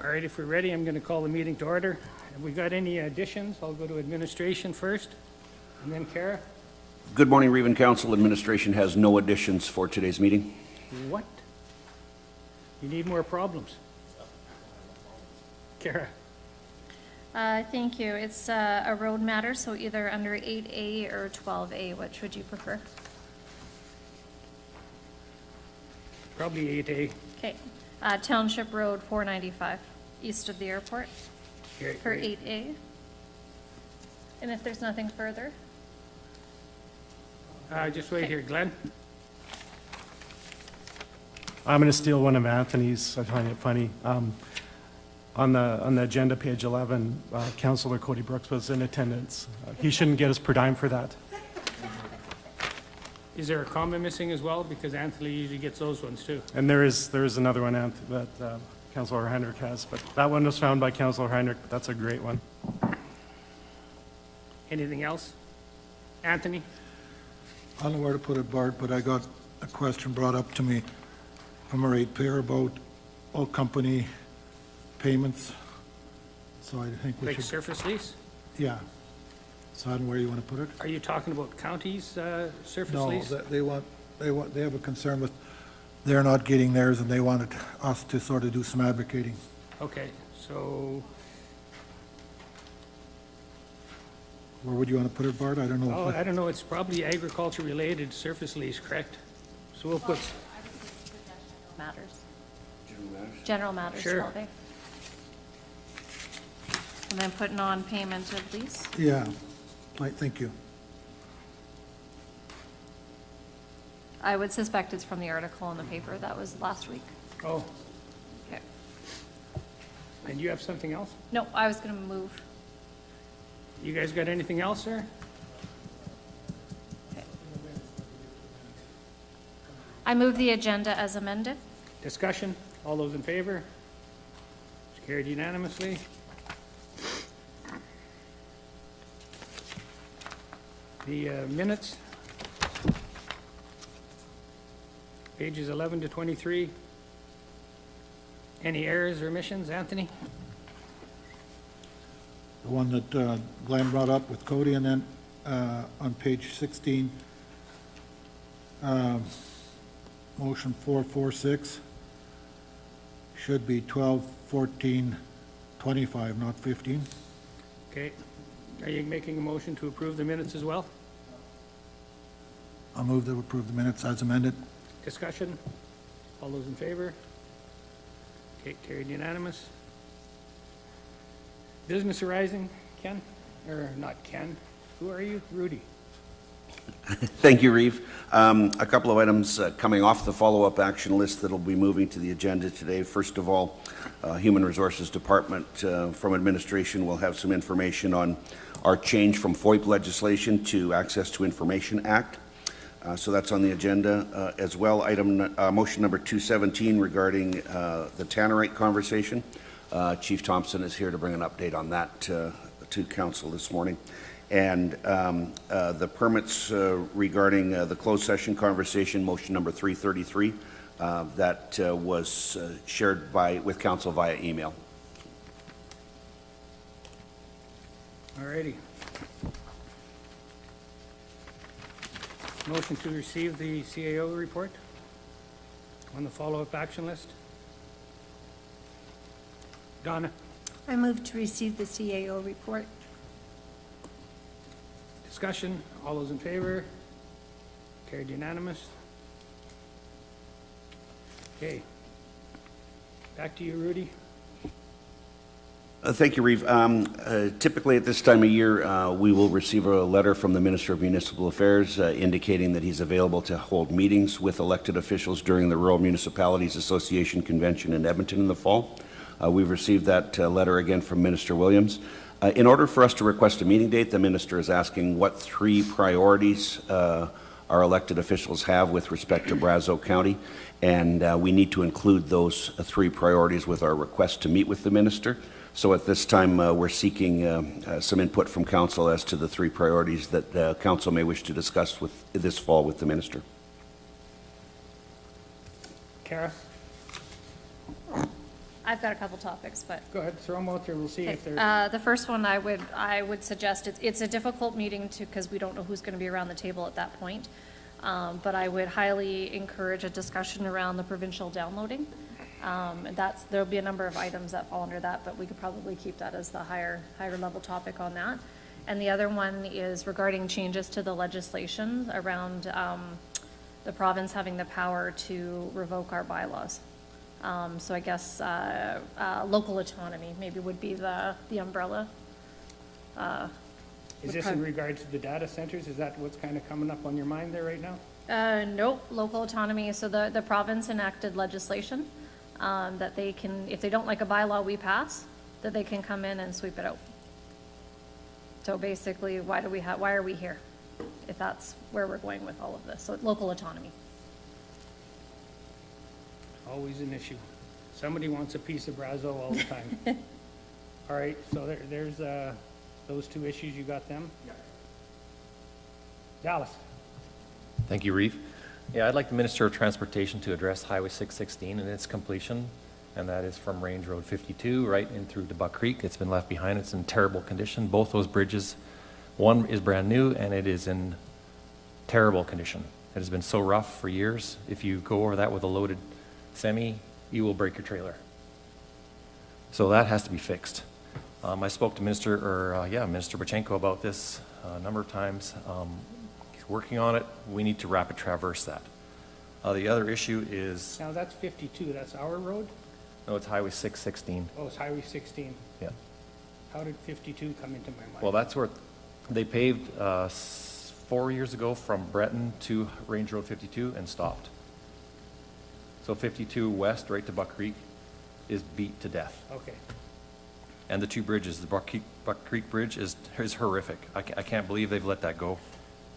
All right, if we're ready, I'm going to call the meeting to order. Have we got any additions? I'll go to administration first, and then Kara. Good morning, Reeve and Council. Administration has no additions for today's meeting. What? You need more problems. Kara. Thank you. It's a road matter, so either under 8A or 12A. Which would you prefer? Probably 8A. Okay. Township Road 495, east of the airport, Here, for here. 8A. And if there's nothing further? Just wait here, Glenn. I'm going to steal one of Anthony's. I find it funny. On the agenda, page 11, Councillor Cody Brooks was in attendance. He shouldn't get his per diem for that. Is there a comma missing as well? Because Anthony usually gets those ones too. And there is another one that Councillor Heinrich has, but that one was found by Councillor Heinrich. But that's a great one. Anything else? Anthony? I don't know where to put it, Bart, but I got a question brought up to me from a ratepayer about all company payments. So I think we Like should, surface lease? yeah. So I don't know where you want to put it. Are you talking about counties' surface No, lease? they have a concern with, they're not getting theirs and they wanted us to sort of do some advocating. Okay, so, Where would you want to put it, Bart? I don't know. oh, I don't know, it's probably agriculture-related surface lease, correct? So we'll put, Matters. General matters, Sure. 12A. And then put non-payment of lease. Yeah, thank you. I would suspect it's from the article in the paper. That was last week. oh, Okay. and you have something else? No, I was going to move. You guys got anything else, sir? Okay. I move the agenda as amended. Discussion? All those in favor? It's carried unanimously. The minutes, pages 11 to 23. Any errors or omissions, Anthony? The one that Glenn brought up with Cody, and then on page 16, motion 446 should be 12, 14, 25, not 15. Okay. Are you making a motion to approve the minutes as well? I'll move to approve the minutes as amended. Discussion? All those in favor? Okay, carried unanimous. Business arising, Ken? Or not Ken? Who are you? Rudy? Thank you, Reeve. A couple of items coming off the follow-up action list that will be moving to the agenda today. First of all, Human Resources Department from administration will have some information on our change from FOIP legislation to Access to Information Act. So that's on the agenda as well. Motion number 217 regarding the Tannerite conversation. Chief Thompson is here to bring an update on that to council this morning. And the permits regarding the closed session conversation, motion number 333, that was shared with council via email. All righty. Motion to receive the CAO report on the follow-up action list. Donna, I move to receive the CAO report. discussion, all those in favor? Carried unanimous. Okay. Back to you, Rudy. Thank you, Reeve. Typically at this time of year, we will receive a letter from the Minister of Municipal Affairs indicating that he's available to hold meetings with elected officials during the Rural Municipalities Association Convention in Edmonton in the fall. We've received that letter again from Minister Williams. In order for us to request a meeting date, the Minister is asking what 3 priorities our elected officials have with respect to Brazeau County, and we need to include those 3 priorities with our request to meet with the Minister. So at this time, we're seeking some input from council as to the 3 priorities that council may wish to discuss this fall with the Minister. Kara? I've got a couple topics, but. Go ahead, throw them out there, we'll see if they're, The first one I would suggest, it's a difficult meeting because we don't know who's gonna be around the table at that point. But I would highly encourage a discussion around the provincial downloading. And there'll be a number of items that fall under that, but we could probably keep that as the higher level topic on that. And the other one is regarding changes to the legislation around, the province having the power to revoke our bylaws. So I guess, local autonomy maybe would be the umbrella. is this in regards to the data centers? Is that what's kind of coming up on your mind there right now? Nope, local autonomy. So the province enacted legislation, that they can, if they don't like a bylaw we pass, that they can come in and sweep it out. So basically, why are we here? If that's where we're going with all of this. So local autonomy. Always an issue. Somebody wants a piece of Brazeau all the time. All right, so there's those two issues, you got them? Yeah. Dallas? Thank you, Reeve. Yeah, I'd like the Minister of Transportation to address Highway 616 and its completion, and that is from Range Road 52 right in through to Buck Creek. It's been left behind. It's in terrible condition. Both those bridges, one is brand new and it is in terrible condition. It has been so rough for years. If you go over that with a loaded semi, you will break your trailer. So that has to be fixed. I spoke to Minister Bachenko about this a number of times. He's working on it. We need to rapid traverse that. The other issue is, Now, that's 52, that's our road? no, it's Highway 616. Oh, it's Highway 16. Yeah. How did 52 come into my mind? Well, that's where they paved 4 years ago from Breton to Range Road 52 and stopped. So 52 west right to Buck Creek is beat to death. Okay, And the two bridges, the Buck Creek Bridge is horrific. I can't believe they've let that go.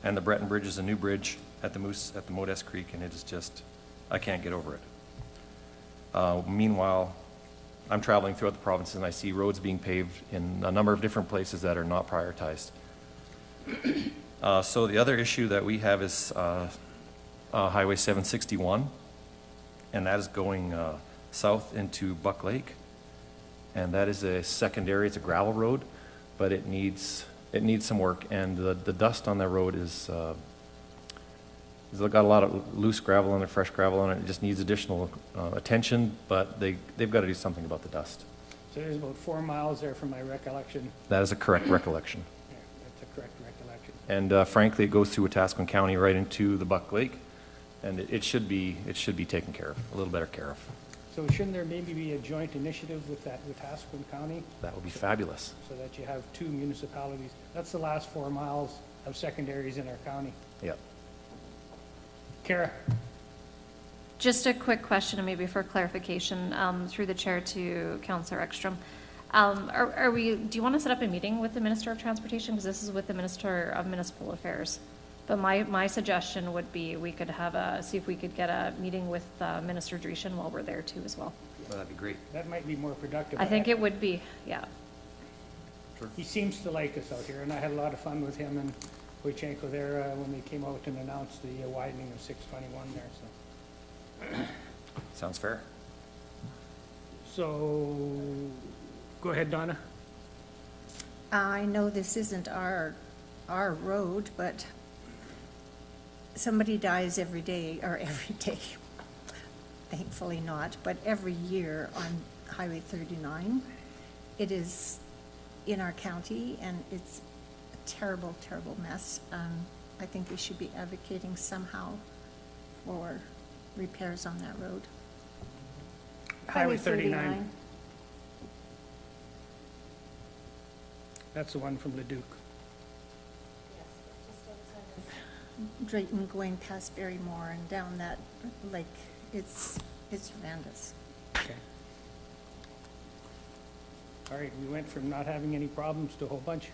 And the Breton Bridge is a new bridge at the Modest Creek, and it is just, I can't get over it. Meanwhile, I'm traveling throughout the province and I see roads being paved in a number of different places that are not prioritized. So the other issue that we have is Highway 761, and that is going south into Buck Lake. And that is a secondary, it's a gravel road, but it needs some work. And the dust on that road is, it's got a lot of loose gravel on it, fresh gravel on it. It just needs additional attention, but they've got to do something about the dust. so there's about 4 miles there from my recollection. That is a correct recollection. Yeah, that's a correct recollection. And frankly, it goes through Wetaskiwin County right into the Buck Lake, and it should be taken care of, a little better care of. So shouldn't there maybe be a joint initiative with Wetaskiwin County, That would be fabulous. so that you have 2 municipalities? That's the last 4 miles of secondaries in our county. Yep. Kara? Just a quick question, and maybe for clarification, through the chair to Councillor Ekstrom. Do you want to set up a meeting with the Minister of Transportation? Because this is with the Minister of Municipal Affairs. But my suggestion would be we could see if we could get a meeting with Minister Dreeshen while we're there too as well. Well, that'd be great. That might be more productive. I think it would be, yeah. He seems to like us out here, and I had a lot of fun with him and Wojcienko there when they came out and announced the widening of 621 there, so. Sounds fair. So, go ahead, Donna. I know this isn't our road, but somebody dies every day, thankfully not, but every year on Highway 39. It is in our county, and it's a terrible, terrible mess. I think we should be advocating somehow for repairs on that road. Highway 39. That's the one from Leduc. Drayton going past Barrymore and down that lake, it's horrendous. Okay. All right, we went from not having any problems to a whole bunch.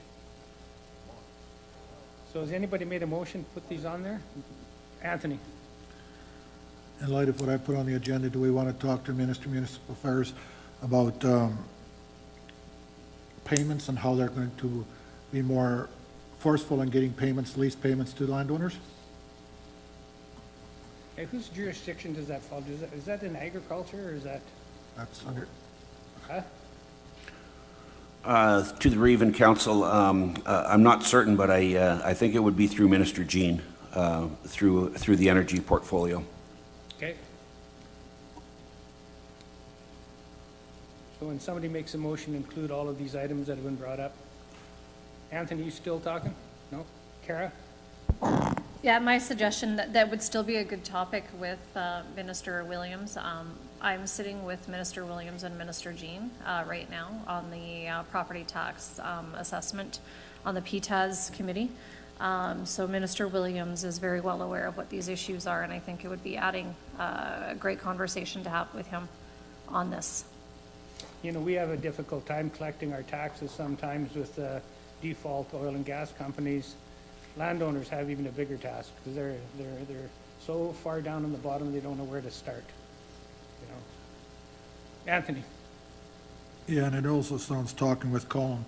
So has anybody made a motion to put these on there? Anthony? In light of what I put on the agenda, do we want to talk to Minister of Municipal Affairs about payments and how they're going to be more forceful in getting payments, lease payments to landowners? Hey, whose jurisdiction does that fall? Is that in agriculture, or is that? That's under, To the Reeve and Council, I'm not certain, but I think it would be through Minister Jean, through the energy portfolio. Okay. So when somebody makes a motion, include all of these items that have been brought up. Anthony, you still talking? No? Kara? Yeah, my suggestion, that would still be a good topic with Minister Williams. I'm sitting with Minister Williams and Minister Jean right now on the property tax assessment on the PTAS committee. So Minister Williams is very well aware of what these issues are, and I think it would be adding a great conversation to have with him on this. You know, we have a difficult time collecting our taxes sometimes with default oil and gas companies. Landowners have even a bigger task because they're so far down on the bottom they don't know where to start. You know, Anthony. Yeah, and it also sounds, talking with Colin,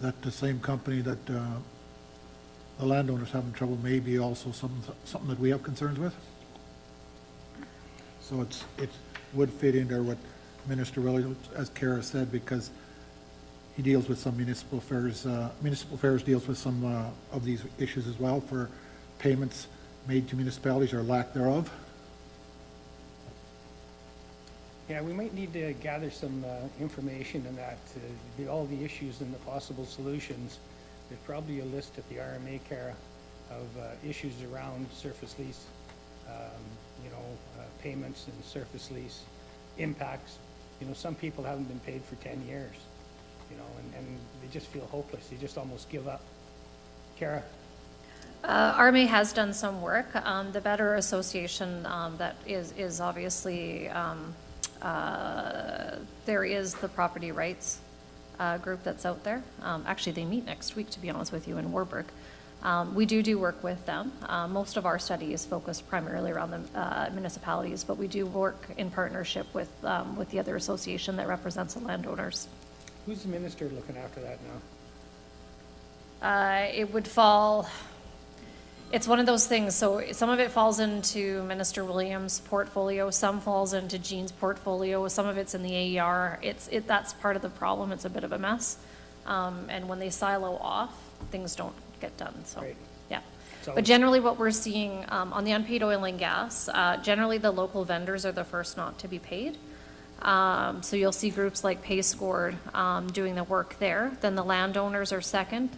that the same company that the landowners having trouble may be also something that we have concerns with. So it would fit in there what Minister Williams, as Kara said, because he deals with some municipal affairs. Municipal affairs deals with some of these issues as well for payments made to municipalities or lack thereof. Yeah, we might need to gather some information in that, all the issues and the possible solutions. There's probably a list at the RMA, Kara, of issues around surface lease, you know, payments and surface lease impacts. You know, some people haven't been paid for 10 years. You know, and they just feel hopeless. They just almost give up. Kara? RMA has done some work. The Better Association that is obviously, there is the property rights group that's out there. Actually, they meet next week, to be honest with you, in Warburg. We do work with them. Most of our study is focused primarily around the municipalities, but we do work in partnership with the other association that represents the landowners. Who's the minister looking after that now? It would fall, it's one of those things, so some of it falls into Minister Williams' portfolio, some falls into Jean's portfolio, some of it's in the AER. That's part of the problem, it's a bit of a mess. And when they silo off, things don't get done, so, Right. yeah. So- But generally what we're seeing, on the unpaid oil and gas, generally the local vendors are the first not to be paid. So you'll see groups like PayScored doing the work there. Then the landowners are second,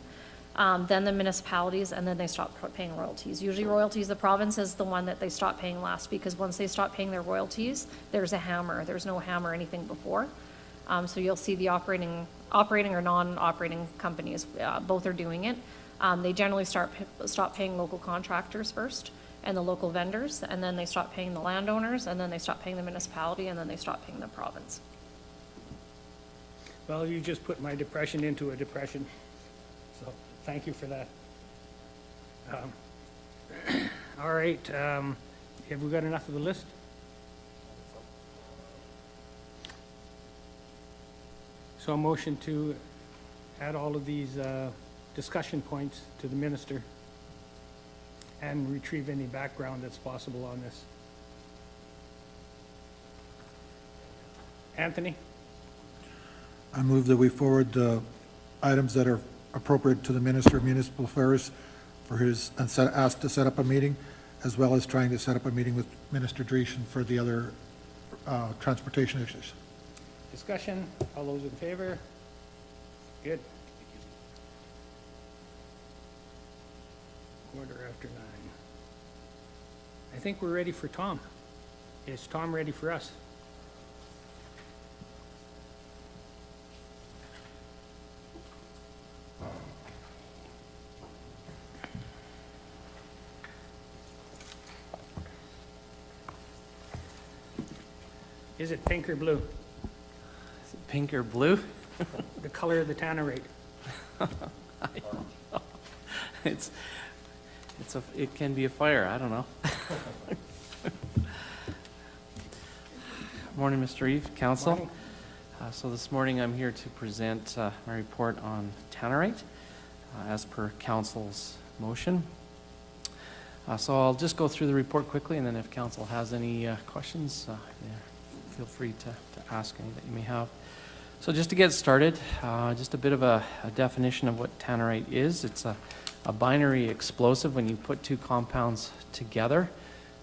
then the municipalities, and then they stop paying royalties. Usually royalties, the province is the one that they stop paying last, because once they stop paying their royalties, there's a hammer. There's no hammer anything before. So you'll see the operating or non-operating companies, both are doing it. They generally stop paying local contractors first, and the local vendors, and then they stop paying the landowners, and then they stop paying the municipality, and then they stop paying the province. Well, you just put my depression into a depression, so thank you for that. All right, have we got enough of the list? So a motion to add all of these discussion points to the minister and retrieve any background that's possible on this. Anthony? I move that we forward the items that are appropriate to the Minister of Municipal Affairs for his, and ask to set up a meeting, as well as trying to set up a meeting with Minister Dreesen for the other transportation issues. Discussion, all those in favor? Good. 9:15. I think we're ready for Tom. Is Tom ready for us? Is it pink or blue? Is it pink or blue? The color of the tannerite. It can be a fire, I don't know. Morning, Mr. Reeve, Council. Morning. So this morning I'm here to present my report on tannerite as per Council's motion. So I'll just go through the report quickly, and then if Council has any questions, yeah, feel free to ask any that you may have. So just to get started, just a bit of a definition of what tannerite is. It's a binary explosive. When you put two compounds together,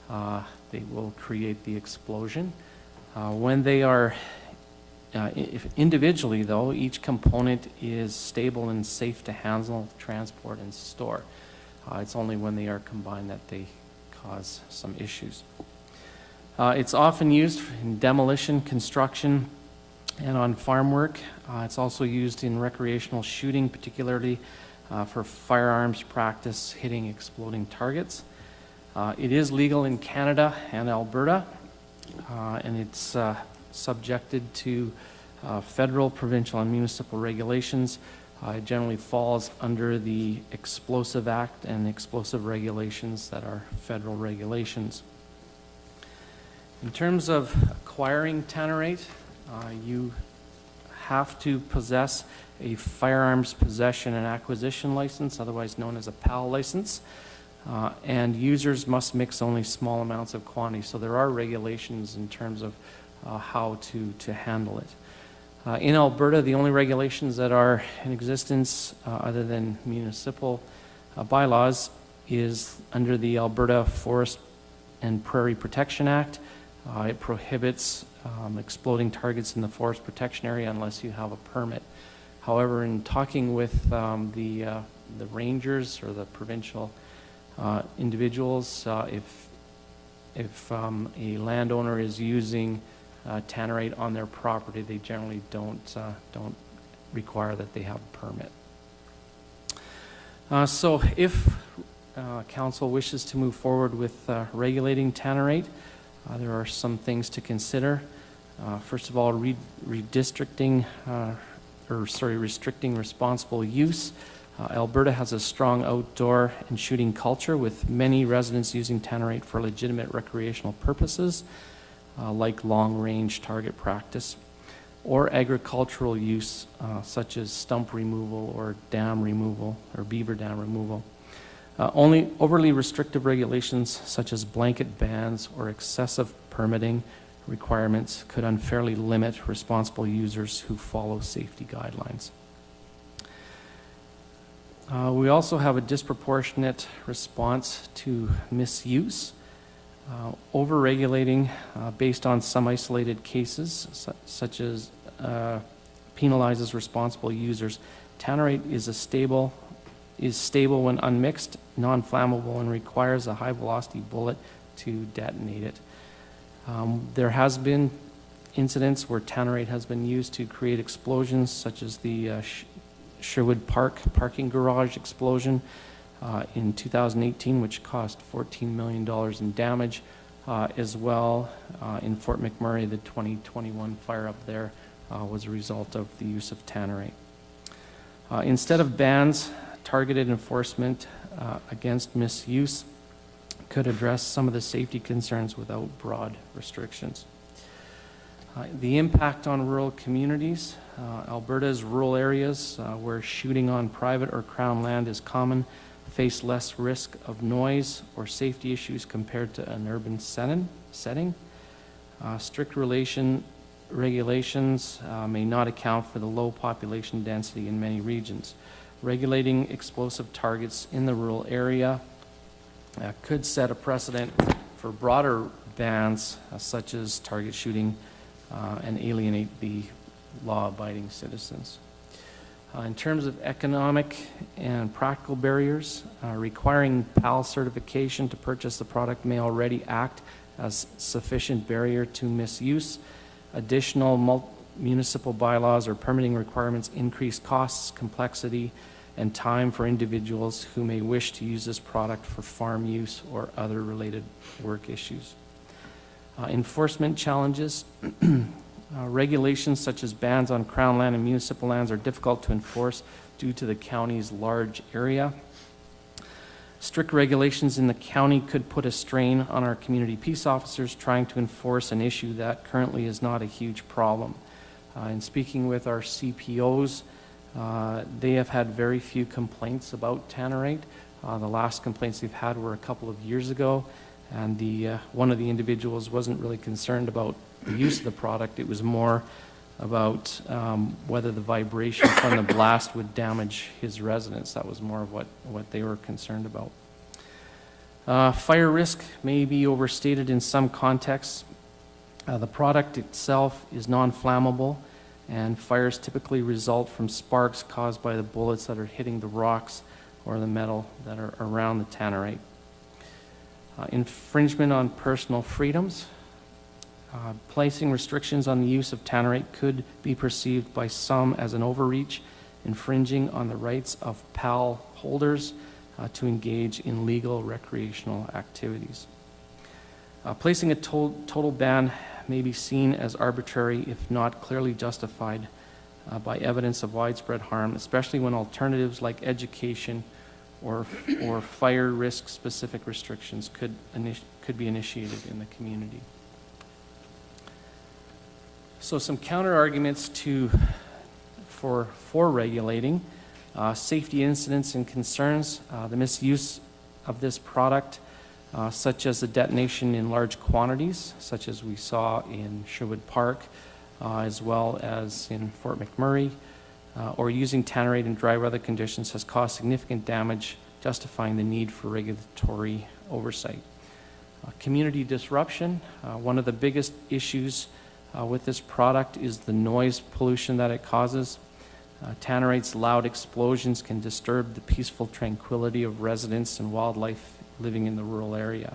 they will create the explosion. When they are if individually, though, each component is stable and safe to handle, transport, and store. It's only when they are combined that they cause some issues. It's often used in demolition, construction, and on farm work. It's also used in recreational shooting, particularly for firearms practice, hitting exploding targets. It is legal in Canada and Alberta, and it's subjected to federal, provincial, and municipal regulations. It generally falls under the Explosive Act and explosive regulations that are federal regulations. In terms of acquiring tannerite, you have to possess a firearms possession and acquisition license, otherwise known as a PAL license, and users must mix only small amounts of quantity. So there are regulations in terms of how to handle it. In Alberta, the only regulations that are in existence other than municipal bylaws is under the Alberta Forest and Prairie Protection Act. It prohibits exploding targets in the forest protection area unless you have a permit. However, in talking with the rangers or the provincial individuals, if a landowner is using tannerite on their property, they generally don't require that they have a permit. So if council wishes to move forward with regulating tannerite, there are some things to consider. First of all, restricting responsible use. Alberta has a strong outdoor and shooting culture, with many residents using tannerite for legitimate recreational purposes, like long-range target practice, or agricultural use, such as stump removal or dam removal or beaver dam removal. Only overly restrictive regulations, such as blanket bans or excessive permitting requirements, could unfairly limit responsible users who follow safety guidelines. We also have a disproportionate response to misuse. Over-regulating based on some isolated cases, such as penalizes responsible users. Tannerite is stable when unmixed, non-flammable, and requires a high-velocity bullet to detonate it. There has been incidents where tannerite has been used to create explosions, such as the Sherwood Park parking garage explosion in 2018, which cost $14 million in damage. As well, in Fort McMurray, the 2021 fire up there was a result of the use of tannerite. Instead of bans, targeted enforcement against misuse could address some of the safety concerns without broad restrictions. The impact on rural communities. Alberta's rural areas where shooting on private or crown land is common face less risk of noise or safety issues compared to an urban setting. Strict regulations may not account for the low population density in many regions. Regulating explosive targets in the rural area could set a precedent for broader bans, such as target shooting, and alienate the law-abiding citizens. In terms of economic and practical barriers, requiring PAL certification to purchase the product may already act as sufficient barrier to misuse. Additional municipal bylaws or permitting requirements increase costs, complexity, and time for individuals who may wish to use this product for farm use or other related work issues. Enforcement challenges. Regulations such as bans on crown land and municipal lands are difficult to enforce due to the county's large area. Strict regulations in the county could put a strain on our community peace officers trying to enforce an issue that currently is not a huge problem. In speaking with our CPOs, they have had very few complaints about tannerite. The last complaints they've had were a couple of years ago, and one of the individuals wasn't really concerned about the use of the product. It was more about whether the vibration from the blast would damage his residence. That was more of what they were concerned about. Fire risk may be overstated in some contexts. The product itself is non-flammable, and fires typically result from sparks caused by the bullets that are hitting the rocks or the metal that are around the tannerite. Infringement on personal freedoms. Placing restrictions on the use of tannerite could be perceived by some as an overreach, infringing on the rights of PAL holders to engage in legal recreational activities. Placing a total ban may be seen as arbitrary if not clearly justified by evidence of widespread harm, especially when alternatives like education or fire risk specific restrictions could be initiated in the community. So some counter arguments for regulating. Safety incidents and concerns, the misuse of this product, such as the detonation in large quantities, such as we saw in Sherwood Park, as well as in Fort McMurray, or using tannerite in dry weather conditions has caused significant damage, justifying the need for regulatory oversight. Community disruption, one of the biggest issues with this product is the noise pollution that it causes. Tannerite's loud explosions can disturb the peaceful tranquility of residents and wildlife living in the rural area.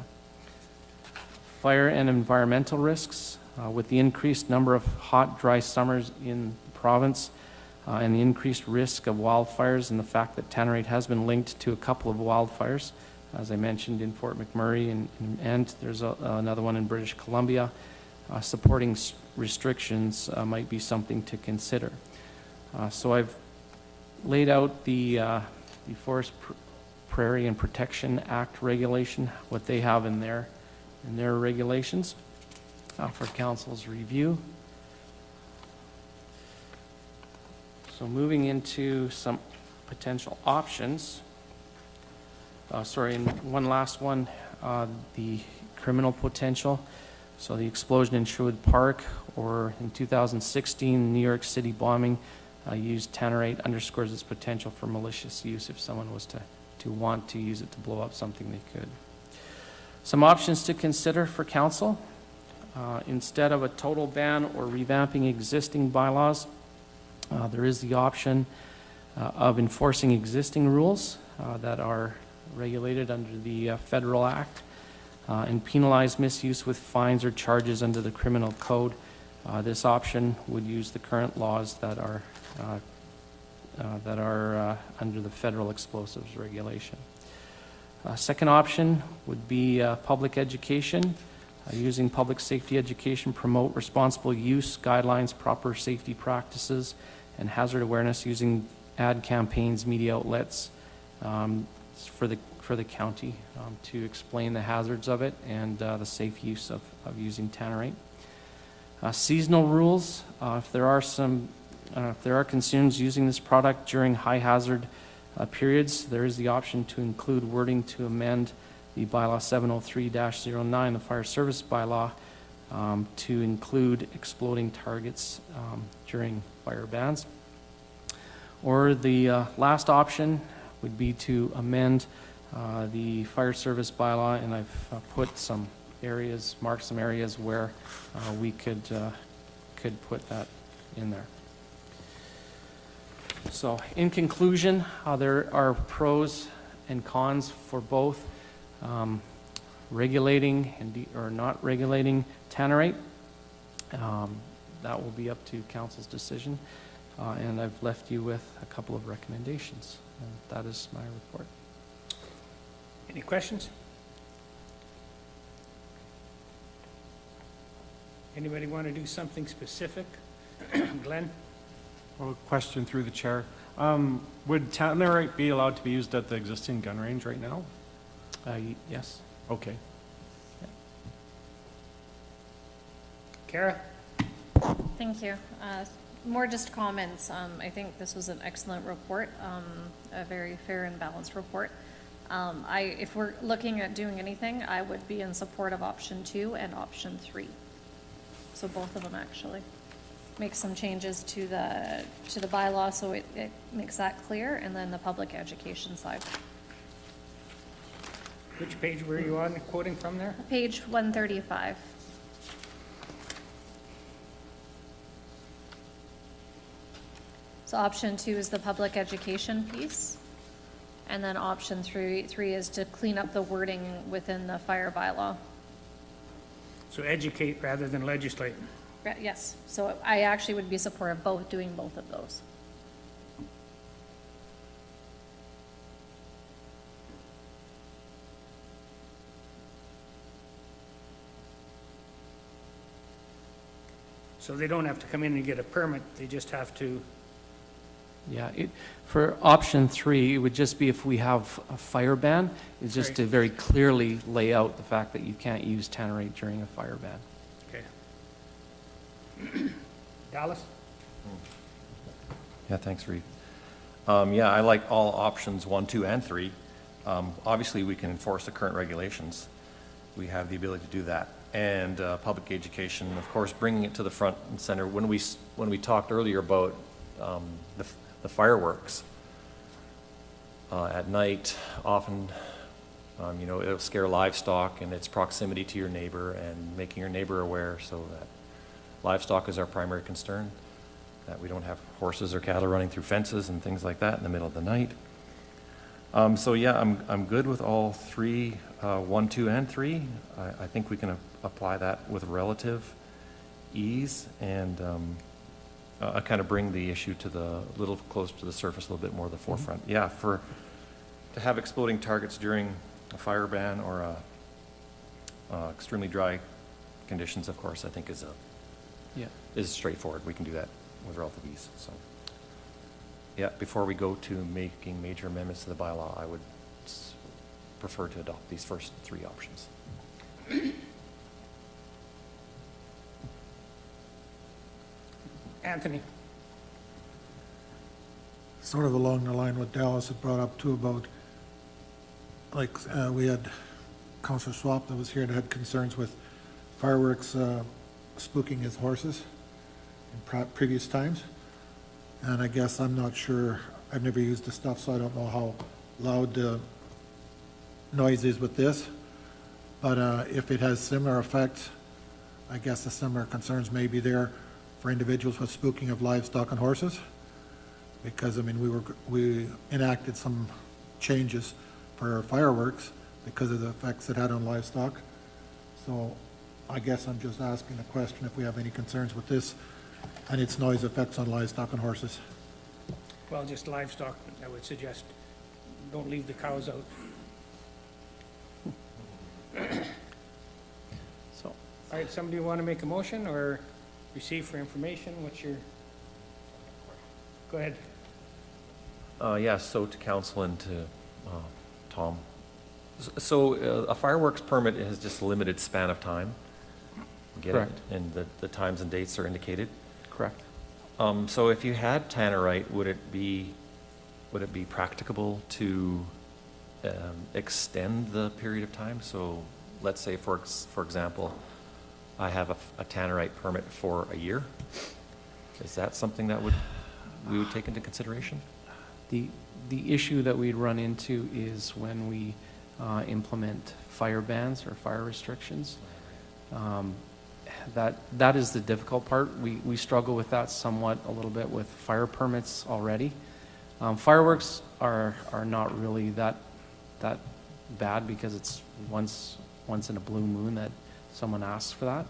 Fire and environmental risks. With the increased number of hot, dry summers in the province and the increased risk of wildfires and the fact that tannerite has been linked to a couple of wildfires, as I mentioned in Fort McMurray and there's another one in British Columbia, supporting restrictions might be something to consider. So I've laid out the Forest Prairie and Protection Act regulation, what they have in their regulations for council's review. So moving into some potential options. And one last one, the criminal potential. So the explosion in Sherwood Park, or in 2016, New York City bombing used tannerite, underscores its potential for malicious use if someone was to want to use it to blow up something they could. Some options to consider for council. Instead of a total ban or revamping existing bylaws, there is the option of enforcing existing rules that are regulated under the Federal Act and penalize misuse with fines or charges under the criminal code. This option would use the current laws that are under the federal explosives regulation. Second option would be public education. Using public safety education, promote responsible use guidelines, proper safety practices, and hazard awareness using ad campaigns, media outlets for the county to explain the hazards of it and the safe use of using tannerite. Seasonal rules, if there are concerns using this product during high hazard periods, there is the option to include wording to amend the bylaw 703-09, the fire service bylaw, to include exploding targets during fire bans. Or the last option would be to amend the fire service bylaw, and I've put some areas, marked some areas where we could put that in there. So in conclusion, there are pros and cons for both regulating or not regulating tannerite. That will be up to council's decision. And I've left you with a couple of recommendations. And that is my report. Any questions? Anybody want to do something specific? Glenn? Well, a question through the chair. Would tannerite be allowed to be used at the existing gun range right now? Yes. Okay. Kara? Thank you. More just comments. I think this was an excellent report, a very fair and balanced report. If we're looking at doing anything, I would be in support of option 2 and option 3. So both of them, actually. make some changes to the bylaw so it makes that clear, and then the public education side. Which page were you on, quoting from there? Page 135. So option 2 is the public education piece. And then option three is to clean up the wording within the fire bylaw. So educate rather than legislate. Yes, so I actually would be supportive of doing both of those. So they don't have to come in and get a permit, they just have to, Yeah, for option 3, it would just be if we have a fire ban, it's just Right. to very clearly lay out the fact that you can't use tannerite during a fire ban. okay. Dallas? Yeah, thanks, Reeve. Yeah, I like all options 1, 2, and 3. Obviously, we can enforce the current regulations. We have the ability to do that. And public education, of course, bringing it to the front and center. When we talked earlier about the fireworks at night, often, it'll scare livestock, and its proximity to your neighbor and making your neighbor aware so that livestock is our primary concern, that we don't have horses or cattle running through fences and things like that in the middle of the night. So yeah, I'm good with all 3, 1, 2, and 3. I think we can apply that with relative ease and kind of bring the issue to the little closer to the surface, a little bit more to the forefront. Yeah, to have exploding targets during a fire ban or extremely dry conditions, of course, I think is straightforward. We can do that with relative ease. So, yeah, before we go to making major amendments to the bylaw, I would prefer to adopt these first 3 options. Anthony? Sort of along the line what Dallas had brought up too about, like, we had Councillor Swap that was here that had concerns with fireworks spooking his horses in previous times. And I guess I'm not sure, I've never used the stuff, so I don't know how loud the noise is with this. But if it has similar effects, I guess the similar concerns may be there for individuals with spooking of livestock and horses. Because, I mean, we enacted some changes for fireworks because of the effects it had on livestock. So I guess I'm just asking the question if we have any concerns with this and its noise effects on livestock and horses. Well, just livestock, I would suggest, don't leave the cows out. So, All right, somebody want to make a motion or receive for information? What's your, go ahead. Yeah, so to council and to Tom. So a fireworks permit has just a limited span of time. Get it? Correct. And the times and dates are indicated. correct. So if you had tannerite, would it be practicable to extend the period of time? So let's say, for example, I have a tannerite permit for a year. Is that something that we would take into consideration? The issue that we'd run into is when we implement fire bans or fire restrictions. That is the difficult part. We struggle with that somewhat a little bit with fire permits already. Fireworks are not really that bad because it's once in a blue moon that someone asks for that.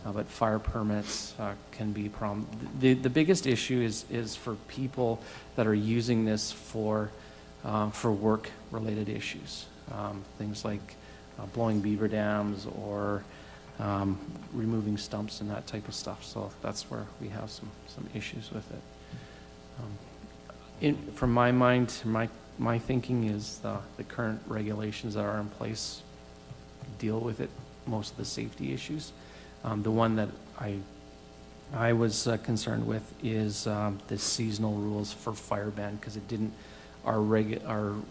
But fire permits can be a problem. The biggest issue is for people that are using this for work-related issues. Things like blowing beaver dams or removing stumps and that type of stuff. So that's where we have some issues with it. From my mind, my thinking is the current regulations that are in place deal with it, most of the safety issues. The one that I was concerned with is the seasonal rules for fire ban, because it didn't. Our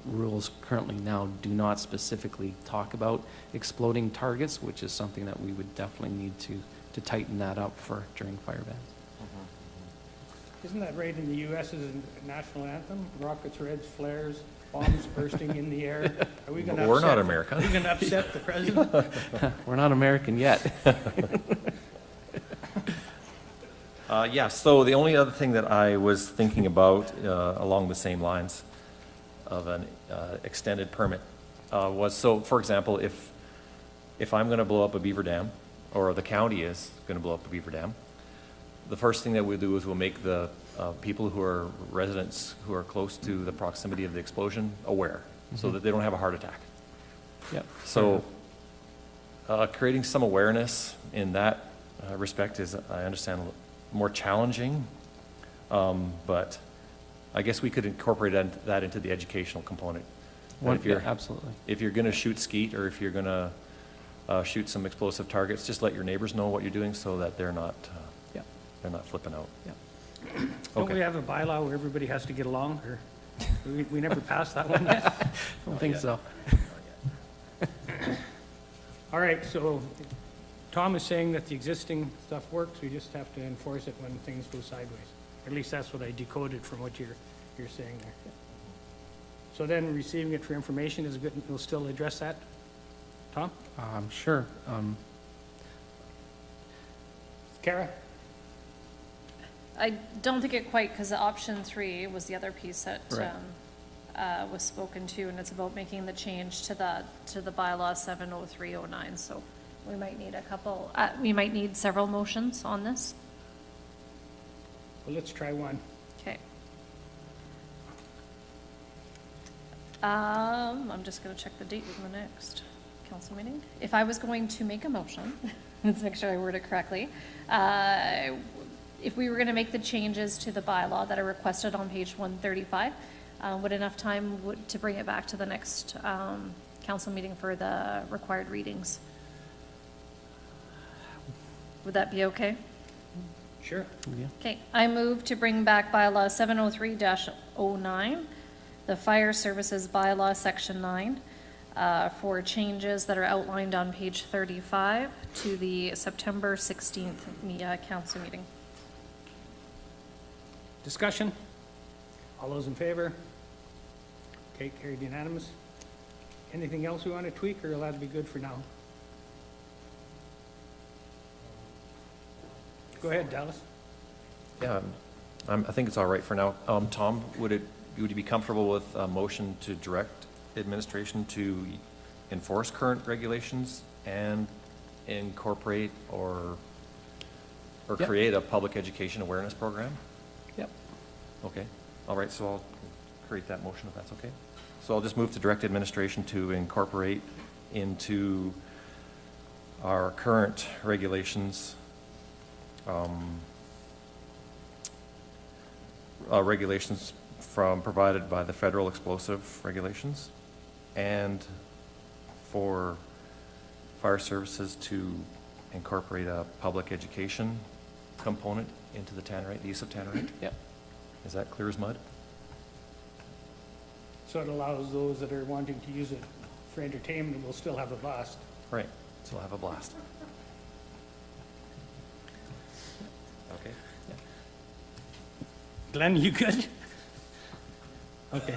rules currently now do not specifically talk about exploding targets, which is something that we would definitely need to tighten that up for during fire bans. Isn't that right in the U.S. is a national anthem? Rockets, reds, flares, bombs bursting in the air. Are we going to upset? We're not American. Are we going to upset the president? We're not American yet. Yeah, so the only other thing that I was thinking about along the same lines of an extended permit was, so for example, if I'm going to blow up a beaver dam, or the county is going to blow up a beaver dam, the first thing that we'll do is we'll make the people who are residents who are close to the proximity of the explosion aware, so that they don't have a heart attack. Yep. So creating some awareness in that respect is, I understand, more challenging, but I guess we could incorporate that into the educational component. If you're, Absolutely. if you're going to shoot skeet, or if you're going to shoot some explosive targets, just let your neighbors know what you're doing so that they're not Yep. they're not flipping out. Yep. Don't Okay. we have a bylaw where everybody has to get along, or we never passed that one yet? I don't think so. All right, so Tom is saying that the existing stuff works, we just have to enforce it when things go sideways. At least that's what I decoded from what you're saying there. So then receiving it for information is good, we'll still address that? Tom? Sure. Kara? I don't think it quite, because option 3 was the other piece that Right. was spoken to, and it's about making the change to the bylaw 70309. So we might need we might need several motions on this. Well, let's try one. Okay. I'm just gonna check the date of the next council meeting. If I was going to make a motion, let's make sure I word it correctly. If we were gonna make the changes to the bylaw that are requested on page 135, would enough time to bring it back to the next, council meeting for the required readings? Would that be okay? Sure. Yeah. Okay, I move to bring back bylaw 703-09, the fire services bylaw, section 9, for changes that are outlined on page 35 to the September 16th council meeting. Discussion? All those in favor? Okay, carried unanimous. Anything else we want to tweak, or will that be good for now? Go ahead, Dallas. Yeah, I think it's all right for now. Tom, would you be comfortable with a motion to direct administration to enforce current regulations and incorporate or Yep. create a public education awareness program? Yep. Okay, all right, so I'll create that motion if that's okay. So I'll just move to direct administration to incorporate into our current regulations, regulations provided by the federal explosive regulations, and for fire services to incorporate a public education component into the tannerite, the use of tannerite. Yep. Is that clear as mud? So it allows those that are wanting to use it for entertainment will still have a blast. Right, so we'll have a blast. Okay. Glenn, you good? Okay.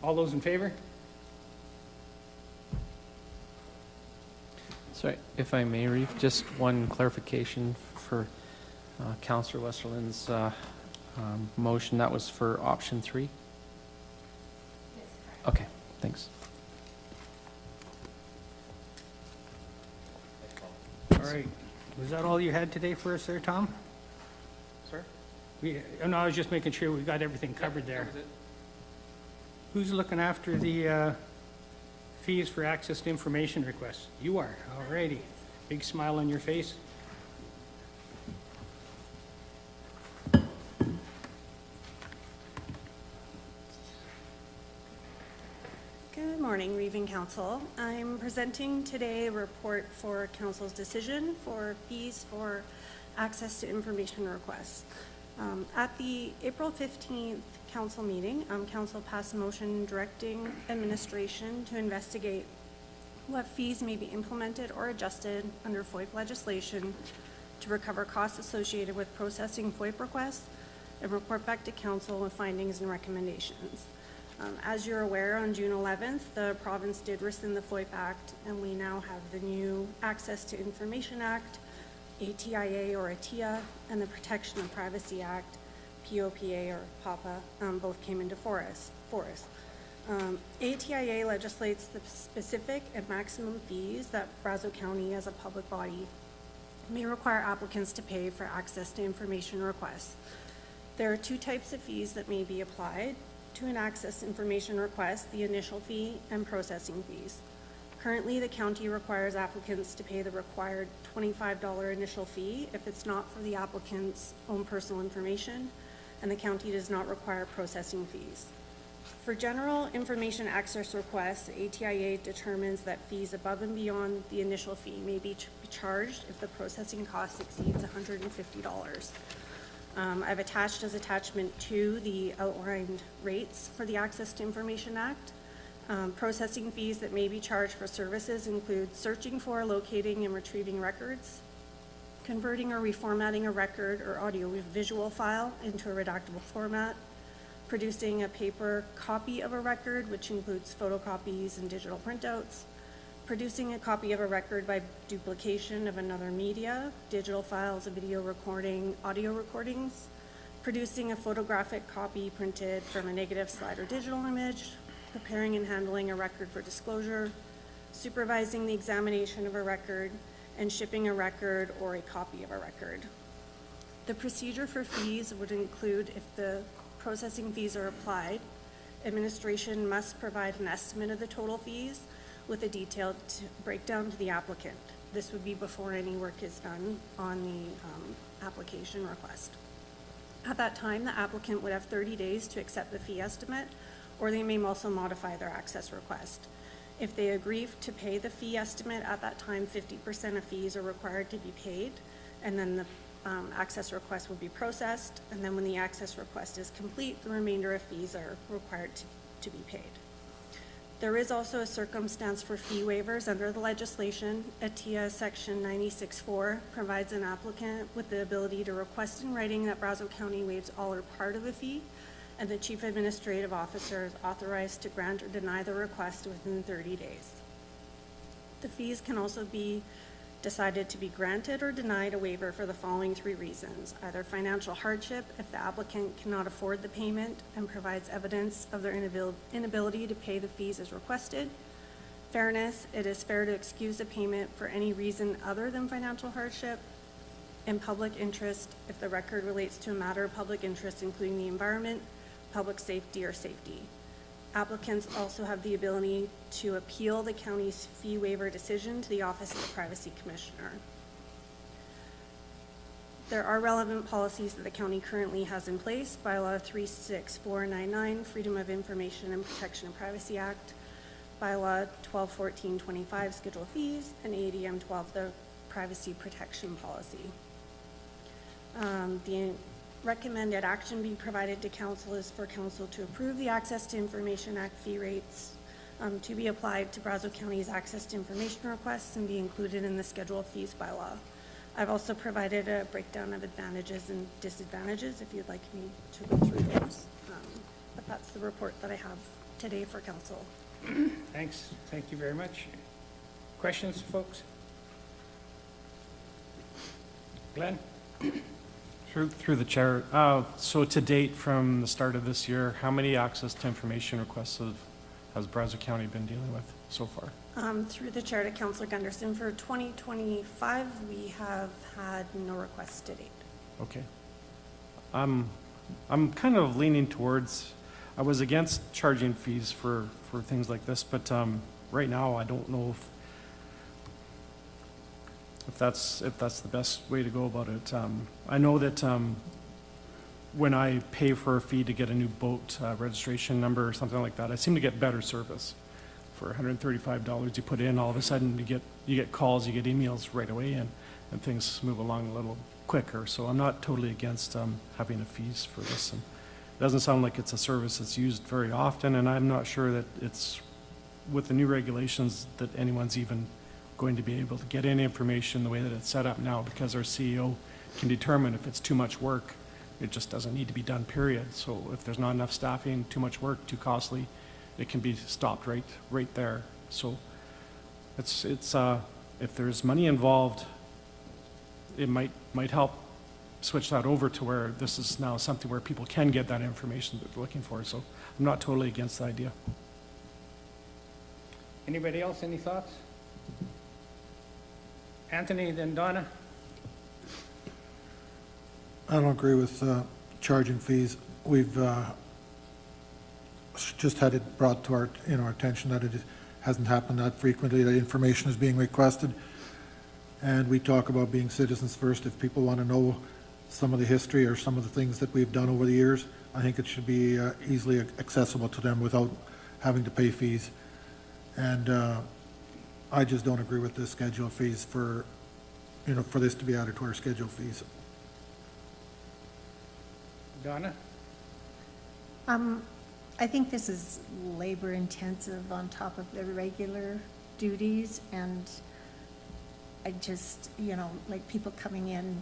All those in favor? Sorry, if I may, Reeve, just one clarification for Councillor Westerland's motion. That was for option 3? Okay, thanks. All right. Was that all you had today for us there, Tom? Sir? No, I was just making sure we got everything covered there. Who's looking after the fees for access to information requests? You are, all righty. Big smile on your face. Good morning, Reeve Council. I'm presenting today a report for Council's decision for fees for access to information requests. At the April 15th Council meeting, Council passed a motion directing administration to investigate what fees may be implemented or adjusted under FOIP legislation to recover costs associated with processing FOIP requests and report back to council with findings and recommendations. As you're aware, on June 11th, the province did rescind the FOIP Act, and we now have the new Access to Information Act, ATIA or ATIA, and the Protection of Privacy Act, POPA or PAPA, both came into force. ATIA legislates the specific and maximum fees that Brazeau County as a public body may require applicants to pay for access to information requests. There are two types of fees that may be applied to an access information request: the initial fee and processing fees. Currently, the county requires applicants to pay the required $25 initial fee if it's not for the applicant's own personal information, and the county does not require processing fees. For general information access requests, the ATIA determines that fees above and beyond the initial fee may be charged if the processing cost exceeds $150. I've attached as attachment 2 the outlined rates for the Access to Information Act. Processing fees that may be charged for services include searching for, locating, and retrieving records, converting or reformatting a record or audio-visual file into a redactable format, producing a paper copy of a record, which includes photocopies and digital printouts, producing a copy of a record by duplication of another media, digital files, a video recording, audio recordings, producing a photographic copy printed from a negative slide or digital image, preparing and handling a record for disclosure, supervising the examination of a record, and shipping a record or a copy of a record. The procedure for fees would include, if the processing fees are applied, administration must provide an estimate of the total fees with a detailed breakdown to the applicant. This would be before any work is done on the application request. At that time, the applicant would have 30 days to accept the fee estimate, or they may also modify their access request. If they agree to pay the fee estimate at that time, 50% of fees are required to be paid, and then the access request will be processed, and then when the access request is complete, the remainder of fees are required to be paid. There is also a circumstance for fee waivers under the legislation. ATIA Section 96.4 provides an applicant with the ability to request in writing that Brazeau County waives all or part of a fee, and the Chief Administrative Officer is authorized to grant or deny the request within 30 days. The fees can also be decided to be granted or denied a waiver for the following 3 reasons: either financial hardship, if the applicant cannot afford the payment and provides evidence of their inability to pay the fees as requested; fairness, it is fair to excuse a payment for any reason other than financial hardship; and public interest, if the record relates to a matter of public interest, including the environment, public safety, or safety. Applicants also have the ability to appeal the county's fee waiver decision to the Office of the Privacy Commissioner. There are relevant policies that the county currently has in place: Bylaw 36499, Freedom of Information and Protection of Privacy Act, Bylaw 121425, Schedule Fees, and ADM 12, the Privacy Protection Policy. The recommended action being provided to council is for council to approve the Access to Information Act fee rates to be applied to Brazeau County's access to information requests and be included in the Schedule of Fees bylaw. I've also provided a breakdown of advantages and disadvantages if you'd like me to go through those. But that's the report that I have today for council. Thanks. Thank you very much. Questions, folks? Glenn? Through the chair, so to date, from the start of this year, how many access to information requests has Brazeau County been dealing with so far? Through the chair to Councillor Gunderson, for 2025, we have had no requests to date. Okay. I'm kind of leaning towards, I was against charging fees for things like this, but right now I don't know if that's the best way to go about it. I know that when I pay for a fee to get a new boat registration number or something like that, I seem to get better service. For $135 you put in, all of a sudden you get calls, you get emails right away, and things move along a little quicker. So I'm not totally against having a fees for this. And it doesn't sound like it's a service that's used very often, and I'm not sure that it's, with the new regulations, that anyone's even going to be able to get any information the way that it's set up now, because our CEO can determine if it's too much work, it just doesn't need to be done, period. So if there's not enough staffing, too much work, too costly, it can be stopped right there. So it's if there's money involved, it might help switch that over to where this is now something where people can get that information that they're looking for. So I'm not totally against the idea. Anybody else, any thoughts? Anthony, then Donna? I don't agree with charging fees. We've just had it brought to our, attention that it hasn't happened that frequently, that information is being requested. And we talk about being citizens first. If people want to know some of the history or some of the things that we've done over the years, I think it should be easily accessible to them without having to pay fees. And I just don't agree with the schedule fees for this to be added to our schedule fees. Donna? I think this is labor intensive on top of the regular duties, and I just, like people coming in,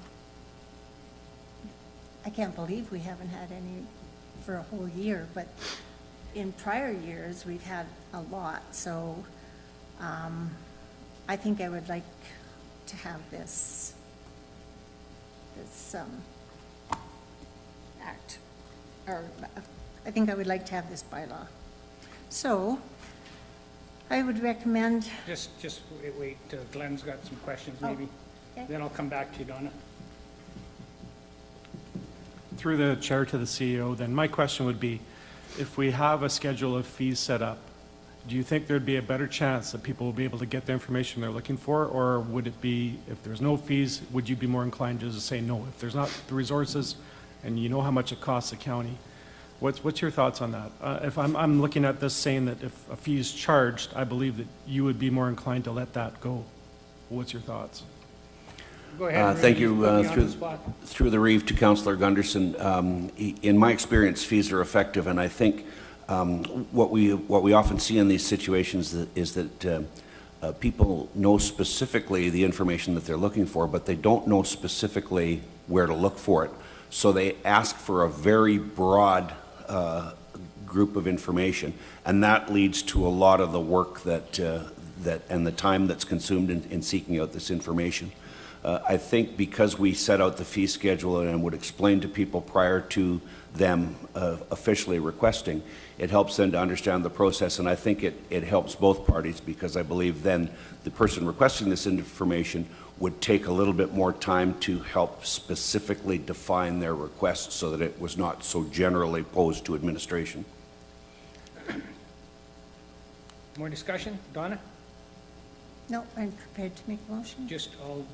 I can't believe we haven't had any for a whole year, but in prior years, we've had a lot, so I think I would like to have this act, or I think I would like to have this bylaw. So I would recommend, Just wait, Glenn's got some questions Oh, maybe. okay. Then I'll come back to you, Donna. Through the chair to the CEO, then my question would be, if we have a schedule of fees set up, do you think there'd be a better chance that people will be able to get the information they're looking for? Or would it be, if there's no fees, would you be more inclined to just say no? If there's not the resources and you know how much it costs the county, what's your thoughts on that? If I'm looking at this saying that if a fee is charged, I believe that you would be more inclined to let that go. What's your thoughts? Go ahead. Thank Rudy, you. put me on the spot. Through the Reeve to Councillor Gunderson. In my experience, fees are effective, and I think what we often see in these situations is that people know specifically the information that they're looking for, but they don't know specifically where to look for it. So they ask for a very broad group of information, and that leads to a lot of the work that and the time that's consumed in seeking out this information. I think because we set out the fee schedule and would explain to people prior to them officially requesting, it helps them to understand the process, and I think it helps both parties, because I believe then the person requesting this information would take a little bit more time to help specifically define their request so that it was not so generally posed to administration. More discussion? Donna? no, I'm prepared to make a motion. Just,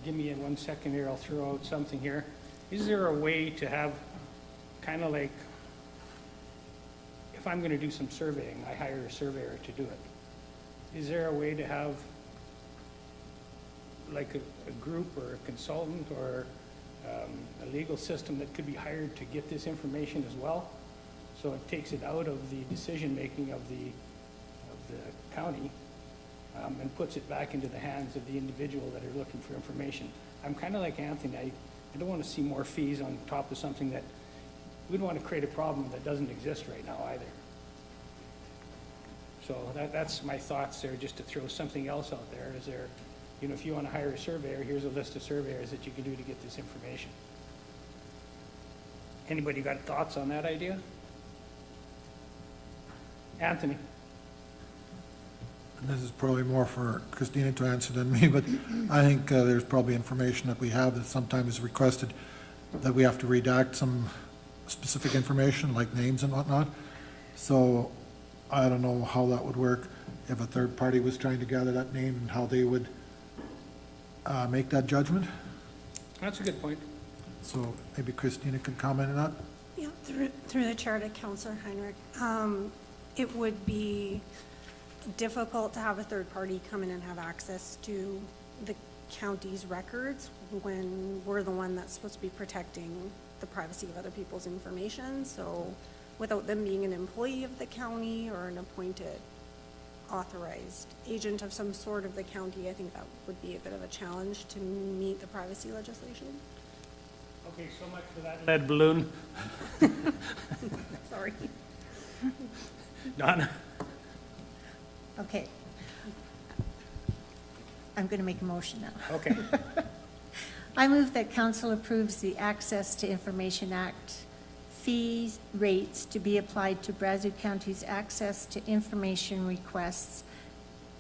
give me 1 second here, I'll throw out something here. Is there a way to have, kind of like, if I'm going to do some surveying, I hire a surveyor to do it. Is there a way to have, like, a group or a consultant or a legal system that could be hired to get this information as well? So it takes it out of the decision-making of the county, and puts it back into the hands of the individual that are looking for information. I'm kind of like Anthony. I don't want to see more fees on top of something that, we don't want to create a problem that doesn't exist right now either. So that's my thoughts there, just to throw something else out there. Is there, if you want to hire a surveyor, here's a list of surveyors that you can do to get this information. Anybody got thoughts on that idea? Anthony? And this is probably more for Christina to answer than me, but I think there's probably information that we have that sometimes is requested that we have to redact some specific information, like names and whatnot. So I don't know how that would work if a third party was trying to gather that name and how they would make that judgment. That's a good point. So maybe Christina could comment on that. Yeah, through the chair to Councillor Heinrich. It would be difficult to have a third party come in and have access to the county's records when we're the one that's supposed to be protecting the privacy of other people's information. So without them being an employee of the county or an appointed authorized agent of some sort of the county, I think that would be a bit of a challenge to meet the privacy legislation. Okay, so much for that lead balloon. Sorry. Donna? Okay. I'm going to make a motion now. Okay. I move that council approves the Access to Information Act fees rates to be applied to Brazeau County's access to information requests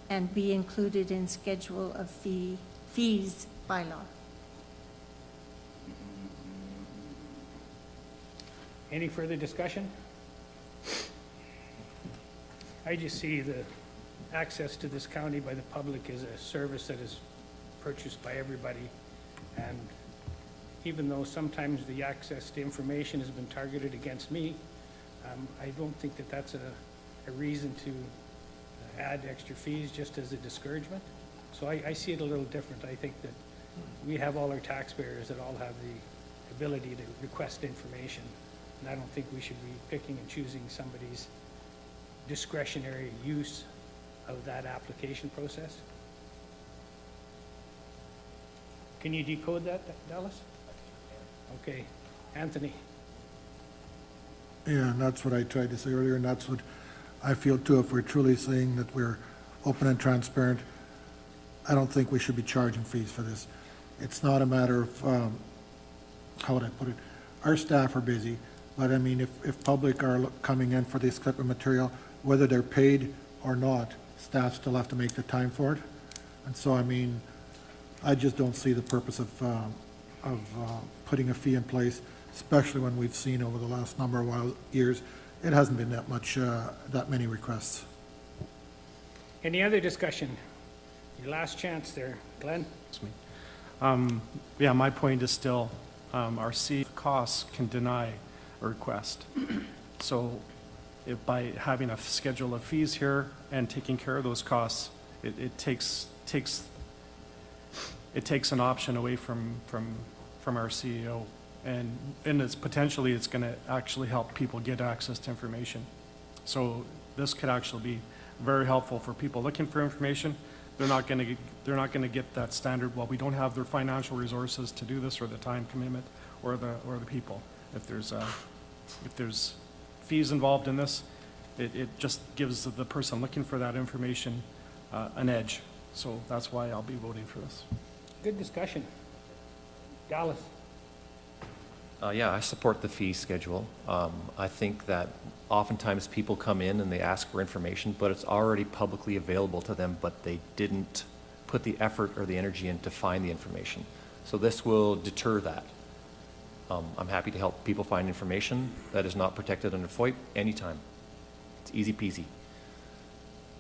and be included in schedule of fees bylaw. Any further discussion? I just see the access to this county by the public as a service that is purchased by everybody. And even though sometimes the access to information has been targeted against me, I don't think that that's a reason to add extra fees just as a discouragement. So I see it a little different. I think that we have all our taxpayers that all have the ability to request information. And I don't think we should be picking and choosing somebody's discretionary use of that application process. Can you decode that, Dallas? Okay. Anthony? Yeah, and that's what I tried to say earlier, and that's what I feel too. If we're truly saying that we're open and transparent, I don't think we should be charging fees for this. It's not a matter of, how would I put it? Our staff are busy, but I mean, if public are coming in for this type of material, whether they're paid or not, staff still have to make the time for it. And so, I mean, I just don't see the purpose of putting a fee in place, especially when we've seen over the last number of years, it hasn't been that much, that many requests. Any other discussion? Your last chance there, Glenn? Yeah, my point is still, our C costs can deny a request. So if by having a schedule of fees here and taking care of those costs, it takes an option away from our CEO. And it's potentially, it's going to actually help people get access to information. So this could actually be very helpful for people looking for information. They're not going to get that standard, well, we don't have the financial resources to do this, or the time commitment, or the people. If there's fees involved in this, it just gives the person looking for that information an edge. So that's why I'll be voting for this. Good discussion. Dallas? Yeah, I support the fee schedule. I think that oftentimes people come in and they ask for information, but it's already publicly available to them, but they didn't put the effort or the energy in to find the information. So this will deter that. I'm happy to help people find information that is not protected under FOIP anytime. It's easy peasy.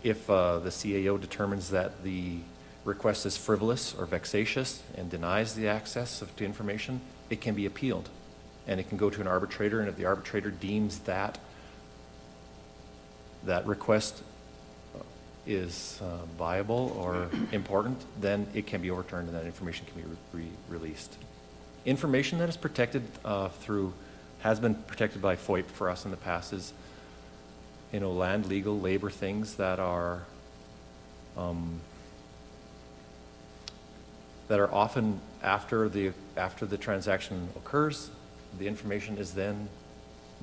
If the CAO determines that the request is frivolous or vexatious and denies the access to information, it can be appealed. And it can go to an arbitrator, and if the arbitrator deems that request is viable or important, then it can be overturned and that information can be released. Information that is protected has been protected by FOIP for us in the past is, land, legal, labor things that are often after the transaction occurs. The information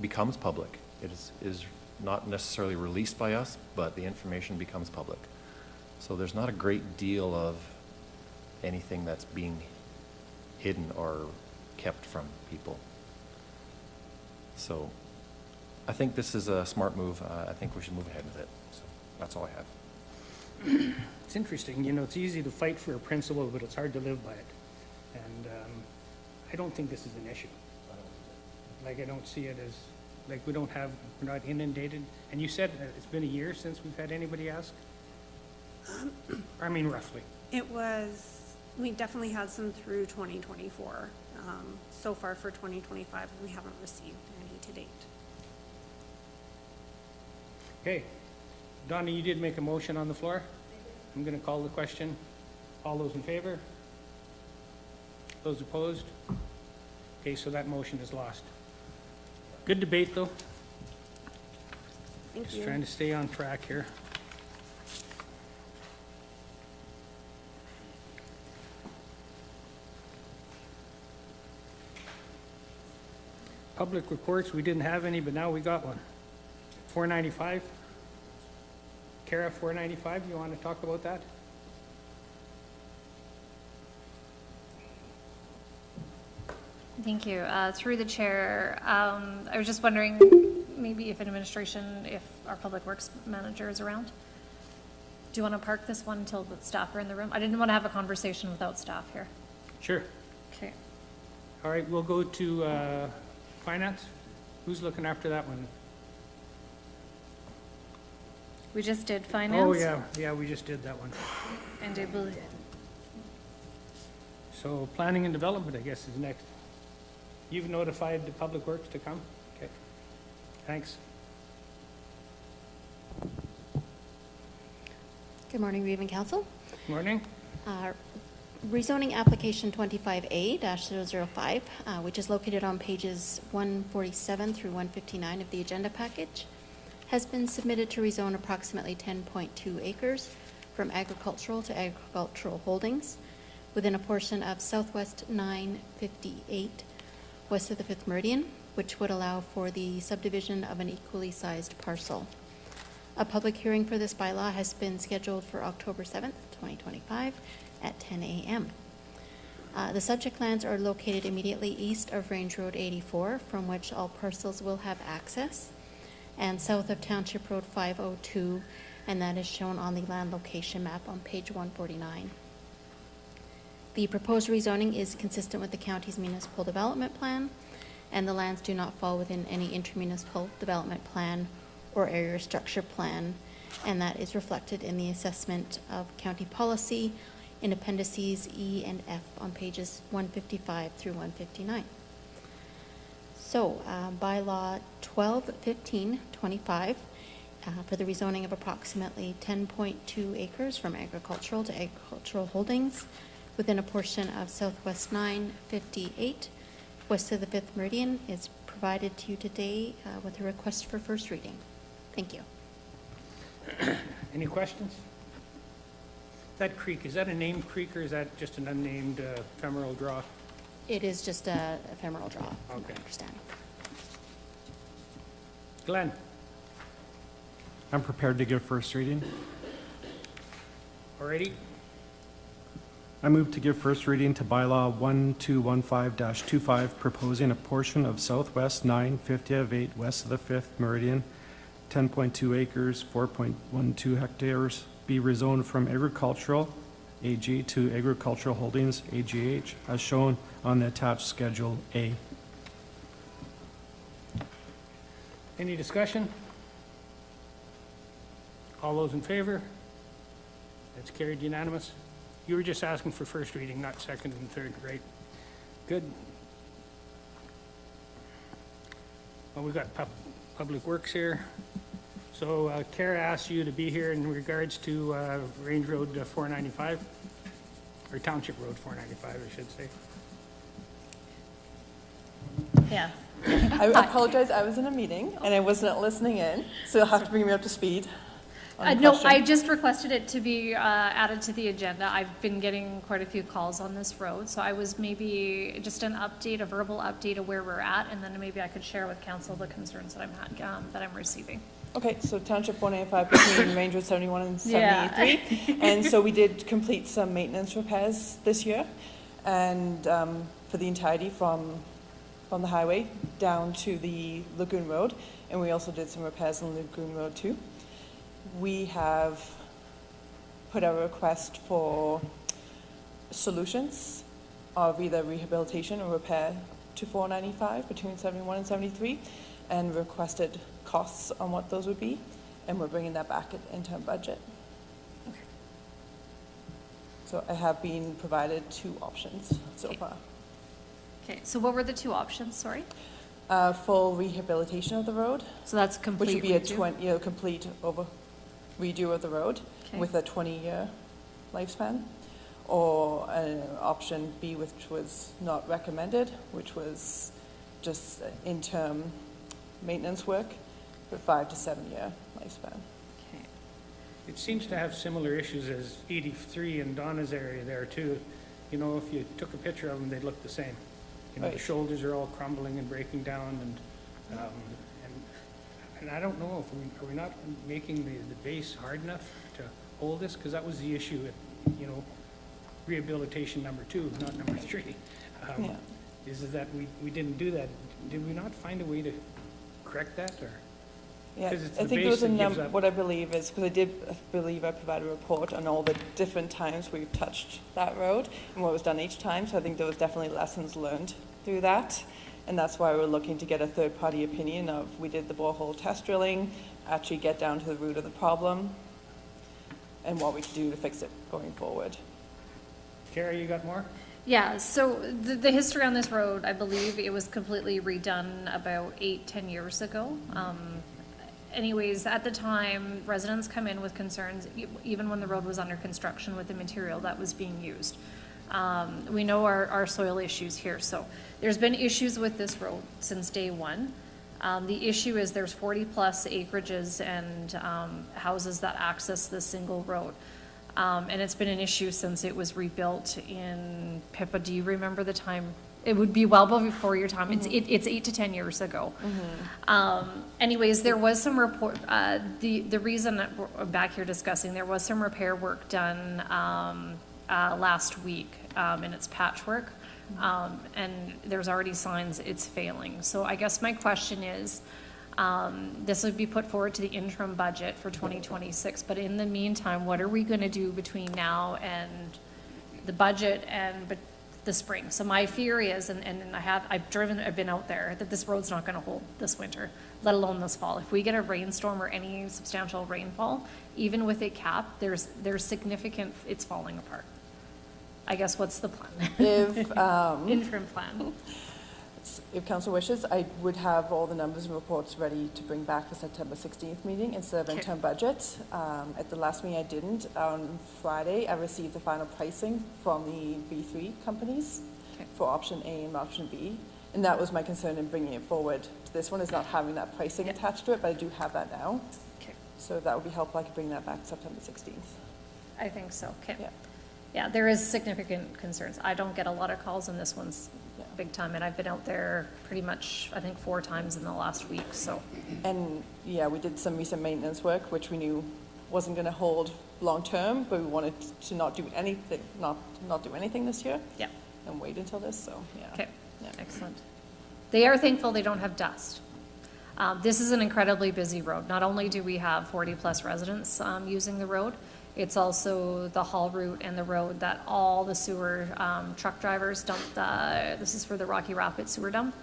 becomes public. It is not necessarily released by us, but the information becomes public. So there's not a great deal of anything that's being hidden or kept from people. So I think this is a smart move. I think we should move ahead with it. So that's all I have. It's interesting, it's easy to fight for a principle, but it's hard to live by it. And I don't think this is an issue. Like, I don't see it as, like, we're not inundated. And you said it's been a year since we've had anybody ask? I mean, roughly. We definitely had some through 2024. So far for 2025, we haven't received any to date. Okay. Donna, you did make a motion on the floor? I'm going to call the question. All those in favor? Those opposed? Okay, so that motion is lost. Good debate, though. Thank you. Just trying to stay on track here. Public reports, we didn't have any, but now we got one. 495? Kara, 495, you want to talk about that? Thank you. Through the chair, I was just wondering, maybe if administration, if our public works manager is around? Do you want to park this one until the staff are in the room? I didn't want to have a conversation without staff here. Sure. Okay. All right, we'll go to finance. Who's looking after that one? We just did finance. Oh, yeah, we just did that one. And I believe, So planning and development, I guess, is next. You've notified the public works to come? Okay, thanks. Good morning, Reeve and Council. Morning. Rezoning application 25A-005, which is located on pages 147 through 159 of the agenda package, has been submitted to rezone approximately 10.2 acres from agricultural to agricultural holdings within a portion of Southwest 958 west of the 5th Meridian, which would allow for the subdivision of an equally sized parcel. A public hearing for this bylaw has been scheduled for October 7th, 2025 at 10 a.m. The subject lands are located immediately east of Range Road 84, from which all parcels will have access, and south of Township Road 502, and that is shown on the land location map on page 149. The proposed rezoning is consistent with the county's municipal development plan, and the lands do not fall within any intermunicipal development plan or area structure plan, and that is reflected in the assessment of county policy in appendices E and F on pages 155 through 159. So, bylaw 121525 for the rezoning of approximately 10.2 acres from agricultural to agricultural holdings within a portion of Southwest 958 west of the 5th Meridian is provided to you today with a request for first reading. Thank you. Any questions? That creek, is that a named creek or is that just an unnamed ephemeral draw? It is just a ephemeral draw, from my Okay. understanding. Glenn? I'm prepared to give first reading. Already? I move to give first reading to bylaw 1215-25, proposing a portion of Southwest 950 west of the 5th Meridian, 10.2 acres, 4.12 hectares, be rezoned from agricultural, AG, to agricultural holdings, AGH, as shown on the attached Schedule A. Any discussion? All those in favor? That's carried unanimous. You were just asking for first reading, not second and third, right? Good. Well, we've got Public Works here. So Kara asked you to be here in regards to Range Road 495, or Township Road 495, I should say. yeah. I apologize, I was in a meeting and I was not listening in, so you'll have to bring me up to speed on the No, question. I just requested it to be added to the agenda. I've been getting quite a few calls on this road, so I was maybe just an update, a verbal update of where we're at, and then maybe I could share with council the concerns that I'm receiving. Okay, so Township 185 between Range Road 71 and 73. And so we did complete some maintenance repairs this year, and for the entirety from the highway down to the Lagoon Road, and we also did some repairs on Lagoon Road too. We have put a request for solutions of either rehabilitation or repair to 495 between 71 and 73, and requested costs on what those would be, and we're bringing that back into our budget. Okay. So I have been provided 2 options so far. Okay, so what were the 2 options, sorry? Full rehabilitation of the road, So that's which complete would be a redo? complete redo of the road Okay. with a 20-year lifespan, or an option B, which was not recommended, which was just interim maintenance work with 5 to 7 year lifespan. Okay. It seems to have similar issues as 83 in Donna's area there too. You know, if you took a picture of them, they'd look the same. you know, the Right. shoulders are all crumbling and breaking down, and I don't know if are we not making the base hard enough to hold this? Because that was the issue at, you know, rehabilitation number 2, not number 3. Yeah. Is that we didn't do that. Did we not find a way to correct that, or? Yeah, 'Cause it's I the think there base was a that gives up. what I believe is, because I believe I provided a report on all the different times we've touched that road and what was done each time, so I think there was definitely lessons learned through that. And that's why we're looking to get a third-party opinion of, we did the borehole test drilling, actually get down to the root of the problem, and what we can do to fix it going forward. Kara, you got more? Yeah, so the history on this road, I believe it was completely redone about 8-10 years ago. Anyways, at the time, residents come in with concerns, even when the road was under construction, with the material that was being used. We know our soil issues here, so there's been issues with this road since day one. The issue is there's 40-plus acreages and houses that access this single road. And it's been an issue since it was rebuilt in, Pippa, do you remember the time? It would be well before your time. It's 8 to 10 years ago. Anyways, there was some report, the reason that we're back here discussing, there was some repair work done last week, and it's patchwork. And there's already signs it's failing. So I guess my question is, this would be put forward to the interim budget for 2026, but in the meantime, what are we going to do between now and the budget and the spring? So my fear is, and I've been out there, that this road's not going to hold this winter, let alone this fall. If we get a rainstorm or any substantial rainfall, even with it capped, there's significant, it's falling apart. I guess what's the plan? If, Interim plan. if council wishes, I would have all the numbers and reports ready to bring back for September 16th meeting instead of Okay. interim budget. At the last meeting I didn't. On Friday, I received the final pricing from the B3 companies Okay. for option A and option B. And that was my concern in bringing it forward. This one is not having that pricing Yeah. attached to it, but I do have that now. Okay, So if that would be helpful, I could bring that back September 16th. I think so, okay. Yeah. Yeah, there is significant concerns. I don't get a lot of calls, and this one's Yeah. big time, and I've been out there pretty much, I think, 4 times in the last week, so. And yeah, we did some recent maintenance work, which we knew wasn't going to hold long-term, but we wanted to not do anything, not do anything this year. Yeah. And wait until this, so, yeah. Okay, Yeah. excellent. They are thankful they don't have dust. This is an incredibly busy road. Not only do we have 40-plus residents using the road, it's also the haul route and the road that all the sewer truck drivers dump. This is for the Rocky Rapids sewer dump.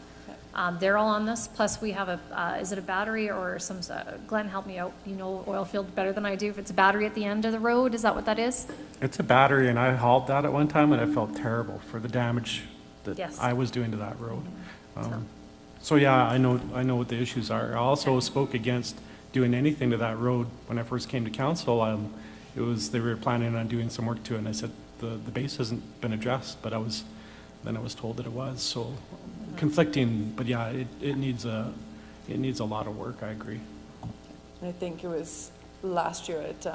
They're all on this. Plus, we have is it a battery or some, Glenn, help me out. You know oil field better than I do. If it's a battery at the end of the road, is that what that is? It's a battery, and I hauled that at one time, and I felt terrible for the damage that Yes. I was doing to that road. So yeah, I know what the issues are. I also spoke against doing anything to that road when I first came to council. They were planning on doing some work to it, and I said, the base hasn't been addressed, but I was told that it was, so conflicting, but yeah, it needs a lot of work, I agree. And I think it was last year at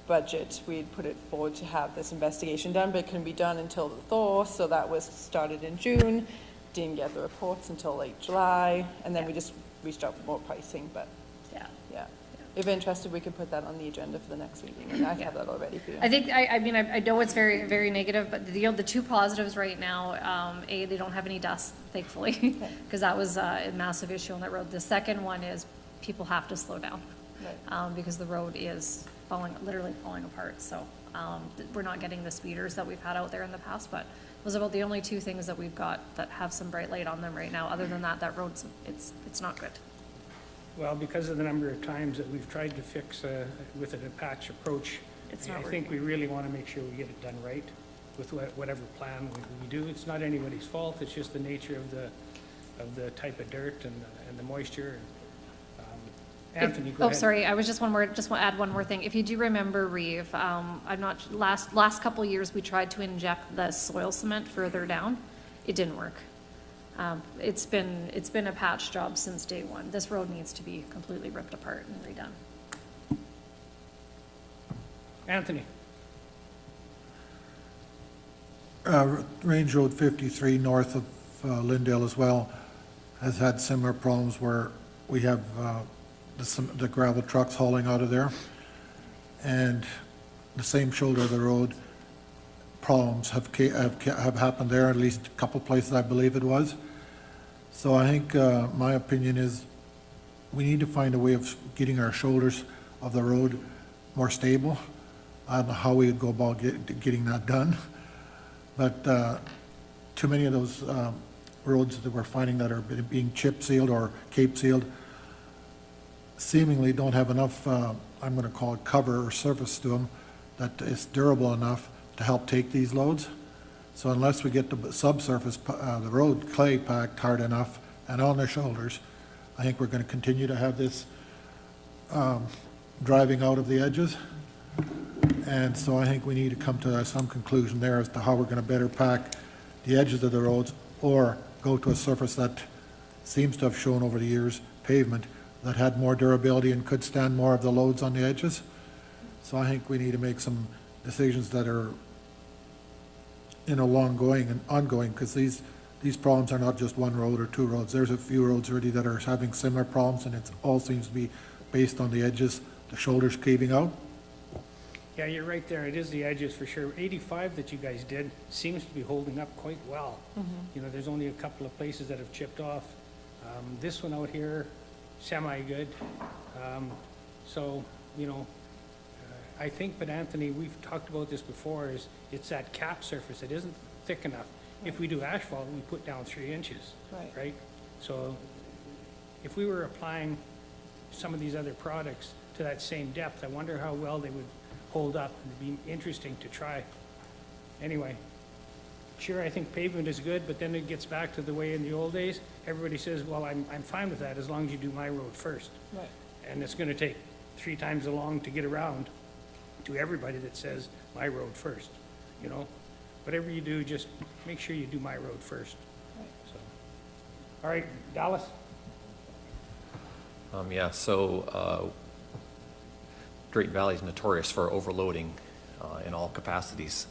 budget, we had put it forward to have this investigation done, but it couldn't be done until the thaw, so that was started in June. Didn't get the reports until late July, and then we just reached out for more pricing, but Yeah. yeah. If interested, we could put that on the agenda for the next meeting, and I have that all ready for you. I think, I mean, I know it's very, very negative, but the 2 positives right now, A, they don't have any dust, thankfully, because that was a massive issue on that road. The second one is people have to slow down, Right. because the road is literally falling apart, so we're not getting the speeders that we've had out there in the past, but those are about the only 2 things that we've got that have some bright light on them right now. Other than that road's, it's not good. Well, because of the number of times that we've tried to fix with a patch approach, It's not I think we really want to make sure we get it done right with whatever plan we do. It's not anybody's fault, it's just the nature of the type of dirt and the moisture. Anthony, go ahead. Oh, sorry, I was just want to add one more thing. If you do remember, Reeve, last couple of years, we tried to inject the soil cement further down. It didn't work. It's been a patch job since day one. This road needs to be completely ripped apart and redone. Anthony? Range Road 53 north of Lindale as well has had similar problems where we have the gravel trucks hauling out of there. And the same shoulder of the road problems have happened there, at least a couple places I believe it was. So I think my opinion is we need to find a way of getting our shoulders of the road more stable. I don't know how we would go about getting that done, but too many of those roads that we're finding that are being chip sealed or cape sealed seemingly don't have enough, I'm going to call it cover or surface to them that is durable enough to help take these loads. So unless we get the subsurface, the road clay packed hard enough and on their shoulders, I think we're going to continue to have this driving out of the edges. And so I think we need to come to some conclusion there as to how we're going to better pack the edges of the roads or go to a surface that seems to have shown over the years, pavement, that had more durability and could stand more of the loads on the edges. So I think we need to make some decisions that are ongoing, because these problems are not just one road or two roads. There's a few roads already that are having similar problems, and it all seems to be based on the edges, the shoulders caving out. Yeah, you're right there. It is the edges for sure. 85 that you guys did seems to be holding up quite well. You know, there's only a couple of places that have chipped off. This one out here, semi-good. So, you know, I think, but Anthony, we've talked about this before, is it's that cap surface. It isn't thick enough. If we do asphalt, we put down 3 inches, right? So if we were applying some of these other products to that same depth, I wonder how well they would hold up. It'd be interesting to try. Anyway, sure, I think pavement is good, but then it gets back to the way in the old days. Everybody says, well, I'm fine with that as long as you do my road first. Right. And it's going to take 3 times as long to get around to everybody that says my road first, you know? Whatever you do, just make sure you do my road first. Right. So, all right, Dallas? Yeah, so Drayton Valley is notorious for overloading in all capacities.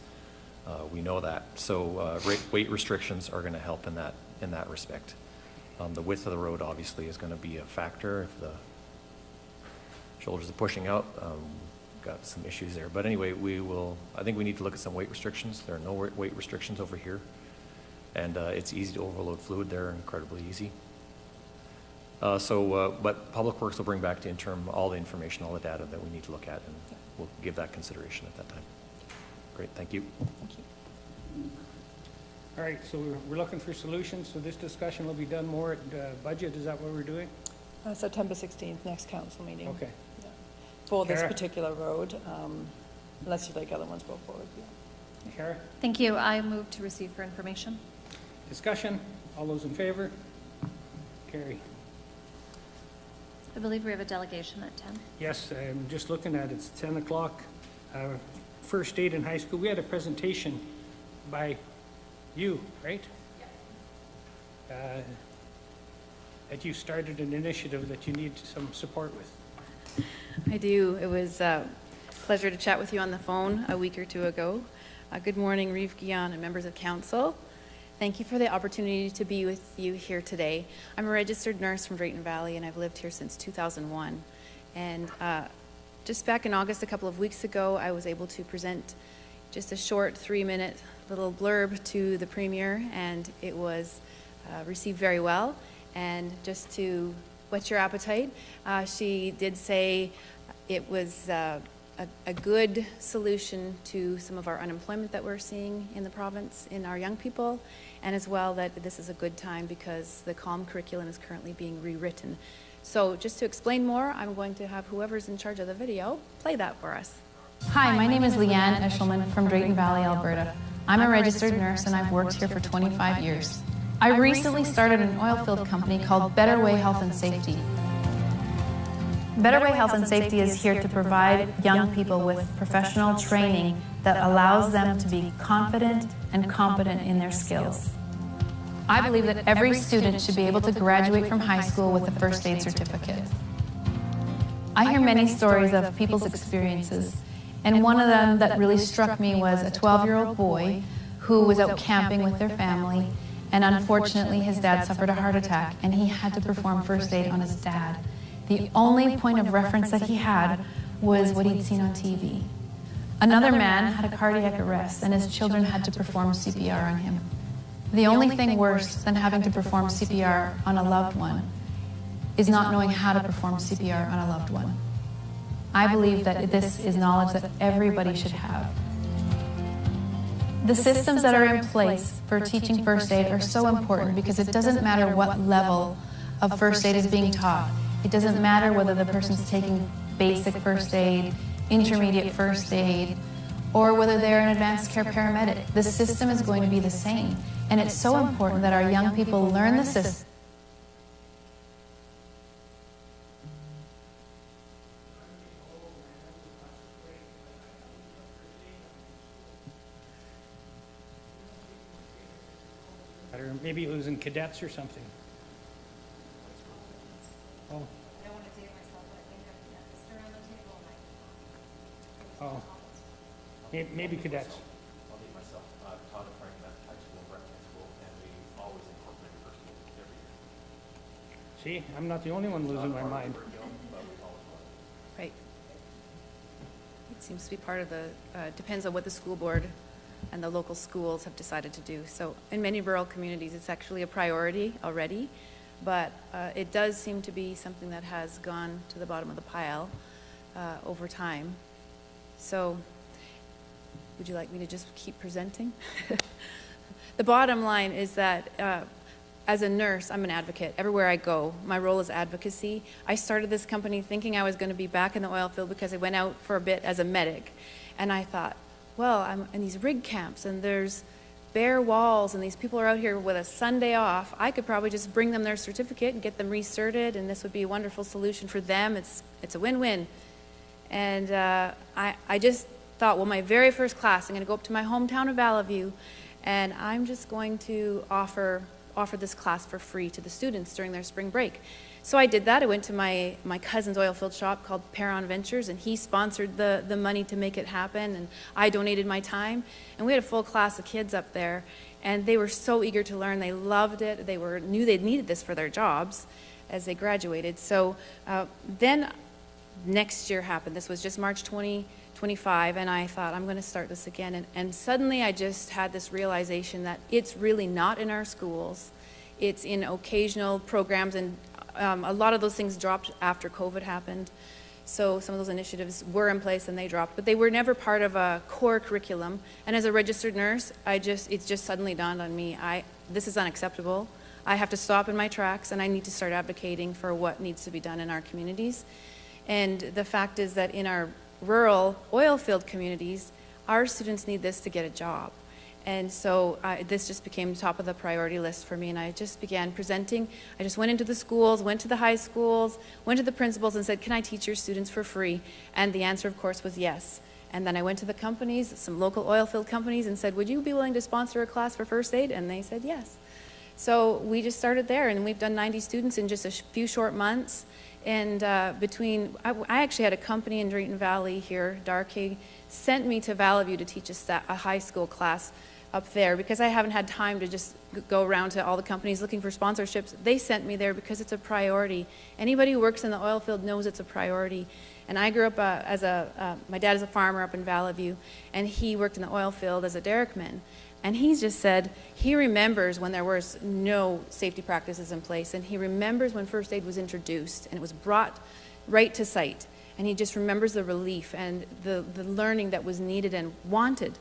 We know that. So weight restrictions are going to help in that respect. The width of the road obviously is going to be a factor. If the shoulders are pushing out, got some issues there. But anyway, I think we need to look at some weight restrictions. There are no weight restrictions over here. And it's easy to overload fluid. They're incredibly easy. But Public Works will bring back to interim all the information, all the data that we need to look at, and we'll give that consideration at that time. Great, thank you. Thank you. All right, so we're looking for solutions. So this discussion will be done more at budget. Is that what we're doing? September 16th, next council meeting. Okay. Yeah. For this Kara? particular road, unless you'd like other ones go forward. Yeah. Kara? Thank you. I move to receive for information. Discussion? All those in favor? Carry. I believe we have a delegation at 10. Yes, I'm just looking at it. It's 10 o'clock. First aid in high school. We had a presentation by you, right? That you started an initiative that you need some support with. I do. It was a pleasure to chat with you on the phone a week or two ago. Good morning, Reeve Guion and members of council. Thank you for the opportunity to be with you here today. I'm a registered nurse from Drayton Valley, and I've lived here since 2001. And just back in August, a couple of weeks ago, I was able to present just a short 3-minute little blurb to the Premier, and it was received very well. And just to whet your appetite, she did say it was a good solution to some of our unemployment that we're seeing in the province in our young people, and as well that this is a good time because the CALM curriculum is currently being rewritten. So just to explain more, I'm going to have whoever's in charge of the video play that for us. Hi, my name is Leanne Eshelman from Drayton Valley, Alberta. I'm a registered nurse and I've worked here for 25 years. I recently started an oil field company called Better Way Health and Safety. Better Way Health and Safety is here to provide young people with professional training that allows them to be confident and competent in their skills. I believe that every student should be able to graduate from high school with a first aid certificate. I hear many stories of people's experiences, and one of them that really struck me was a 12-year-old boy who was out camping with their family, and unfortunately his dad suffered a heart attack and he had to perform first aid on his dad. The only point of reference that he had was what he'd seen on TV. Another man had a cardiac arrest and his children had to perform CPR on him. The only thing worse than having to perform CPR on a loved one is not knowing how to perform CPR on a loved one. I believe that this is knowledge that everybody should have. The systems that are in place for teaching first aid are so important because it doesn't matter what level of first aid is being taught. It doesn't matter whether the person's taking basic first aid, intermediate first aid, or whether they're an advanced care paramedic. The system is going to be the same. And it's so important that our young people learn the system. Or maybe it was in cadets or something. Oh. Oh. Maybe cadets. I'll name myself, Todd and Frank, high school, Breton High School, and we always incorporate first aid every year. See, I'm not the only one losing my mind. Right. It seems to be part of the, depends on what the school board and the local schools have decided to do. So in many rural communities, it's actually a priority already, but it does seem to be something that has gone to the bottom of the pile over time. So would you like me to just keep presenting? The bottom line is that as a nurse, I'm an advocate. Everywhere I go, my role is advocacy. I started this company thinking I was going to be back in the oil field because I went out for a bit as a medic. And I thought, well, I'm in these rig camps and there's bare walls and these people are out here with a Sunday off. I could probably just bring them their certificate and get them recerted, and this would be a wonderful solution for them. It's a win-win. And I just thought, well, my very first class, I'm going to go up to my hometown of Valley View, and I'm just going to offer this class for free to the students during their spring break. So I did that. I went to my cousin's oil field shop called Perron Ventures, and he sponsored the money to make it happen, and I donated my time. And we had a full class of kids up there, and they were so eager to learn. They loved it. They knew they needed this for their jobs as they graduated. So then next year happened. This was just March 2025, and I thought, I'm going to start this again. And suddenly I just had this realization that it's really not in our schools. It's in occasional programs, and a lot of those things dropped after COVID happened. So some of those initiatives were in place and they dropped, but they were never part of a core curriculum. And as a registered nurse, it's just suddenly dawned on me, this is unacceptable. I have to stop in my tracks and I need to start advocating for what needs to be done in our communities. And the fact is that in our rural oil field communities, our students need this to get a job. And so this just became top of the priority list for me, and I just began presenting. I just went into the schools, went to the high schools, went to the principals and said, can I teach your students for free? And the answer, of course, was yes. And then I went to the companies, some local oil field companies, and said, would you be willing to sponsor a class for first aid? And they said yes. So we just started there, and we've done 90 students in just a few short months. And I actually had a company in Drayton Valley here, Darkey, sent me to Valley View to teach a high school class up there because I haven't had time to just go around to all the companies looking for sponsorships. They sent me there because it's a priority. Anybody who works in the oil field knows it's a priority. And I grew up my dad is a farmer up in Valley View, and he worked in the oil field as a derrickman. And he just said he remembers when there was no safety practices in place, and he remembers when first aid was introduced and it was brought right to site. And he just remembers the relief and the learning that was needed and wanted.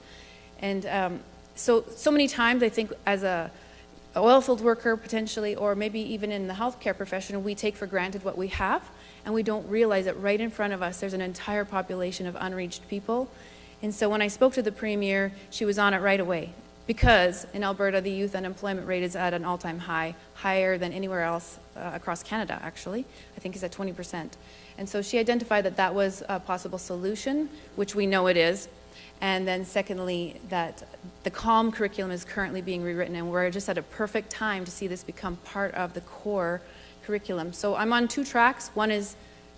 And so many times I think as a oil field worker potentially, or maybe even in the healthcare profession, we take for granted what we have, and we don't realize that right in front of us there's an entire population of unreached people. And so when I spoke to the Premier, she was on it right away. Because in Alberta, the youth unemployment rate is at an all-time high, higher than anywhere else across Canada, actually. I think it's at 20%. And so she identified that that was a possible solution, which we know it is. And then secondly, that the CALM curriculum is currently being rewritten, and we're just at a perfect time to see this become part of the core curriculum. So I'm on two tracks. One is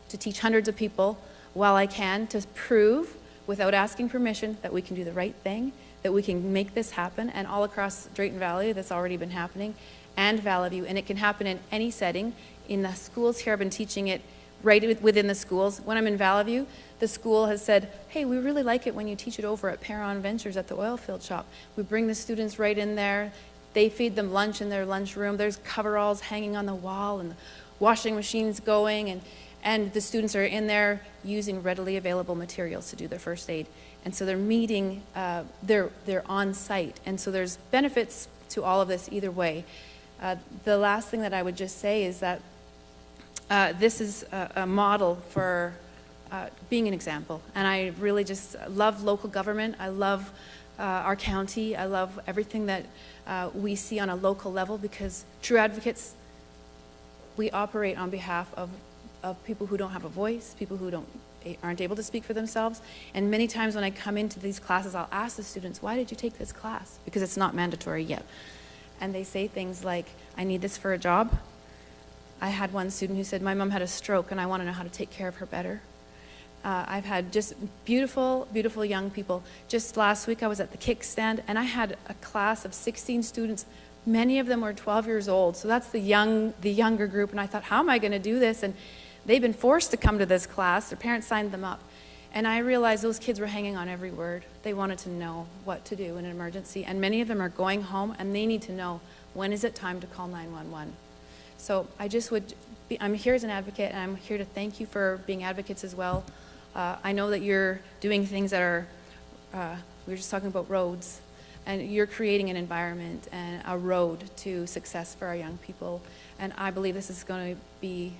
to teach hundreds of people while I can, to prove, without asking permission, that we can do the right thing. that we can make this happen, and all across Drayton Valley, that's already been happening, and Valley View, and it can happen in any setting. In the schools here, I've been teaching it right within the schools. When I'm in Valley View, the school has said, hey, we really like it when you teach it over at Perron Ventures at the oil field shop. We bring the students right in there. They feed them lunch in their lunchroom. There's coveralls hanging on the wall and the washing machines going, and the students are in there using readily available materials to do their first aid. And so they're meeting, they're on site. And so there's benefits to all of this either way. The last thing that I would just say is that this is a model for being an example. And I really just love local government. I love our county. I love everything that we see on a local level, because true advocates, we operate on behalf of people who don't have a voice, people who aren't able to speak for themselves. And many times when I come into these classes, I'll ask the students, why did you take this class? Because it's not mandatory yet. And they say things like, I need this for a job. I had one student who said, my mom had a stroke and I want to know how to take care of her better. I've had just beautiful, beautiful young people. Just last week I was at the kickstand and I had a class of 16 students. Many of them were 12 years old, so that's the younger group. And I thought, how am I going to do this? And they've been forced to come to this class. Their parents signed them up. And I realized those kids were hanging on every word. They wanted to know what to do in an emergency. And many of them are going home and they need to know, when is it time to call 911? So I'm here as an advocate, and I'm here to thank you for being advocates as well. I know that you're doing things that are, we were just talking about roads, and you're creating an environment and a road to success for our young people. And I believe this is going to be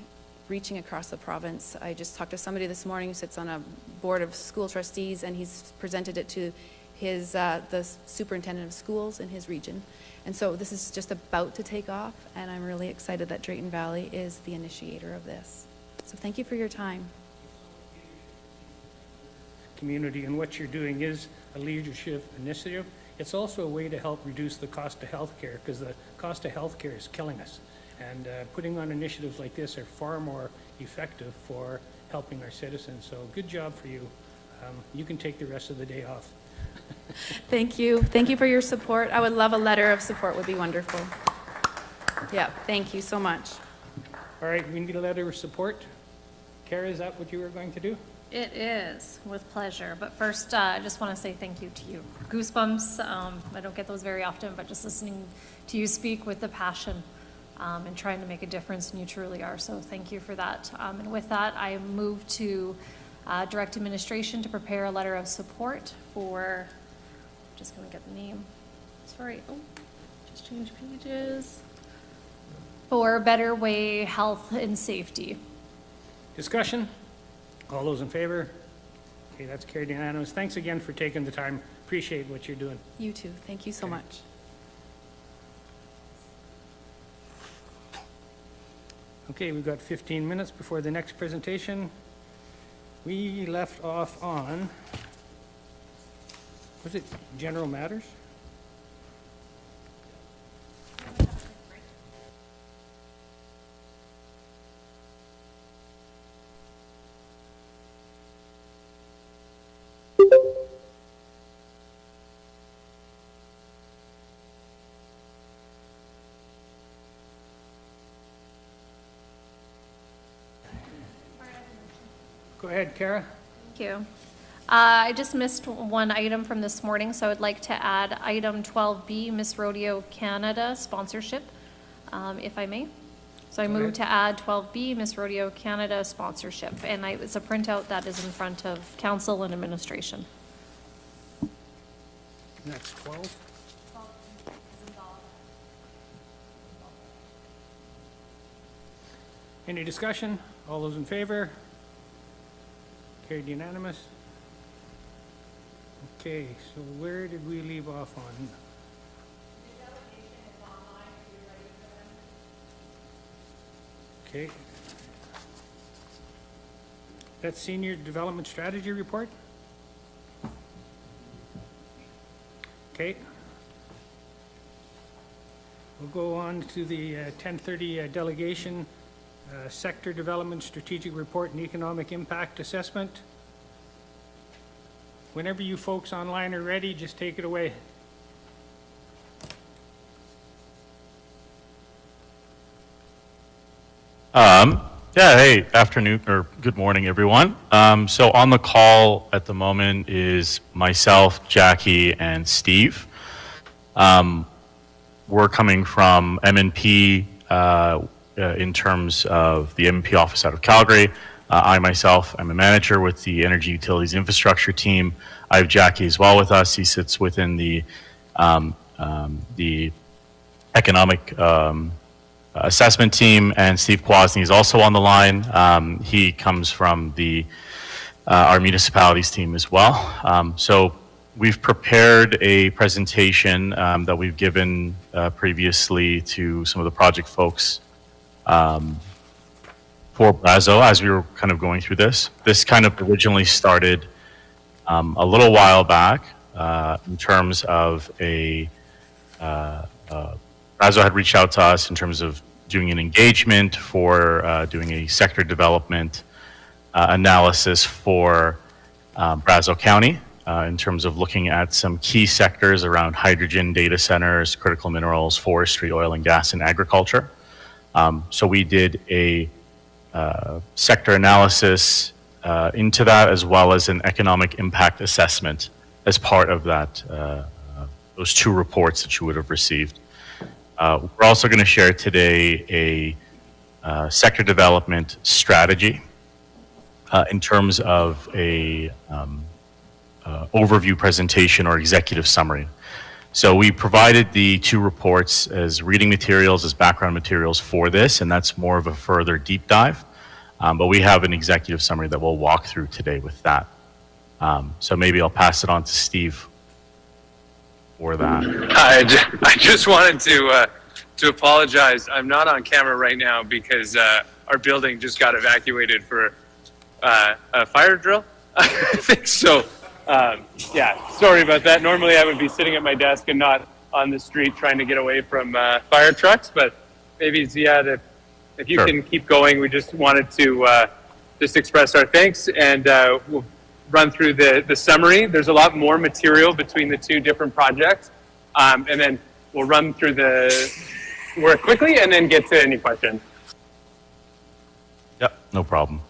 reaching across the province. I just talked to somebody this morning who sits on a board of school trustees, and he's presented it to the superintendent of schools in his region. And so this is just about to take off, and I'm really excited that Drayton Valley is the initiator of this. So thank you for your time. Community, and what you're doing is a leadership initiative. It's also a way to help reduce the cost of healthcare, because the cost of healthcare is killing us. And putting on initiatives like this are far more effective for helping our citizens. So good job for you. You can take the rest of the day off. Thank you. Thank you for your support. I would love a letter of support, would be wonderful. Yeah, thank you so much. All right, we need a letter of support. Kara, is that what you were going to do? It is, with pleasure. But first, I just want to say thank you to you. Goosebumps. I don't get those very often, but just listening to you speak with the passion and trying to make a difference, and you truly are. So thank you for that. And with that, I move to direct administration to prepare a letter of support for, just going to get the name. Sorry. Oh, just change pages. For Better Way Health and Safety. Discussion? All those in favor? Okay, that's carried unanimous. Thanks again for taking the time. Appreciate what you're doing. You too. Thank you so much. Okay, we've got 15 minutes before the next presentation. We left off on, was it general matters? Go ahead, Kara. Thank you. I just missed one item from this morning, so I'd like to add item 12B, Miss Rodeo Canada sponsorship, if I may. So I move to add 12B, Miss Rodeo Canada sponsorship, and it's a printout that is in front of council and administration. And that's 12. Any discussion? All those in favor? Carried unanimous. Okay, so where did we leave off on? Okay. That's Senior Development Strategy Report? Okay. We'll go on to the 10:30 delegation, Sector Development Strategic Report and Economic Impact Assessment. Whenever you folks online are ready, just take it away. Yeah, hey, afternoon or good morning, everyone. So on the call at the moment is myself, Jackie, and Steve. We're coming from MNP in terms of the MNP office out of Calgary. I myself am a manager with the Energy Utilities Infrastructure team. I have Jackie as well with us. He sits within the economic assessment team, and Steve Kwasny is also on the line. He comes from our municipalities team as well. So we've prepared a presentation that we've given previously to some of the project folks for Brazeau as we were kind of going through this. This kind of originally started a little while back in terms of Brazeau had reached out to us in terms of doing an engagement for doing a sector development analysis for Brazeau County in terms of looking at some key sectors around hydrogen, data centers, critical minerals, forestry, oil and gas, and agriculture. So we did a sector analysis into that, as well as an economic impact assessment as part of that, those two reports that you would have received. We're also going to share today a sector development strategy in terms of a overview presentation or executive summary. So we provided the two reports as reading materials, as background materials for this, and that's more of a further deep dive. But we have an executive summary that we'll walk through today with that. So maybe I'll pass it on to Steve for that. I just wanted to apologize. I'm not on camera right now because our building just got evacuated for a fire drill. I think so. Yeah, sorry about that. Normally I would be sitting at my desk and not on the street trying to get away from fire trucks, but maybe Ziad, if you Sure. can keep going, we just wanted to just express our thanks, and we'll run through the summary. There's a lot more material between the two different projects, and then we'll run through the work quickly and then get to any questions. Yep, no problem.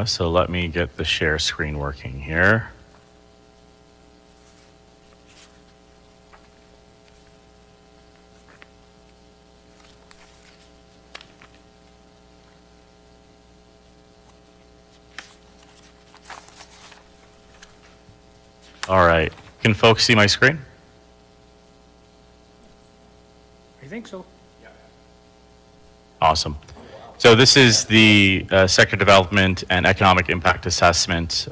So let me get the share screen working here. All right, can folks see my screen? I think so. Awesome. So this is the sector development and economic impact assessment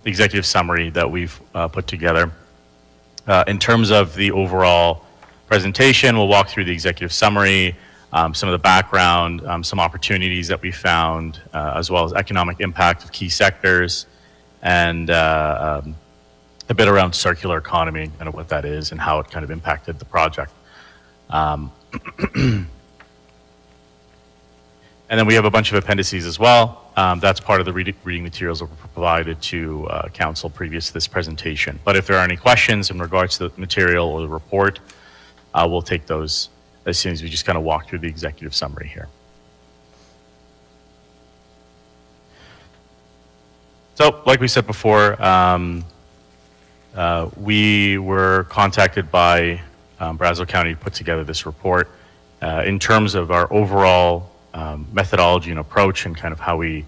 executive summary that we've put together. In terms of the overall presentation, we'll walk through the executive summary, some of the background, some opportunities that we found, as well as economic impact of key sectors, and a bit around circular economy, kind of what that is and how it kind of impacted the project. And then we have a bunch of appendices as well. That's part of the reading materials that were provided to council previous to this presentation. But if there are any questions in regards to the material or the report, we'll take those as soon as we just kind of walk through the executive summary here. So, like we said before, we were contacted by Brazeau County to put together this report. In terms of our overall methodology and approach and kind of how we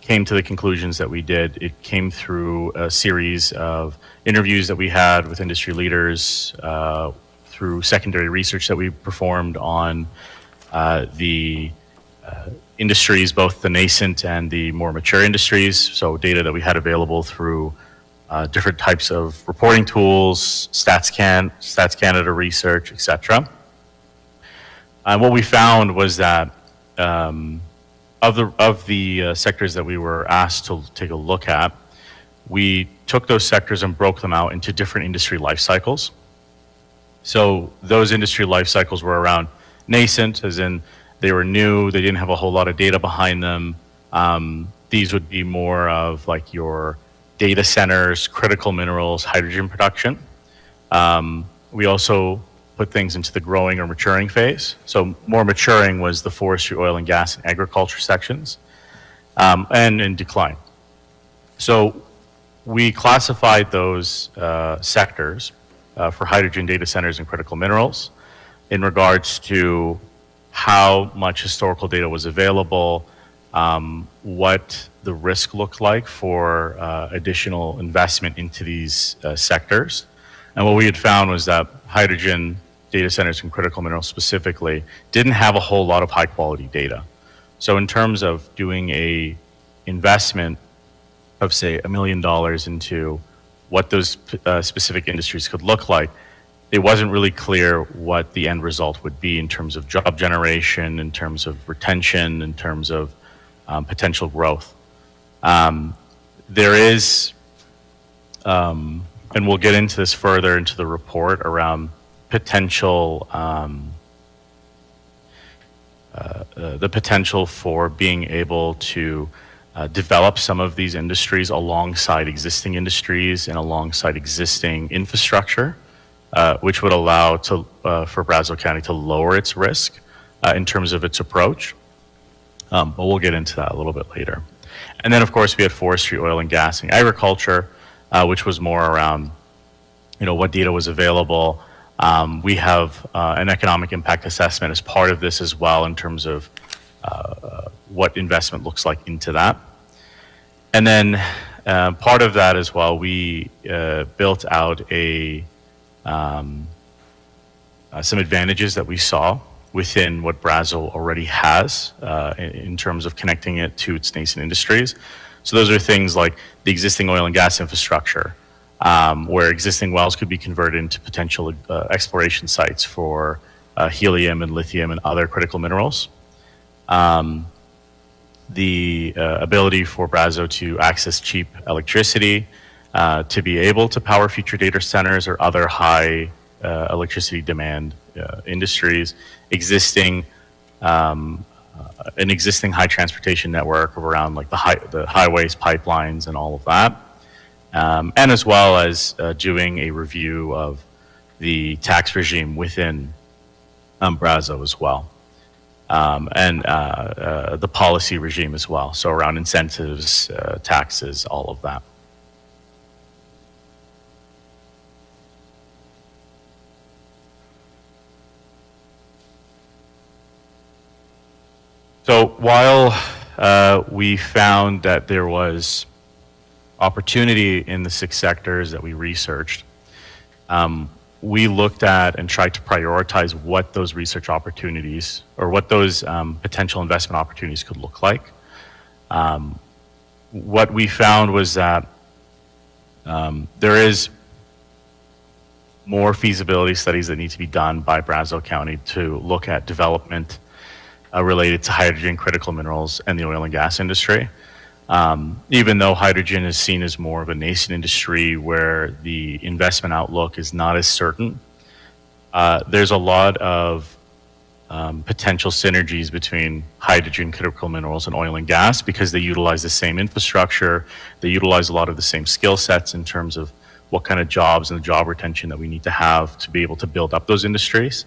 came to the conclusions that we did, it came through a series of interviews that we had with industry leaders, through secondary research that we performed on the industries, both the nascent and the more mature industries, so data that we had available through different types of reporting tools, Stats Canada research, etc. And what we found was that of the sectors that we were asked to take a look at, we took those sectors and broke them out into different industry life cycles. So those industry life cycles were around nascent, as in they were new, they didn't have a whole lot of data behind them. these would be more of like your data centers, critical minerals, hydrogen production. We also put things into the growing or maturing phase. So more maturing was the forestry, oil and gas, and agriculture sections, and in decline. So we classified those sectors for hydrogen, data centers, and critical minerals in regards to how much historical data was available, what the risk looked like for additional investment into these sectors. And what we had found was that hydrogen, data centers, and critical minerals specifically didn't have a whole lot of high quality data. So in terms of doing a investment of say $1 million into what those specific industries could look like, it wasn't really clear what the end result would be in terms of job generation, in terms of retention, in terms of potential growth. There is, and we'll get into this further into the report around potential, the potential for being able to develop some of these industries alongside existing industries and alongside existing infrastructure, which would allow for Brazeau County to lower its risk in terms of its approach. But we'll get into that a little bit later. And then, of course, we had forestry, oil and gas, and agriculture, which was more around, what data was available. We have an economic impact assessment as part of this as well in terms of what investment looks like into that. And then part of that as well, we built out some advantages that we saw within what Brazeau already has in terms of connecting it to its nascent industries. So those are things like the existing oil and gas infrastructure, where existing wells could be converted into potential exploration sites for helium and lithium and other critical minerals. The ability for Brazeau to access cheap electricity, to be able to power future data centers or other high electricity demand industries, an existing high transportation network of around like the highways, pipelines, and all of that. And as well as doing a review of the tax regime within Brazeau as well. And the policy regime as well. So around incentives, taxes, all of that. So while we found that there was opportunity in the 6 sectors that we researched, we looked at and tried to prioritize what those research opportunities or what those potential investment opportunities could look like. What we found was that there is more feasibility studies that need to be done by Brazeau County to look at development related to hydrogen, critical minerals, and the oil and gas industry. Even though hydrogen is seen as more of a nascent industry where the investment outlook is not as certain, there's a lot of potential synergies between hydrogen, critical minerals, and oil and gas because they utilize the same infrastructure, they utilize a lot of the same skill sets in terms of what kind of jobs and the job retention that we need to have to be able to build up those industries.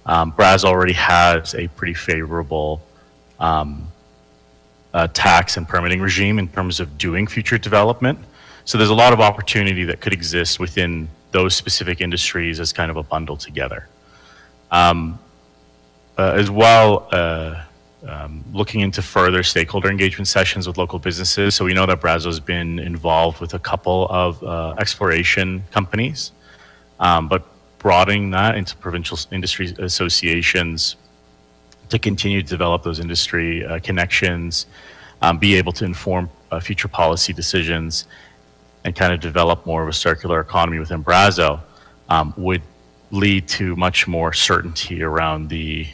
Brazeau already has a pretty favorable tax and permitting regime in terms of doing future development. So there's a lot of opportunity that could exist within those specific industries as kind of a bundle together. As well, looking into further stakeholder engagement sessions with local businesses. So we know that Brazeau has been involved with a couple of exploration companies, but broadening that into provincial industry associations to continue to develop those industry connections, be able to inform future policy decisions, and kind of develop more of a circular economy within Brazeau would lead to much more certainty around the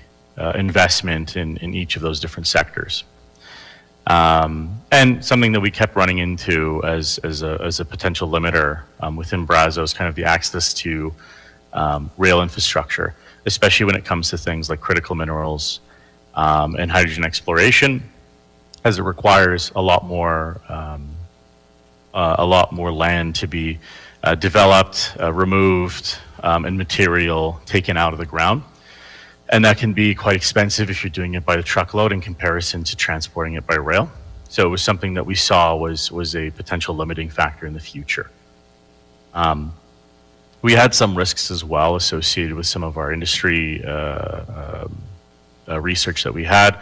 investment in each of those different sectors. And something that we kept running into as a potential limiter within Brazeau is kind of the access to rail infrastructure, especially when it comes to things like critical minerals and hydrogen exploration, as it requires a lot more land to be developed, removed, and material taken out of the ground. And that can be quite expensive if you're doing it by the truckload in comparison to transporting it by rail. So it was something that we saw was a potential limiting factor in the future. We had some risks as well associated with some of our industry research that we had,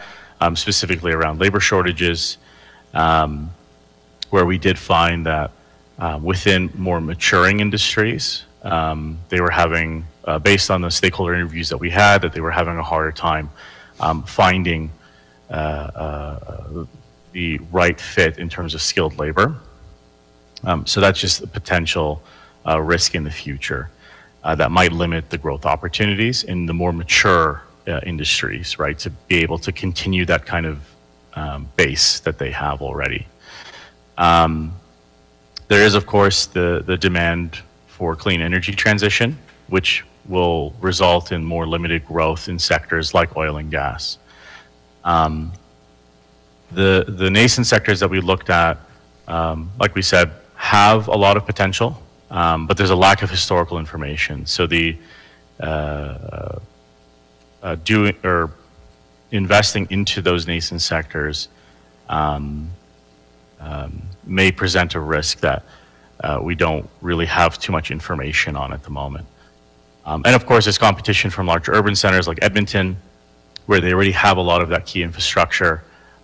specifically around labor shortages, where we did find that within more maturing industries, they were having, based on the stakeholder interviews that we had, that they were having a harder time finding the right fit in terms of skilled labor. So that's just a potential risk in the future that might limit the growth opportunities in the more mature industries, right? To be able to continue that kind of base that they have already. There is, of course, the demand for clean energy transition, which will result in more limited growth in sectors like oil and gas. The nascent sectors that we looked at, like we said, have a lot of potential, but there's a lack of historical information. So the investing into those nascent sectors may present a risk that we don't really have too much information on at the moment. And of course, there's competition from larger urban centers like Edmonton, where they already have a lot of that key infrastructure,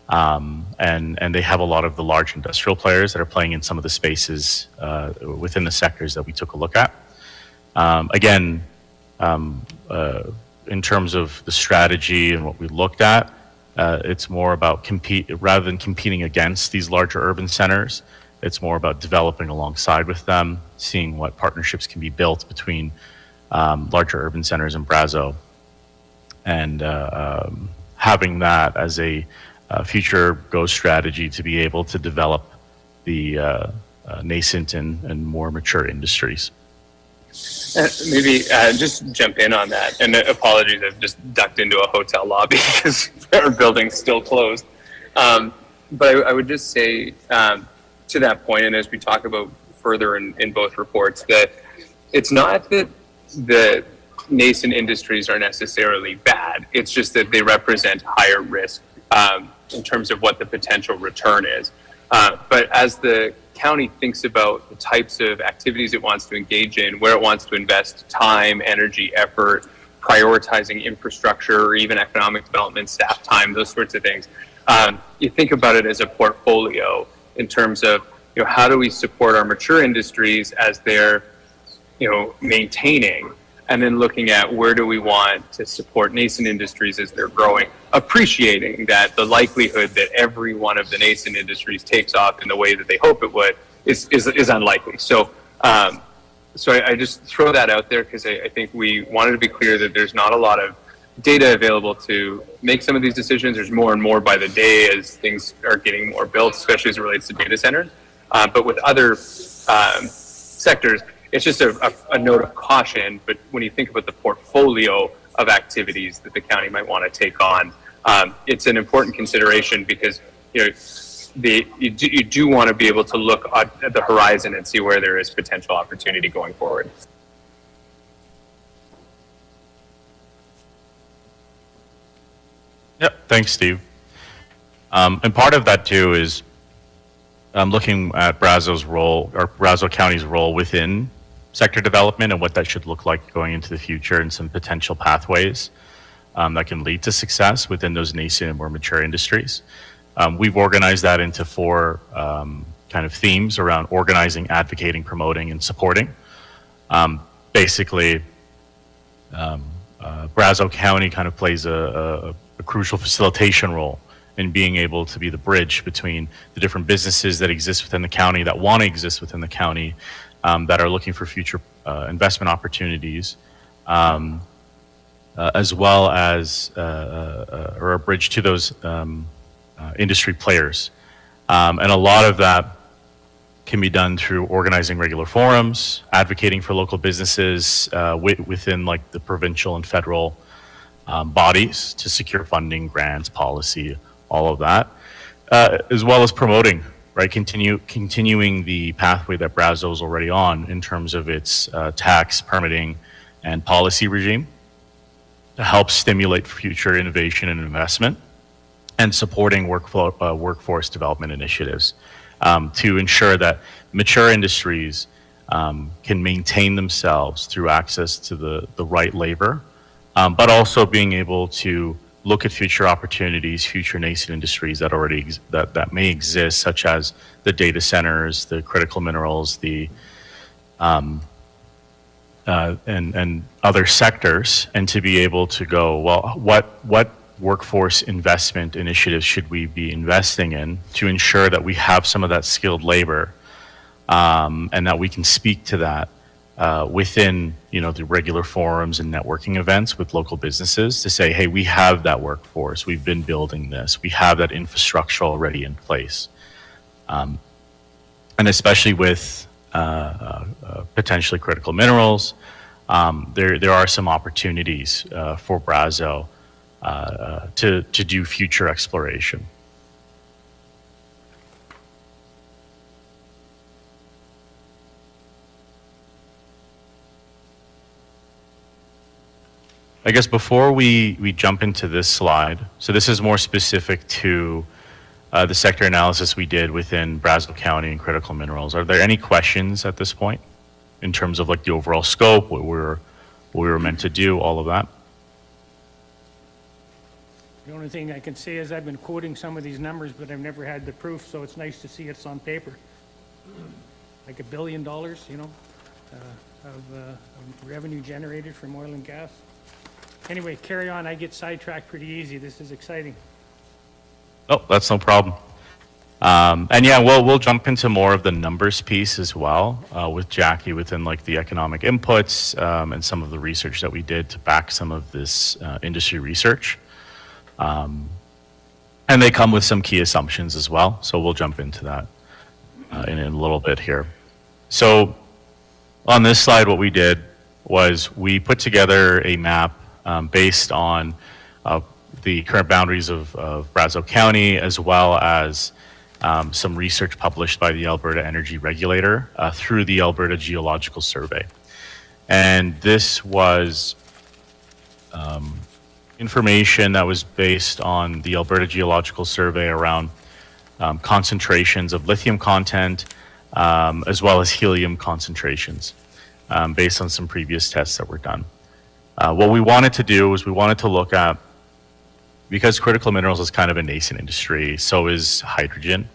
and they have a lot of the large industrial players that are playing in some of the spaces within the sectors that we took a look at. Again, in terms of the strategy and what we looked at, it's more about rather than competing against these larger urban centers, it's more about developing alongside with them, seeing what partnerships can be built between larger urban centers and Brazeau, and having that as a future go strategy to be able to develop the nascent and more mature industries. Maybe just jump in on that. And apologies, I've just ducked into a hotel lobby because our building's still closed. But I would just say to that point, and as we talk about further in both reports, that it's not that the nascent industries are necessarily bad. It's just that they represent higher risk in terms of what the potential return is. But as the county thinks about the types of activities it wants to engage in, where it wants to invest time, energy, effort, prioritizing infrastructure, or even economic development, staff time, those sorts of things, you think about it as a portfolio in terms of, how do we support our mature industries as they're, maintaining, and then looking at where do we want to support nascent industries as they're growing, appreciating that the likelihood that every one of the nascent industries takes off in the way that they hope it would is unlikely. So I just throw that out there because I think we wanted to be clear that there's not a lot of data available to make some of these decisions. There's more and more by the day as things are getting more built, especially as it relates to data centers. But with other sectors, it's just a note of caution. But when you think about the portfolio of activities that the county might want to take on, it's an important consideration because you do want to be able to look at the horizon and see where there is potential opportunity going forward. Yep, thanks, Steve. And part of that too is looking at Brazeau's role, or Brazeau County's role within sector development and what that should look like going into the future, and some potential pathways that can lead to success within those nascent and more mature industries. We've organized that into 4 kind of themes around organizing, advocating, promoting, and supporting. Basically, Brazeau County kind of plays a crucial facilitation role in being able to be the bridge between the different businesses that exist within the county, that want to exist within the county, that are looking for future investment opportunities, as well as or a bridge to those industry players. And a lot of that can be done through organizing regular forums, advocating for local businesses within like the provincial and federal bodies to secure funding, grants, policy, all of that. as well as promoting, right, continuing the pathway that Brazeau is already on in terms of its tax, permitting, and policy regime to help stimulate future innovation and investment, and supporting workforce development initiatives to ensure that mature industries can maintain themselves through access to the right labor, but also being able to look at future opportunities, future nascent industries that already that may exist, such as the data centers, the critical minerals, the and other sectors, and to be able to go, well, what workforce investment initiatives should we be investing in to ensure that we have some of that skilled labor, and that we can speak to that within, the regular forums and networking events with local businesses to say, hey, we have that workforce, we've been building this, we have that infrastructure already in place. And especially with potentially critical minerals, there are some opportunities for Brazeau to do future exploration. I guess before we jump into this slide, so this is more specific to the sector analysis we did within Brazeau County and critical minerals. Are there any questions at this point in terms of like the overall scope, what we were meant to do, all of that? The only thing I can say is I've been quoting some of these numbers, but I've never had the proof, so it's nice to see it's on paper. Like $1 billion, of revenue generated from oil and gas. Anyway, carry on. I get sidetracked pretty easy. This is exciting. Oh, that's no problem. And yeah, we'll jump into more of the numbers piece as well with Jackie within like the economic inputs and some of the research that we did to back some of this industry research. And they come with some key assumptions as well. So we'll jump into that in a little bit here. So on this slide, what we did was we put together a map based on the current boundaries of Brazeau County, as well as some research published by the Alberta Energy Regulator through the Alberta Geological Survey. And this was information that was based on the Alberta Geological Survey around concentrations of lithium content, as well as helium concentrations, based on some previous tests that were done. What we wanted to do was we wanted to look at, because critical minerals is kind of a nascent industry, so is hydrogen.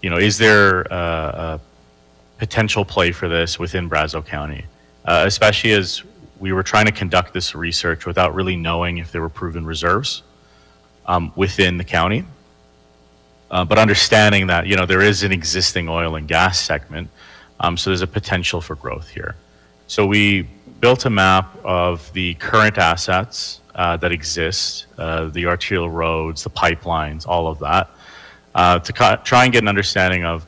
Is there a potential play for this within Brazeau County, especially as we were trying to conduct this research without really knowing if there were proven reserves within the county, but understanding that there is an existing oil and gas segment, so there's a potential for growth here. So we built a map of the current assets that exist, the arterial roads, the pipelines, all of that, to try and get an understanding of,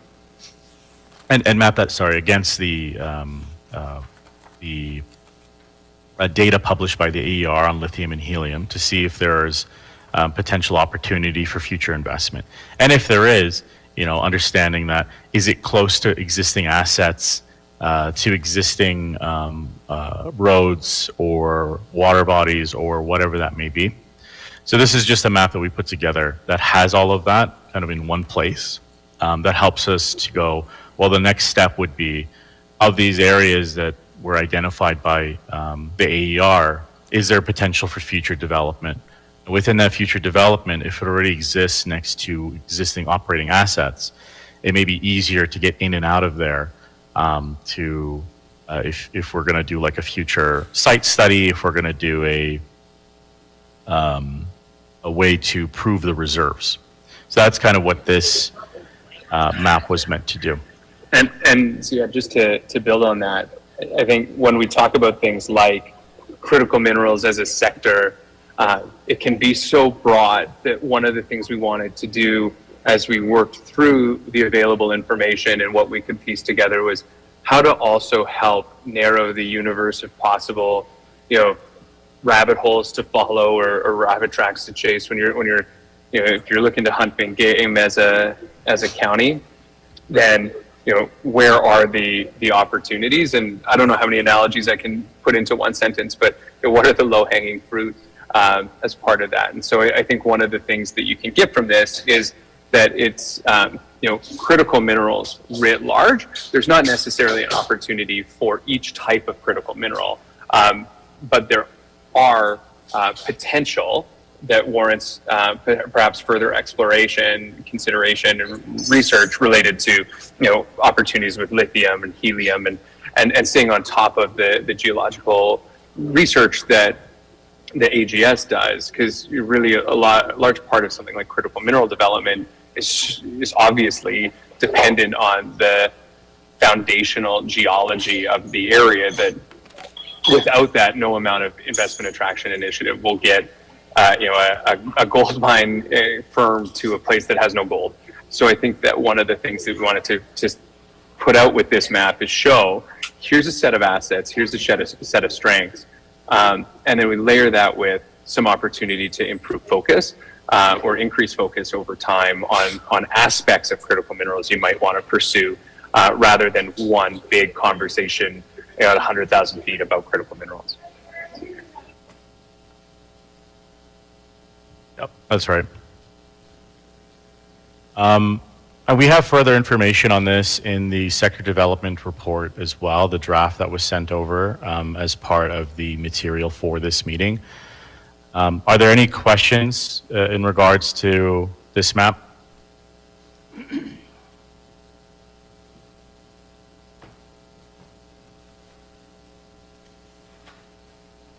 and map that, against the data published by the AER on lithium and helium to see if there's potential opportunity for future investment. And if there is, understanding that, is it close to existing assets, to existing roads or water bodies or whatever that may be. So this is just a map that we put together that has all of that kind of in one place, that helps us to go, well, the next step would be, of these areas that were identified by the AER, is there potential for future development? Within that future development, if it already exists next to existing operating assets, it may be easier to get in and out of there, if we're going to do like a future site study, if we're going to do a way to prove the reserves. So that's kind of what this map was meant to do. And so yeah, just to build on that, I think when we talk about things like critical minerals as a sector, it can be so broad that one of the things we wanted to do as we worked through the available information and what we could piece together was how to also help narrow the universe of possible, rabbit holes to follow or rabbit tracks to chase when you're if you're looking to hunt big game as a county, then where are the opportunities? And I don't know how many analogies I can put into one sentence, but what are the low-hanging fruit as part of that? And so I think one of the things that you can get from this is that it's critical minerals writ large. There's not necessarily an opportunity for each type of critical mineral, but there are potential that warrants perhaps further exploration, consideration, and research related to opportunities with lithium and helium, and staying on top of the geological research that the AGS does, because really a large part of something like critical mineral development is obviously dependent on the foundational geology of the area. That without that, no amount of investment attraction initiative will get a gold mine firm to a place that has no gold. So I think that one of the things that we wanted to just put out with this map is show, here's a set of assets, here's a set of strengths, and then we layer that with some opportunity to improve focus or increase focus over time on aspects of critical minerals you might want to pursue, rather than one big conversation at 100,000 feet about critical minerals. Yep, that's right. And we have further information on this in the sector development report as well, the draft that was sent over as part of the material for this meeting. Are there any questions in regards to this map?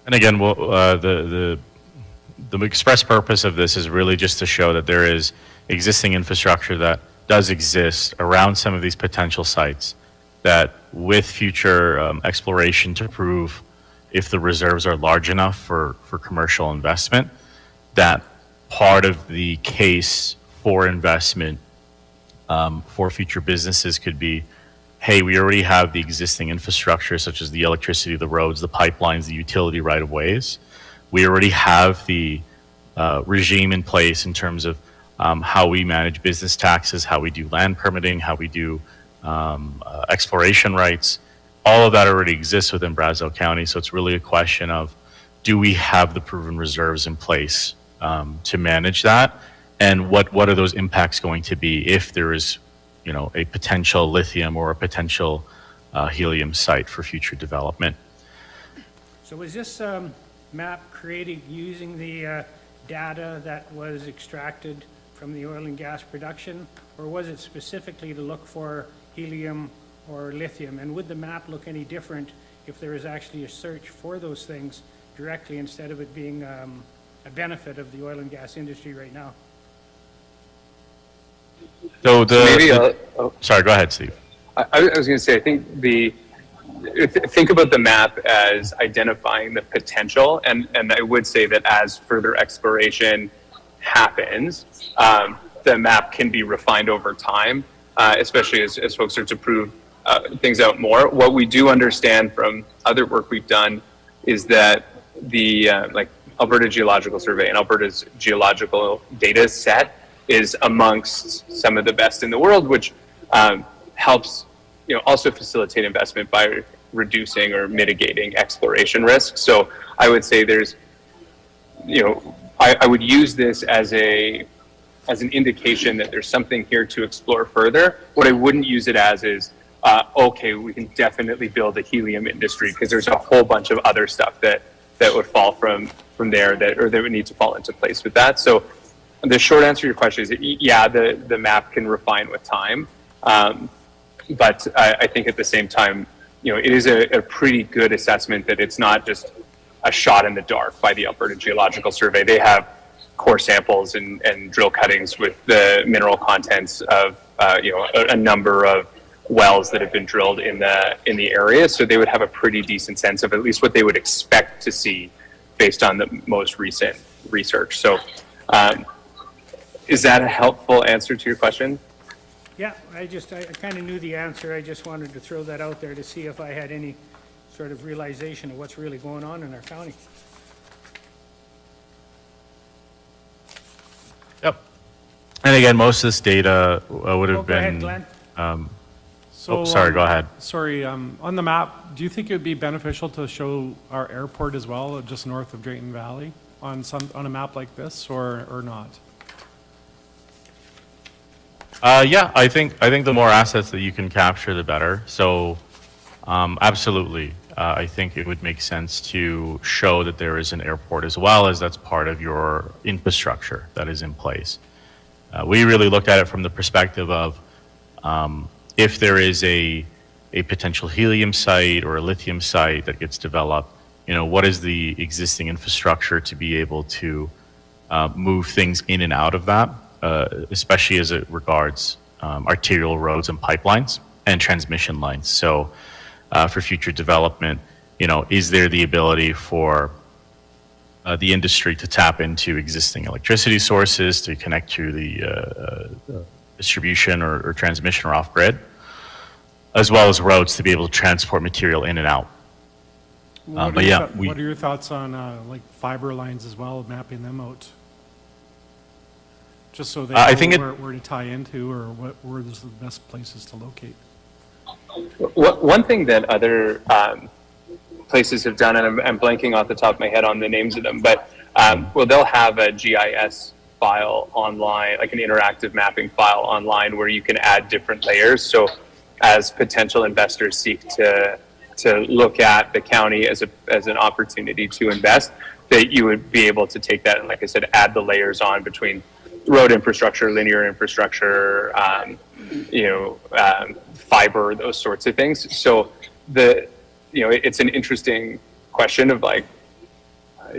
And again, the express purpose of this is really just to show that there is existing infrastructure that does exist around some of these potential sites, that with future exploration to prove if the reserves are large enough for commercial investment, that part of the case for investment for future businesses could be, hey, we already have the existing infrastructure such as the electricity, the roads, the pipelines, the utility right-of-ways. We already have the regime in place in terms of how we manage business taxes, how we do land permitting, how we do exploration rights. All of that already exists within Brazeau County, so it's really a question of, do we have the proven reserves in place to manage that? And what are those impacts going to be if there is, a potential lithium or a potential helium site for future development? So is this map created using the data that was extracted from the oil and gas production, or was it specifically to look for helium or lithium? And would the map look any different if there is actually a search for those things directly, instead of it being a benefit of the oil and gas industry right now? So sorry, go ahead, Steve. I was going to say, I think think about the map as identifying the potential, and I would say that as further exploration happens, the map can be refined over time, especially as folks start to prove things out more. What we do understand from other work we've done is that the Alberta Geological Survey and Alberta's geological data set is amongst some of the best in the world, which helps also facilitate investment by reducing or mitigating exploration risk. So I would say there's, I would use this as an indication that there's something here to explore further. What I wouldn't use it as is, okay, we can definitely build a helium industry, because there's a whole bunch of other stuff that would fall from there that would need to fall into place with that. So the short answer to your question is, yeah, the map can refine with time. But I think at the same time, it is a pretty good assessment that it's not just a shot in the dark by the Alberta Geological Survey. They have core samples and drill cuttings with the mineral contents of a number of wells that have been drilled in the area. So they would have a pretty decent sense of at least what they would expect to see based on the most recent research. So is that a helpful answer to your question? Yeah, I kind of knew the answer. I just wanted to throw that out there to see if I had any sort of realization of what's really going on in our county. Yep. And again, most of this data would Oh, have go ahead, been. Glenn. Sorry, go ahead. Sorry, on the map, do you think it would be beneficial to show our airport as well, just north of Drayton Valley, on a map like this, or not? Yeah, I think the more assets that you can capture, the better. So, absolutely, I think it would make sense to show that there is an airport as well, as that's part of your infrastructure that is in place. We really looked at it from the perspective of if there is a potential helium site or a lithium site that gets developed, what is the existing infrastructure to be able to move things in and out of that, especially as it regards arterial roads and pipelines and transmission lines. So for future development, is there the ability for the industry to tap into existing electricity sources to connect to the distribution or transmission or off-grid, as well as roads to be able to transport material in and out. What are your thoughts on like fiber lines as well, mapping them out? Just so they know where to tie into, or where there's the best places to locate. One thing that other places have done, and I'm blanking off the top of my head on the names of them, but they'll have a GIS file online, like an interactive mapping file online, where you can add different layers. So as potential investors seek to look at the county as an opportunity to invest, that you would be able to take that and, like I said, add the layers on between road infrastructure, linear infrastructure, fiber, those sorts of things. So it's an interesting question of like,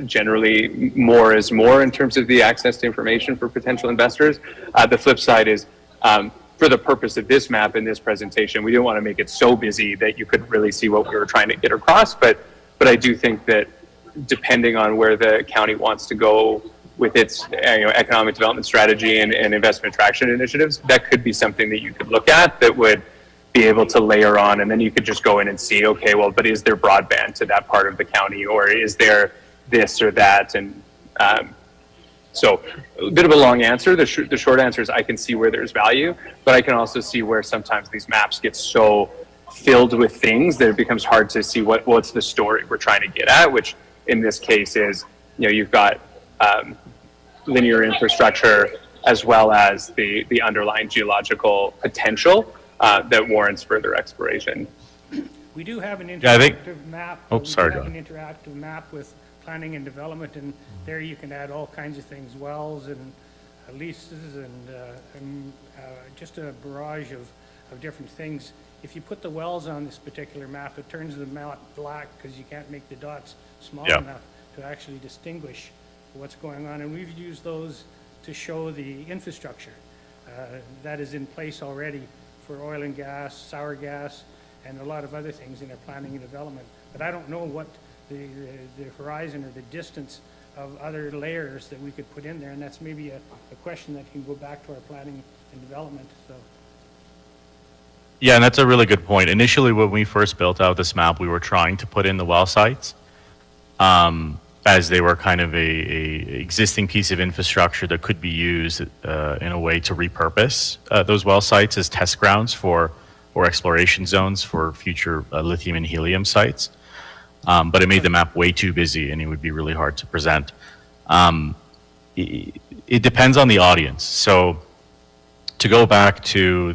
generally more is more in terms of the access to information for potential investors. The flip side is, for the purpose of this map in this presentation, we didn't want to make it so busy that you couldn't really see what we were trying to get across. But I do think that depending on where the county wants to go with its economic development strategy and investment attraction initiatives, that could be something that you could look at that would be able to layer on, and then you could just go in and see, okay, well, but is there broadband to that part of the county, or is there this or that? And so a bit of a long answer. The short answer is I can see where there's value, but I can also see where sometimes these maps get so filled with things that it becomes hard to see what's the story we're trying to get at, which in this case is, you've got linear infrastructure as well as the underlying geological potential that warrants further exploration. We do have an interactive map. An interactive map with planning and development, and there you can add all kinds of things, wells and leases and just a barrage of different things. If you put the wells on this particular map, it turns the map black because you can't make the dots small enough to actually distinguish what's going on. And we've used those to show the infrastructure that is in place already for oil and gas, sour gas, and a lot of other things in our planning and development. But I don't know what the horizon or the distance of other layers that we could put in there, and that's maybe a question that can go back to our planning and development. So. Yeah, and that's a really good point. Initially, when we first built out this map, we were trying to put in the well sites as they were kind of a existing piece of infrastructure that could be used in a way to repurpose those well sites as test grounds or exploration zones for future lithium and helium sites. But it made the map way too busy, and it would be really hard to present. It depends on the audience. So to go back to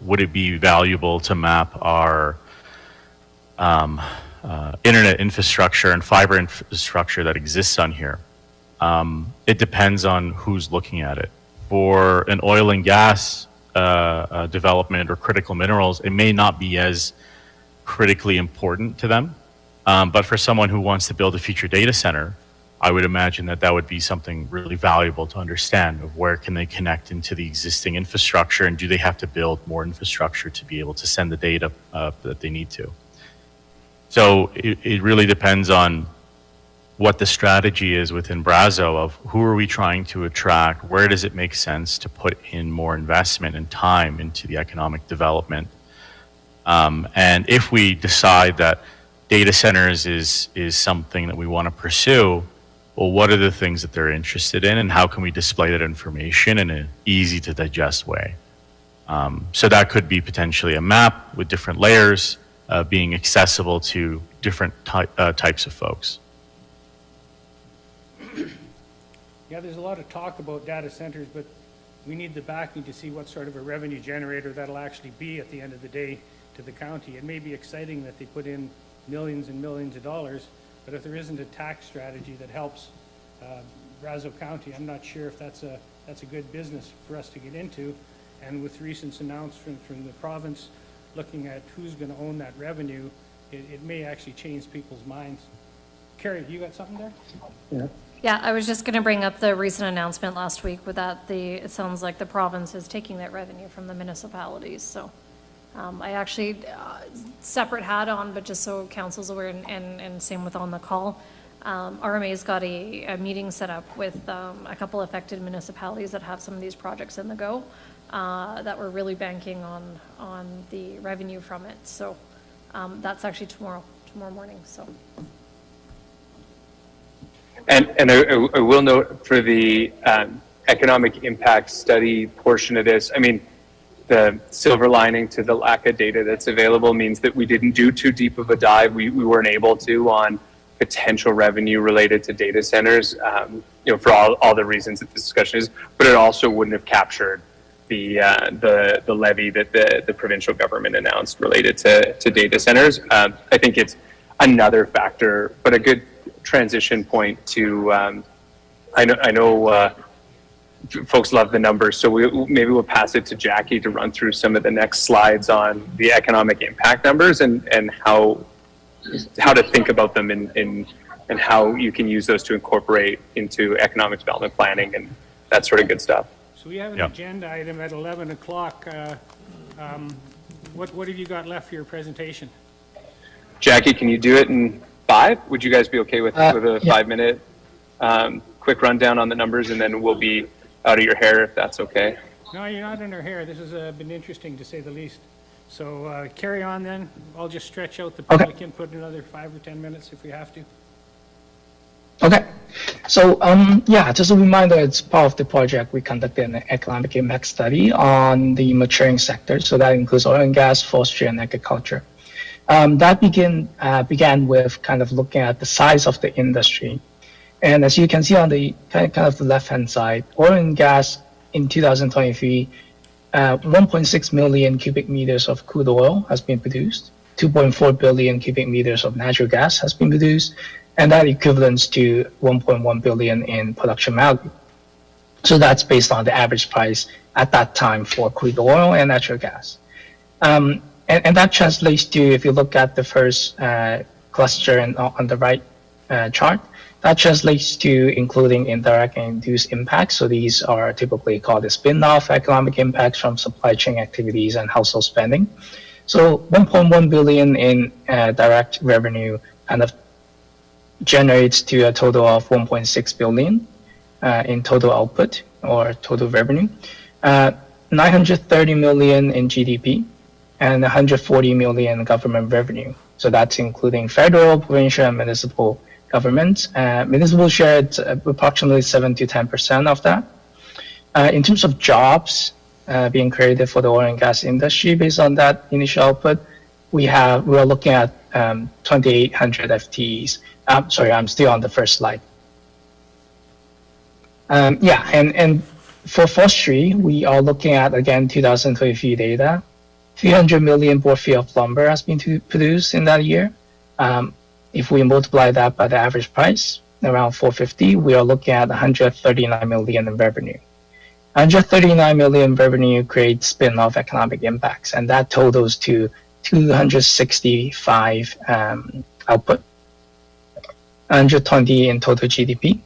would it be valuable to map our internet infrastructure and fiber infrastructure that exists on here? It depends on who's looking at it. For an oil and gas development or critical minerals, it may not be as critically important to them. But for someone who wants to build a future data center, I would imagine that would be something really valuable to understand of where can they connect into the existing infrastructure, and do they have to build more infrastructure to be able to send the data that they need to. So it really depends on what the strategy is within Brazeau of who are we trying to attract, where does it make sense to put in more investment and time into the economic development. And if we decide that data centers is something that we want to pursue, well, what are the things that they're interested in, and how can we display that information in an easy to digest way? So that could be potentially a map with different layers being accessible to different types of folks. Yeah, there's a lot of talk about data centers, but we need the backing to see what sort of a revenue generator that'll actually be at the end of the day to the county. It may be exciting that they put in millions and millions of dollars, but if there isn't a tax strategy that helps Brazeau County, I'm not sure if that's a good business for us to get into. And with recent announcements from the province looking at who's going to own that revenue, it may actually change people's minds. Carrie, you got something there? Yeah. Yeah, I was just going to bring up the recent announcement last week with that it sounds like the province is taking that revenue from the municipalities. So I actually, separate hat on, but just so council's aware, and same with on the call, RMA's got a meeting set up with a couple affected municipalities that have some of these projects in the go that we're really banking on the revenue from it. So that's actually tomorrow morning. So. And I will note for the economic impact study portion of this, I mean, the silver lining to the lack of data that's available means that we didn't do too deep of a dive. We weren't able to on potential revenue related to data centers, for all the reasons that this discussion is, but it also wouldn't have captured the levy that the provincial government announced related to data centers. I think it's another factor, but a good transition point to, I know folks love the numbers, so maybe we'll pass it to Jackie to run through some of the next slides on the economic impact numbers and how to think about them and how you can use those to incorporate into economic development planning and that sort of good stuff. So we have an agenda item at 11 o'clock. What have you got left for your presentation? Jackie, can you do it in 5? Would you guys be okay with a 5-minute quick rundown on the numbers, and then we'll be out of your hair if that's okay? No, you're not in our hair. This has been interesting to say the least. So carry on then. I'll just stretch out the public input another 5 or 10 minutes if we have to. Okay. So, just a reminder, it's part of the project. We conducted an economic impact study on the maturing sector. So that includes oil and gas, forestry, and agriculture. That began with kind of looking at the size of the industry. And as you can see on the kind of the left-hand side, oil and gas in 2023, 1.6 million cubic meters of crude oil has been produced, 2.4 billion cubic meters of natural gas has been produced, and that equivalents to 1.1 billion in production value. So that's based on the average price at that time for crude oil and natural gas. And that translates to, if you look at the first cluster on the right chart, that translates to including indirect and induced impacts. So these are typically called the spin-off economic impacts from supply chain activities and household spending. So 1.1 billion in direct revenue kind of generates to a total of 1.6 billion in total output or total revenue, 930 million in GDP, and 140 million government revenue. So that's including federal, provincial, and municipal governments. Municipal share approximately 7 to 10% of that. In terms of jobs being created for the oil and gas industry based on that initial output, we are looking at 2,800 FTEs. Sorry, I'm still on the first slide. And for forestry, we are looking at, again, 2023 data. 300 million board feet of lumber has been produced in that year. If we multiply that by the average price, around 450, we are looking at 139 million in revenue. 139 million revenue creates spin-off economic impacts, and that totals to 265 output, 120 in total GDP,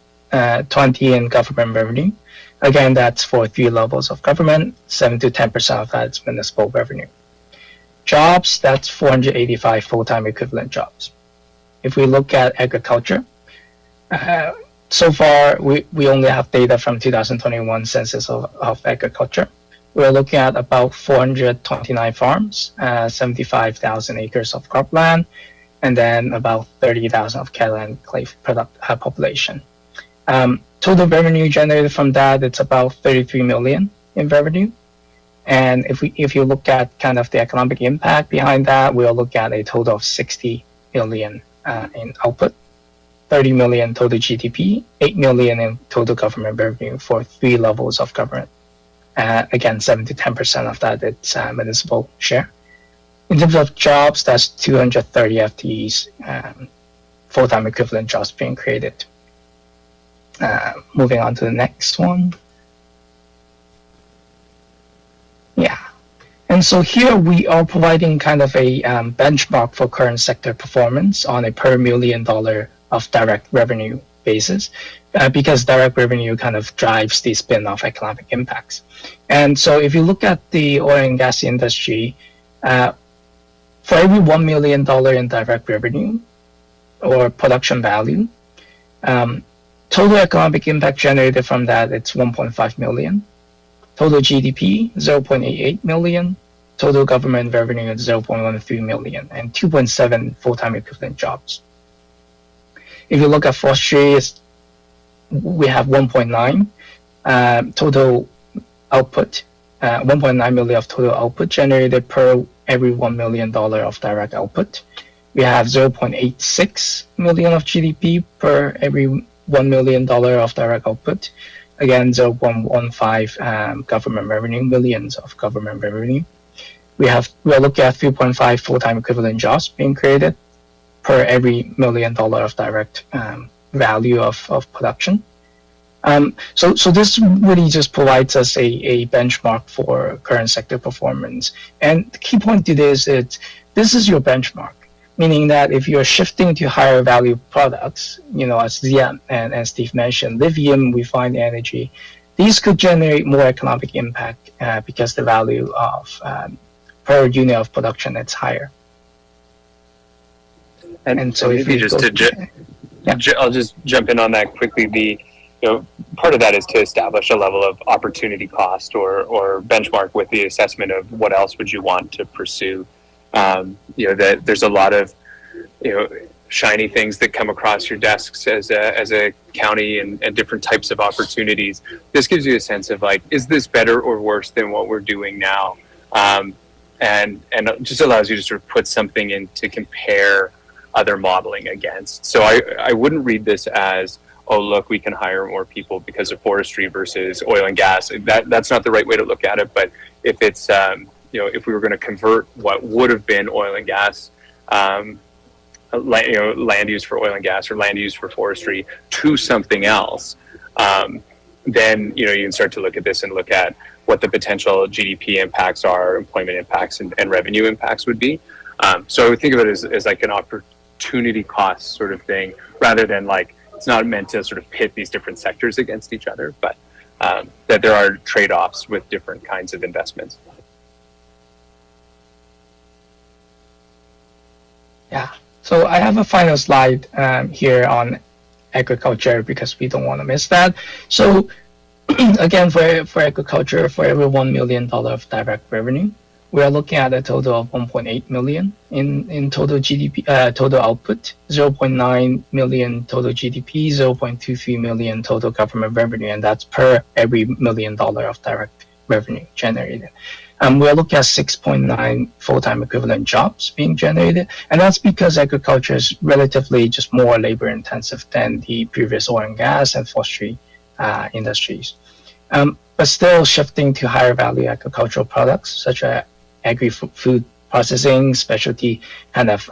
20 in government revenue. Again, that's for 3 levels of government, 7 to 10% of that is municipal revenue. Jobs, that's 485 full-time equivalent jobs. If we look at agriculture, so far we only have data from 2021 census of agriculture. We're looking at about 429 farms, 75,000 acres of cropland, and then about 30,000 of cattle and clay product population. Total revenue generated from that, it's about 33 million in revenue. And if you look at kind of the economic impact behind that, we'll look at a total of 60 million in output, 30 million total GDP, 8 million in total government revenue for 3 levels of government. Again, 7 to 10% of that it's municipal share. In terms of jobs, that's 230 FTEs, full-time equivalent jobs being created. Moving on to the next one. Yeah. And so here we are providing kind of a benchmark for current sector performance on a per $1 million of direct revenue basis, because direct revenue kind of drives the spin-off economic impacts. And so if you look at the oil and gas industry, for every $1 million in direct revenue or production value, total economic impact generated from that, it's 1.5 million. Total GDP, 0.88 million. Total government revenue is 0.13 million, and 2.7 full-time equivalent jobs. If you look at forestry, we have 1.9 total output, 1.9 million of total output generated per every $1 million of direct output. We have 0.86 million of GDP per every $1 million of direct output. Again, 0.15 government revenue, millions of government revenue. We are looking at 3.5 full-time equivalent jobs being created per every $1 million of direct value of production. So this really just provides us a benchmark for current sector performance. And the key point to this is this is your benchmark, meaning that if you're shifting to higher value products, as Zian and Steve mentioned, lithium, refined energy, these could generate more economic impact because the value of per unit of production is higher. And so maybe I'll just jump in on that quickly. Part of that is to establish a level of opportunity cost or benchmark with the assessment of what else would you want to pursue. That there's a lot of shiny things that come across your desks as a county and different types of opportunities. This gives you a sense of is this better or worse than what we're doing now? And it just allows you to sort of put something in to compare other modeling against. So I wouldn't read this as, oh, look, we can hire more people because of forestry versus oil and gas. That's not the right way to look at it. But if it's, if we were going to convert what would have been oil and gas, land use for oil and gas or land use for forestry to something else, then, you can start to look at this and look at what the potential GDP impacts are, employment impacts, and revenue impacts would be. So I would think of it as like an opportunity cost sort of thing, rather than it's not meant to sort of pit these different sectors against each other, but that there are trade-offs with different kinds of investments. Yeah. So I have a final slide here on agriculture because we don't want to miss that. So again, for agriculture, for every $1 million of direct revenue, we are looking at a total of 1.8 million in total GDP, total output, 0.9 million total GDP, 0.23 million total government revenue, and that's per every $1 million of direct revenue generated. We're looking at 6.9 full-time equivalent jobs being generated, and that's because agriculture is relatively just more labor intensive than the previous oil and gas and forestry industries. But still shifting to higher value agricultural products such as agri-food processing, specialty kind of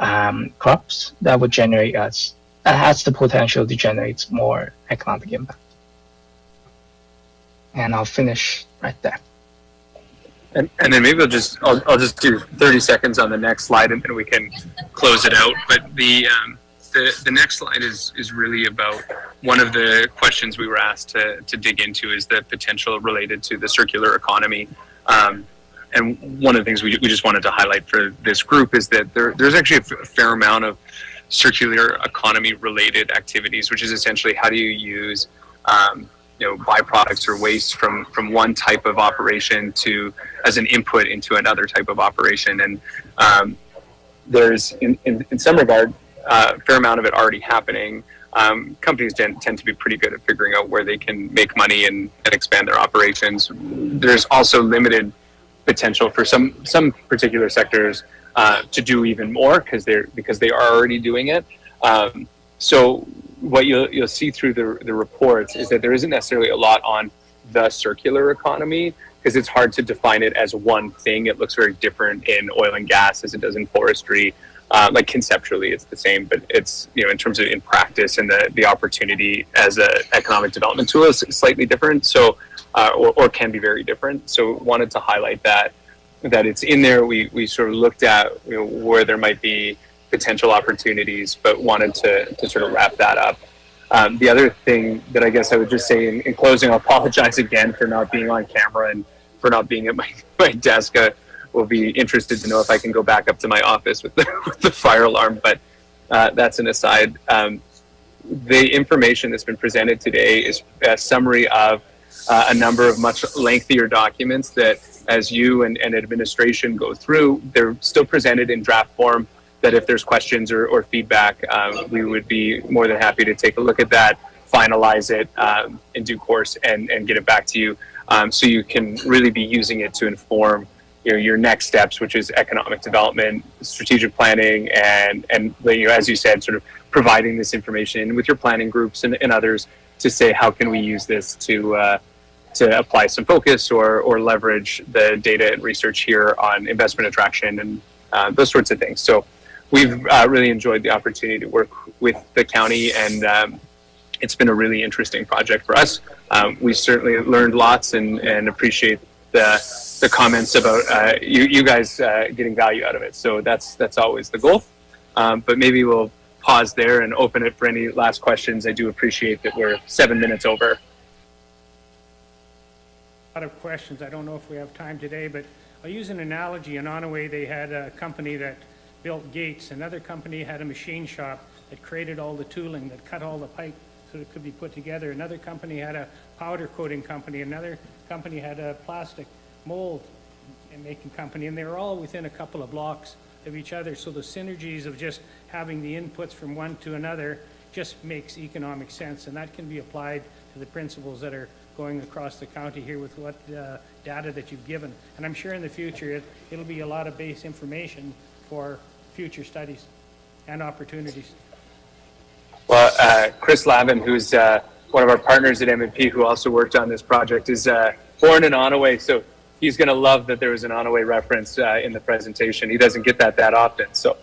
crops that would generate that has the potential to generate more economic impact. And I'll finish right there. And then maybe I'll just do 30 seconds on the next slide, and then we can close it out. But the next slide is really about one of the questions we were asked to dig into is the potential related to the circular economy. And one of the things we just wanted to highlight for this group is that there's actually a fair amount of circular economy related activities, which is essentially how do you use byproducts or waste from one type of operation as an input into another type of operation. And there's in some regard a fair amount of it already happening companies tend to be pretty good at figuring out where they can make money and expand their operations. There's also limited potential for some particular sectors to do even more because they are already doing it. So what you'll see through the reports is that there isn't necessarily a lot on the circular economy because it's hard to define it as one thing. It looks very different in oil and gas as it does in forestry. Like conceptually, it's the same, but it's, in terms of in practice and the opportunity as an economic development tool is slightly different. So, or can be very different. So, wanted to highlight that it's in there. We sort of looked at where there might be potential opportunities, but wanted to sort of wrap that up. The other thing that I guess I would just say in closing, I'll apologize again for not being on camera and for not being at my desk. Will be interested to know if I can go back up to my office with the fire alarm, but that's an aside. The information that's been presented today is a summary of a number of much lengthier documents that, as you and administration go through, they're still presented in draft form, that if there's questions or feedback, we would be more than happy to take a look at that, finalize it in due course, and get it back to you, so you can really be using it to inform your next steps, which is economic development, strategic planning, and as you said, sort of providing this information with your planning groups and others to say, how can we use this to apply some focus or leverage the data and research here on investment attraction and those sorts of things. So we've really enjoyed the opportunity to work with the county, and it's been a really interesting project for us. We certainly learned lots and appreciate the comments about you guys getting value out of it. So that's always the goal. But maybe we'll pause there and open it for any last questions. I do appreciate that we're 7 minutes over. A lot of questions. I don't know if we have time today, but I'll use an analogy. In Onaway, they had a company that built gates. Another company had a machine shop that created all the tooling, that cut all the pipe so it could be put together. Another company had a powder coating company. Another company had a plastic mold making company, and they were all within a couple of blocks of each other. So the synergies of just having the inputs from one to another just makes economic sense, and that can be applied to the principles that are going across the county here with what data that you've given. And I'm sure in the future it'll be a lot of base information for future studies and opportunities. Well, Chris Lavin, who's one of our partners at M&P, who also worked on this project, is born in Onaway, so he's going to love that there was an Onaway reference in the presentation. He doesn't get that often, so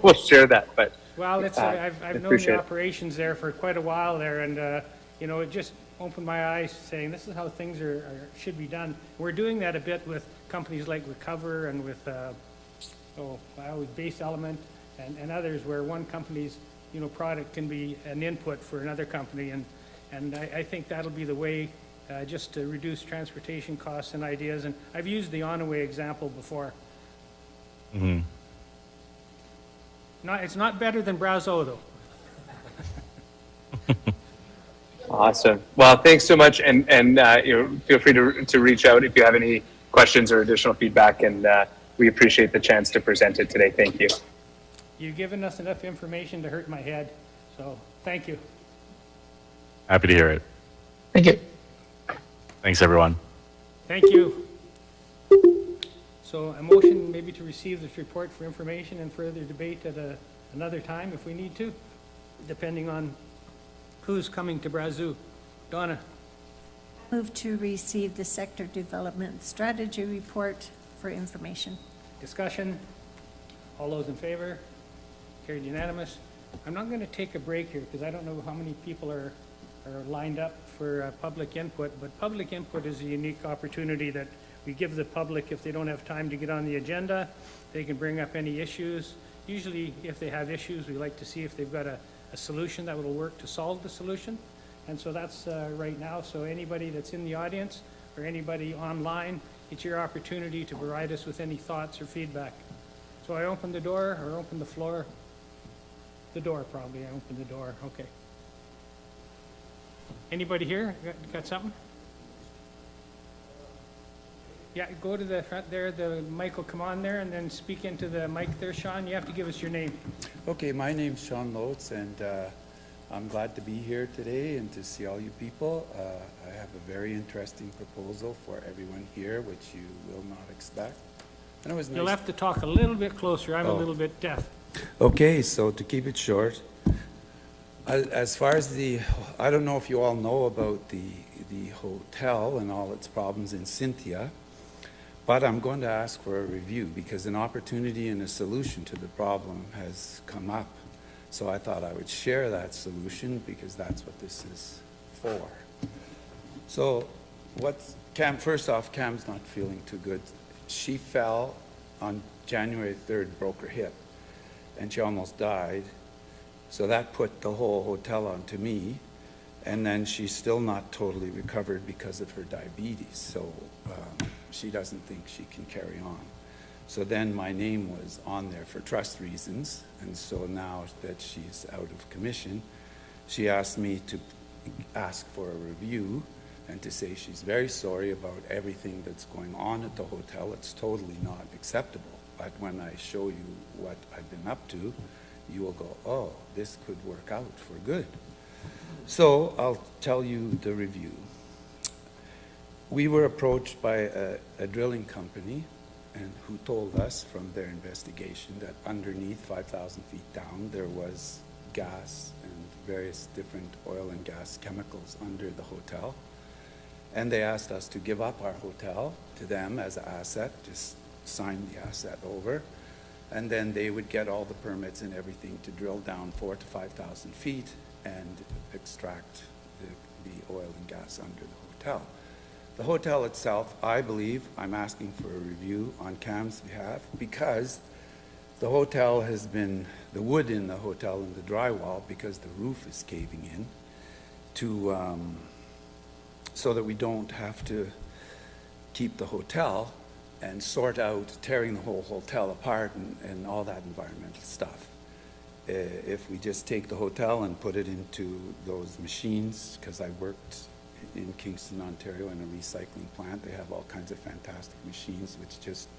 we'll share that. But well, I've known the operations there for quite a while there, and it just opened my eyes saying this is how things should be done. We're doing that a bit with companies like Recover and with Base Element and others, where one company's product can be an input for another company, and I think that'll be the way just to reduce transportation costs and ideas. And I've used the Onaway example before. Mm-hmm. It's not better than Brazeau, though. Awesome. Well, thanks so much, and feel free to reach out if you have any questions or additional feedback, and we appreciate the chance to present it today. Thank you. You've given us enough information to hurt my head, so thank you. Happy to hear it. Thank you. Thanks, everyone. Thank you. So a motion maybe to receive this report for information and further debate at another time if we need to, depending on who's coming to Brazeau. Donna. Move to receive the sector development strategy report for information. Discussion. All those in favor? Carried unanimous. I'm not going to take a break here because I don't know how many people are lined up for public input, but public input is a unique opportunity that we give the public. If they don't have time to get on the agenda, they can bring up any issues. Usually, if they have issues, we like to see if they've got a solution that will work to solve the solution. And so that's right now. So anybody that's in the audience or anybody online, it's your opportunity to provide us with any thoughts or feedback. So I open the door or open the floor? The door, probably. I open the door. Okay. Anybody here? Got something? Yeah, go to the front there. The mic will come on there, and then speak into the mic there, Sean. You have to give us your name. Okay, my name's Sean Lotes, and I'm glad to be here today and to see all you people. I have a very interesting proposal for everyone here, which you will not expect. And it was nice. You'll have to talk a little bit closer. I'm a Oh. little bit deaf. Okay, so to keep it short, as far as I don't know if you all know about the hotel and all its problems in Cynthia, but I'm going to ask for a review because an opportunity and a solution to the problem has come up. So I thought I would share that solution because that's what this is for. So first off, Cam's not feeling too good. She fell on January 3rd, broke her hip, and she almost died. So that put the whole hotel onto me. And then she's still not totally recovered because of her diabetes. So she doesn't think she can carry on. So then my name was on there for trust reasons. And so now that she's out of commission, she asked me to ask for a review and to say she's very sorry about everything that's going on at the hotel. It's totally not acceptable. But when I show you what I've been up to, you will go, oh, this could work out for good. So I'll tell you the review. We were approached by a drilling company and who told us from their investigation that underneath 5,000 feet down there was gas and various different oil and gas chemicals under the hotel. And they asked us to give up our hotel to them as an asset, just sign the asset over. And then they would get all the permits and everything to drill down 4,000 to 5,000 feet and extract the oil and gas under the hotel. The hotel itself, I believe, I'm asking for a review on Cam's behalf because the hotel has been, the wood in the hotel and the drywall, because the roof is caving in, so that we don't have to keep the hotel and sort out tearing the whole hotel apart and all that environmental stuff. If we just take the hotel and put it into those machines, because I worked in Kingston, Ontario in a recycling plant, they have all kinds of fantastic machines which just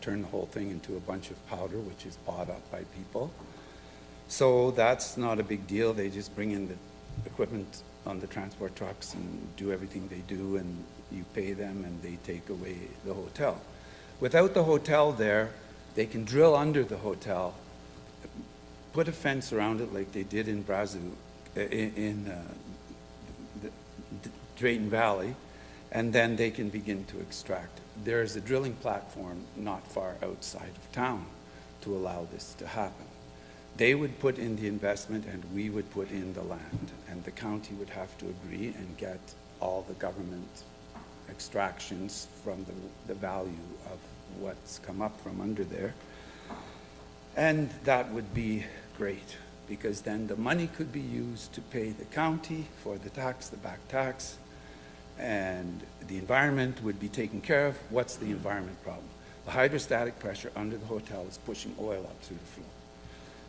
turn the whole thing into a bunch of powder which is bought up by people. So that's not a big deal. They just bring in the equipment on the transport trucks and do everything they do, and you pay them and they take away the hotel. Without the hotel there, they can drill under the hotel, put a fence around it like they did in Brazeau, in the Drayton Valley, and then they can begin to extract. There's a drilling platform not far outside of town to allow this to happen. They would put in the investment and we would put in the land, and the county would have to agree and get all the government extractions from the value of what's come up from under there. And that would be great, because then the money could be used to pay the county for the tax, the back tax, and the environment would be taken care of. What's the environment problem? The hydrostatic pressure under the hotel is pushing oil up through the floor.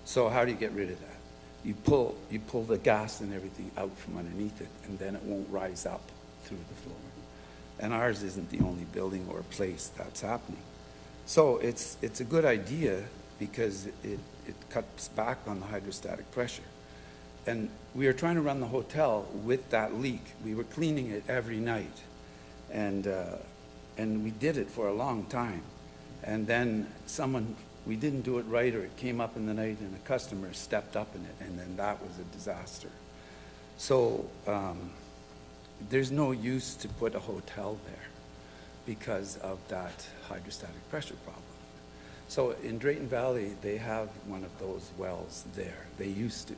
So how do you get rid of that? You pull the gas and everything out from underneath it, and then it won't rise up through the floor. And ours isn't the only building or place that's happening. So it's a good idea because it cuts back on the hydrostatic pressure. And we were trying to run the hotel with that leak. We were cleaning it every night. And we did it for a long time. And then we didn't do it right, or it came up in the night and a customer stepped up in it, and then that was a disaster. So there's no use to put a hotel there because of that hydrostatic pressure problem. So in Drayton Valley, they have one of those wells there. They used to.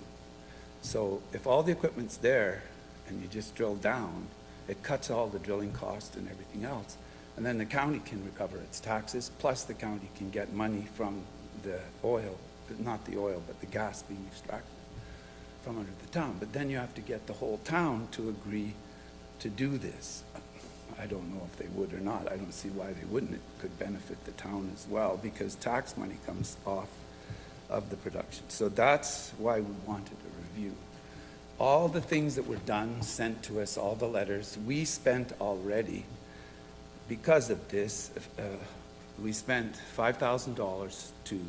So if all the equipment's there and you just drill down, it cuts all the drilling cost and everything else. And then the county can recover its taxes, plus the county can get money from the oil, not the oil, but the gas being extracted from under the town. But then you have to get the whole town to agree to do this. I don't know if they would or not. I don't see why they wouldn't. It could benefit the town as well because tax money comes off of the production. So that's why we wanted a review. All the things that were done, sent to us, all the letters, we spent already. Because of this, we spent $5,000 to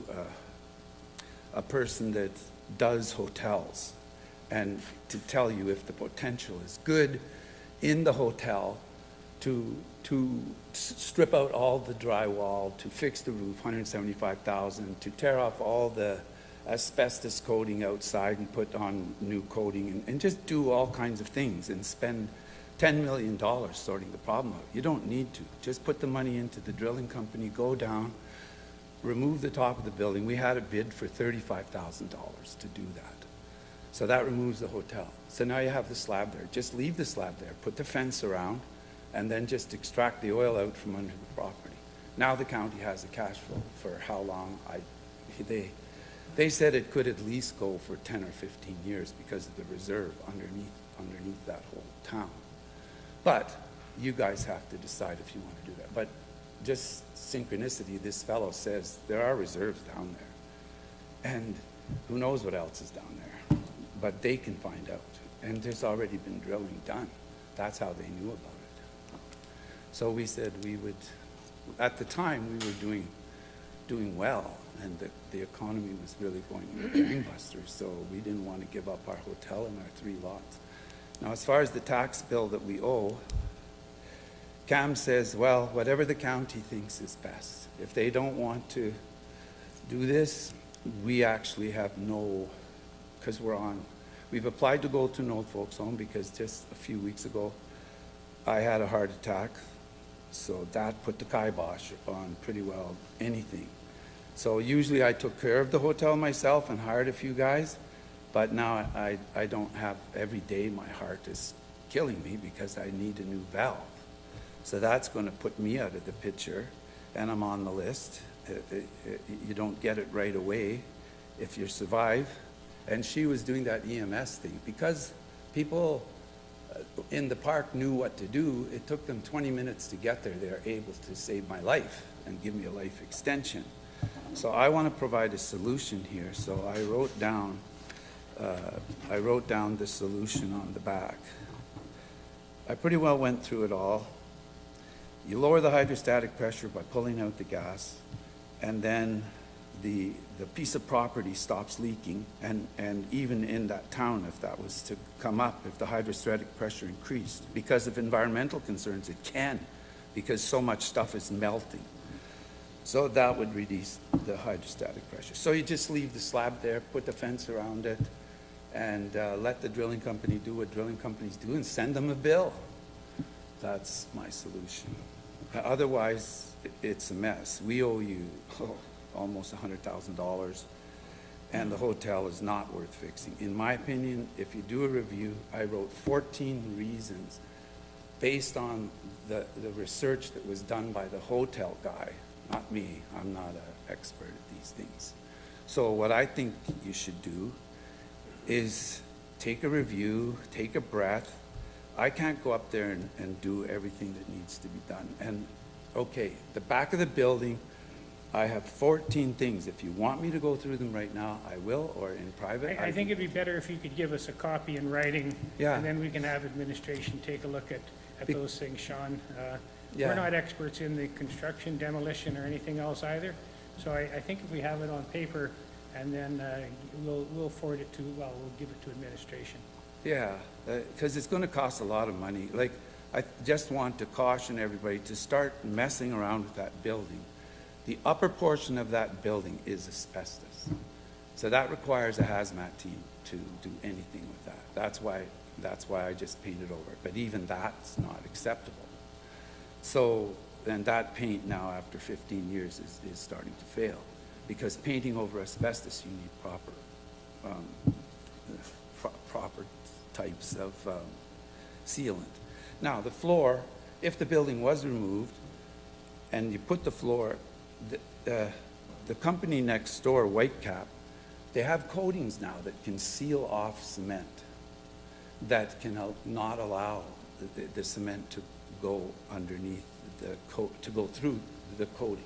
a person that does hotels. and to tell you if the potential is good in the hotel to strip out all the drywall, to fix the roof, $175,000, to tear off all the asbestos coating outside and put on new coating, and just do all kinds of things and spend $10 million sorting the problem out. You don't need to. Just put the money into the drilling company, go down, remove the top of the building. We had a bid for $35,000 to do that. So that removes the hotel. So now you have the slab there. Just leave the slab there, put the fence around, and then just extract the oil out from under the property. Now the county has a cash flow for how long? They said it could at least go for 10 or 15 years because of the reserve underneath that whole town. But you guys have to decide if you want to do that. But just synchronicity, this fellow says there are reserves down there. And who knows what else is down there. But they can find out. And there's already been drilling done. That's how they knew about it. So we said we would, at the time we were doing well, and the economy was really going gangbusters, so we didn't want to give up our hotel and our 3 lots. Now, as far as the tax bill that we owe, Cam says, well, whatever the county thinks is best. If they don't want to do this, we actually have no, because we've applied to go to an old folks home because just a few weeks ago, I had a heart attack. So that put the kibosh on pretty well anything. So usually I took care of the hotel myself and hired a few guys, but now I don't have, every day my heart is killing me because I need a new valve. So that's going to put me out of the picture, and I'm on the list. You don't get it right away if you survive. And she was doing that EMS thing. Because people in the park knew what to do, it took them 20 minutes to get there. They're able to save my life and give me a life extension. So I want to provide a solution here. So I wrote down the solution on the back. I pretty well went through it all. You lower the hydrostatic pressure by pulling out the gas, and then the piece of property stops leaking, and even in that town, if that was to come up, if the hydrostatic pressure increased, because of environmental concerns, it can, because so much stuff is melting. So that would reduce the hydrostatic pressure. So you just leave the slab there, put the fence around it, and let the drilling company do what drilling companies do and send them a bill. That's my solution. Otherwise, it's a mess. We owe you almost $100,000, and the hotel is not worth fixing. In my opinion, if you do a review, I wrote 14 reasons based on the research that was done by the hotel guy, not me. I'm not an expert at these things. So what I think you should do is take a review, take a breath. I can't go up there and do everything that needs to be done. And okay, the back of the building, I have 14 things. If you want me to go through them right now, I will, or in private. I think it'd be better if you could give us a copy in writing. Yeah. And then we can have administration take a look at those things, Sean. Yeah. We're not experts in the construction, demolition, or anything else either. So I think if we have it on paper, and then we'll forward it to, we'll give it to administration. Yeah, because it's going to cost a lot of money. Like, I just want to caution everybody to start messing around with that building. The upper portion of that building is asbestos. So that requires a hazmat team to do anything with that. That's why I just painted over it. But even that's not acceptable. So, and that paint now after 15 years is starting to fail. Because painting over asbestos, you need proper types of sealant. Now, the floor, if the building was removed and you put the floor, the company next door, Whitecap, they have coatings now that can seal off cement that can not allow the cement to go underneath to go through the coating.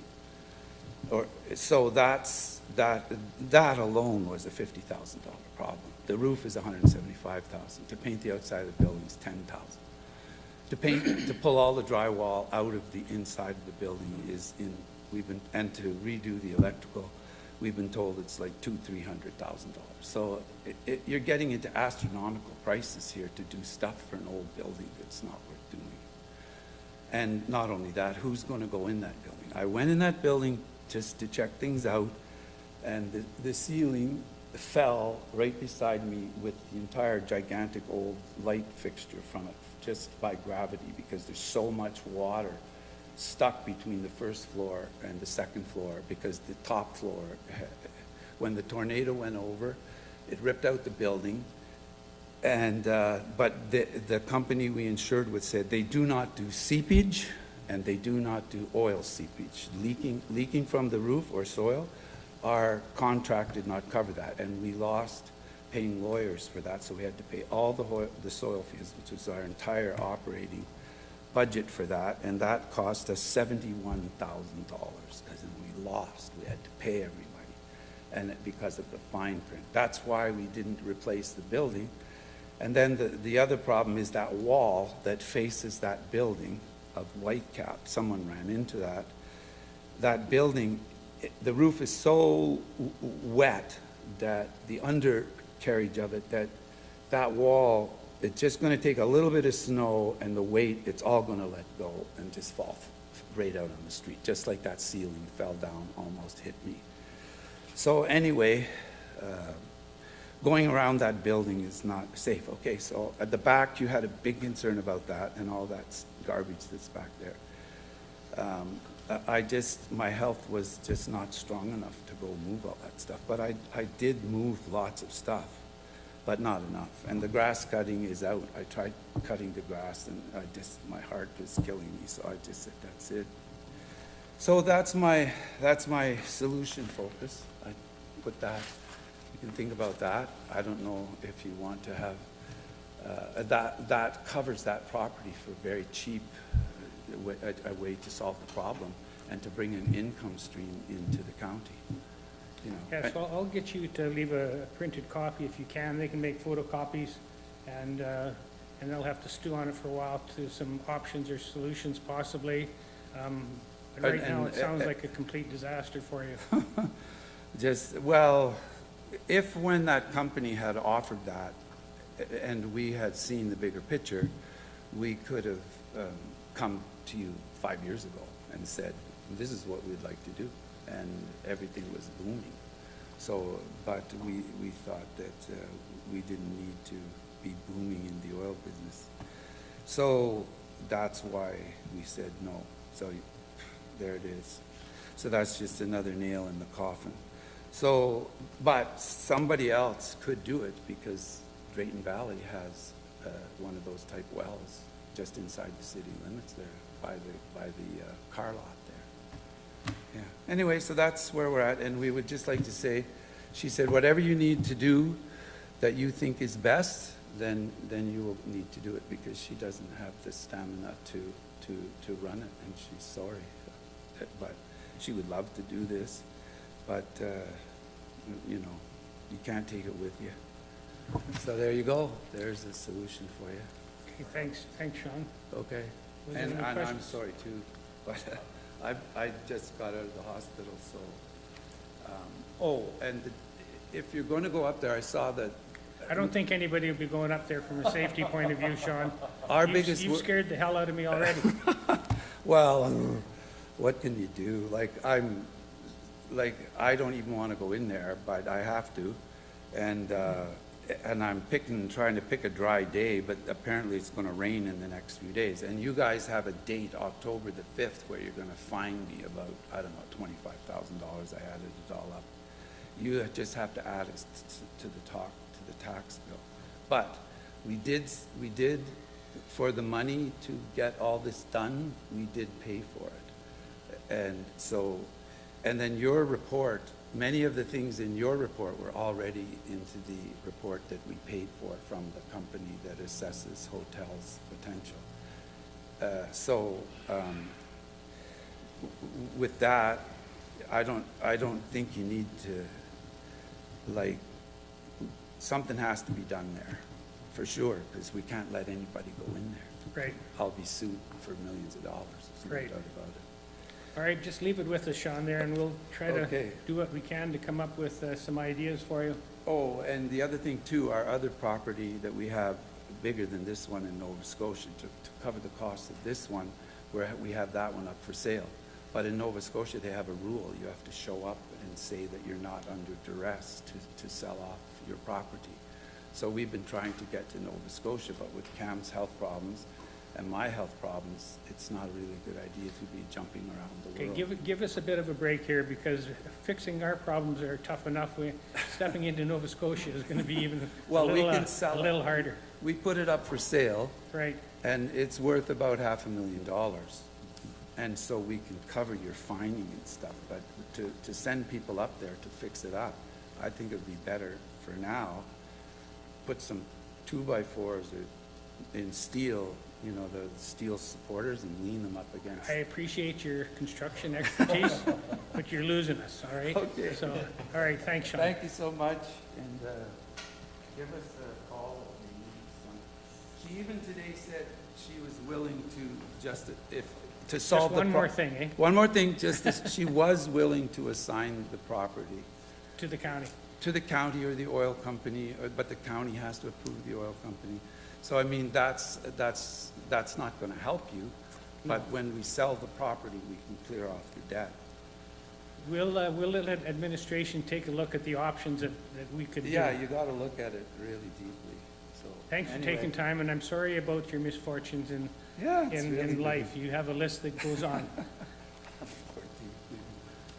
So that alone was a $50,000 problem. The roof is $175,000. To paint the outside of the building is $10,000. To pull all the drywall out of the inside of the building and to redo the electrical, we've been told it's like $200,000-300,000. So you're getting into astronomical prices here to do stuff for an old building that's not worth doing. And not only that, who's going to go in that building? I went in that building just to check things out, and the ceiling fell right beside me with the entire gigantic old light fixture from it, just by gravity, because there's so much water stuck between the first floor and the second floor, because the top floor, when the tornado went over, it ripped out the building. And but the company we insured with said they do not do seepage and they do not do oil seepage. Leaking from the roof or soil, our contract did not cover that, and we lost paying lawyers for that, so we had to pay all the soil fees, which was our entire operating budget for that, and that cost us $71,000 because we lost. We had to pay everybody, and because of the fine print. That's why we didn't replace the building. And then the other problem is that wall that faces that building of Whitecap. Someone ran into that. That building, the roof is so wet that the undercarriage of it, that wall, it's just going to take a little bit of snow and the weight, it's all going to let go and just fall right out on the street, just like that ceiling fell down, almost hit me. So anyway, going around that building is not safe. Okay, so at the back, you had a big concern about that and all that garbage that's back there. My health was just not strong enough to go move all that stuff. But I did move lots of stuff, but not enough. And the grass cutting is out. I tried cutting the grass, and my heart was killing me. So I just said, that's it. So that's my solution focus. I put that. You can think about that. I don't know if you want to have that covers that property for very cheap, a way to solve the problem and to bring an income stream into the county. You know. Yeah, so I'll get you to leave a printed copy if you can. They can make photocopies, and they'll have to stew on it for a while to some options or solutions possibly. But right now it sounds like a complete disaster for you. If when that company had offered that and we had seen the bigger picture, we could have come to you 5 years ago and said, this is what we'd like to do. And everything was booming. So, but we thought that we didn't need to be booming in the oil business. So that's why we said no. So there it is. So that's just another nail in the coffin. So, but somebody else could do it because Drayton Valley has one of those type wells just inside the city limits there by the car lot there. Yeah. Anyway, so that's where we're at, and we would just like to say, she said, whatever you need to do that you think is best, then you will need to do it because she doesn't have the stamina to run it, and she's sorry. But she would love to do this, but you know, you can't take it with you. So there you go. There's a solution for you. Okay, thanks, Sean. Okay. Was there And any I'm questions? sorry too, but I just got out of the hospital, so. If you're going to go up there, I saw that. I don't think anybody will be going up there from a safety point of view, Sean. You've scared the hell out of me already. Well, what can you do? I don't even want to go in there, but I have to. And I'm trying to pick a dry day, but apparently it's going to rain in the next few days. And you guys have a date, October the 5th, where you're going to fine me about, I don't know, $25,000. I added it all up. You just have to add it to the tax bill. But we did, for the money to get all this done, we did pay for it. And so, and then your report, many of the things in your report were already into the report that we paid for from the company that assesses hotels' potential. With that, I don't think you need to, something has to be done there, for sure, because we can't let anybody go in there. Right. I'll be sued for millions of dollars. There's no Right. doubt about it. All right, just leave it with us, Sean, there, and we'll try to Okay. do what we can to come up with some ideas for you. Oh, and the other thing too, our other property that we have bigger than this one in Nova Scotia, to cover the cost of this one, where we have that one up for sale. But in Nova Scotia, they have a rule. You have to show up and say that you're not under duress to sell off your property. So we've been trying to get to Nova Scotia, but with Cam's health problems and my health problems, it's not a really good idea to be jumping around the world. Okay, give us a bit of a break here, because fixing our problems are tough enough. Stepping into Nova Scotia is going to be even Well, a we little, can sell a it. little harder. We put it up for sale, Right. and it's worth about $500,000. And so we can cover your fining and stuff, but to send people up there to fix it up, I think it would be better for now, put some 2x4s in steel, you know, the steel supporters, and lean them up against. I appreciate your construction expertise, but you're losing us, all right? Okay. So, all right, thanks, Sean. Thank you so much, and give us a call if you need some. She even today said she was willing to just, to solve the one more thing, eh? One more thing, just as she was willing to assign the property To the county. to the county or the oil company, but the county has to approve the oil company. So, I mean, that's not gonna help you, but when we sell the property, we can clear off the debt. We'll let administration take a look at the options that we could do. Yeah, you gotta look at it really deeply, so. Thanks for anyway. taking time, and I'm sorry about your misfortunes in Yeah, it's really in good. life. You have a list that goes on.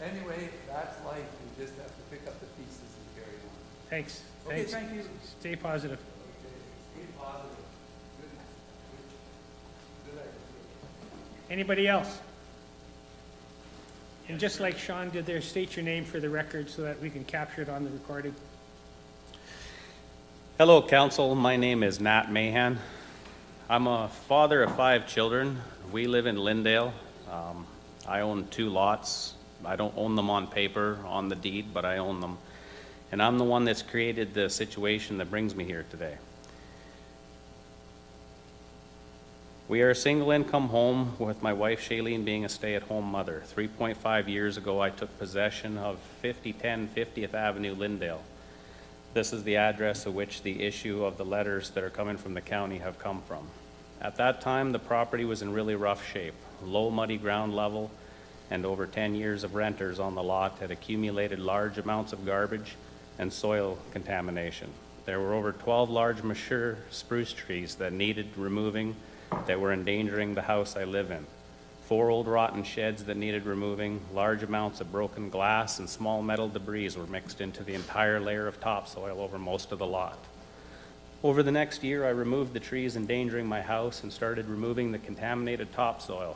Anyway, that's life, you just have to pick up the pieces and carry on. Thanks. Okay, Thanks. thank you. Stay positive. Stay positive. Good idea. Anybody else? And just like Sean did there, state your name for the record so that we can capture it on the recording. Hello, Council. My name is Nat Mahan. I'm a father of 5 children. We live in Lindale. I own 2 lots. I don't own them on paper, on the deed, but I own them. And I'm the one that's created the situation that brings me here today. We are a single-income home with my wife Shailene being a stay-at-home mother. 3.5 years ago, I took possession of 5010 50th Avenue, Lindale. This is the address of which the issue of the letters that are coming from the county have come from. At that time, the property was in really rough shape. Low muddy ground level, and over 10 years of renters on the lot had accumulated large amounts of garbage and soil contamination. There were over 12 large mature spruce trees that needed removing that were endangering the house I live in. 4 old rotten sheds that needed removing, large amounts of broken glass and small metal debris were mixed into the entire layer of topsoil over most of the lot. Over the next year, I removed the trees endangering my house and started removing the contaminated topsoil.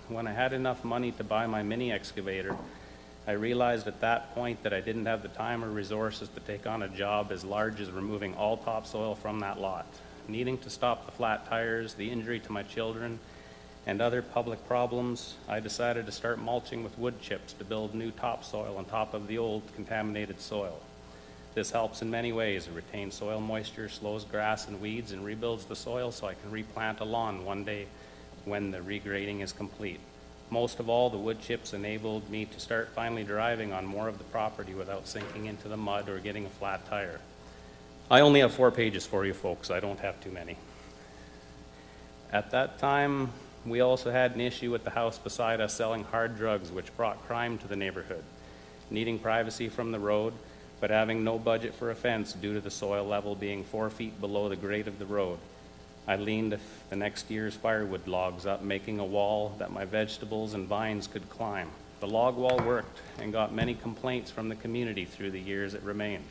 When I had enough money to buy my mini excavator, I realized at that point that I didn't have the time or resources to take on a job as large as removing all topsoil from that lot. Needing to stop the flat tires, the injury to my children, and other public problems, I decided to start mulching with wood chips to build new topsoil on top of the old contaminated soil. This helps in many ways. It retains soil moisture, slows grass and weeds, and rebuilds the soil so I can replant a lawn one day when the regrading is complete. Most of all, the wood chips enabled me to start finally driving on more of the property without sinking into the mud or getting a flat tire. I only have 4 pages for you folks. I don't have too many. At that time, we also had an issue with the house beside us selling hard drugs, which brought crime to the neighborhood. Needing privacy from the road, but having no budget for a fence due to the soil level being 4 feet below the grade of the road. I leaned the next year's firewood logs up, making a wall that my vegetables and vines could climb. The log wall worked and got many complaints from the community through the years it remained.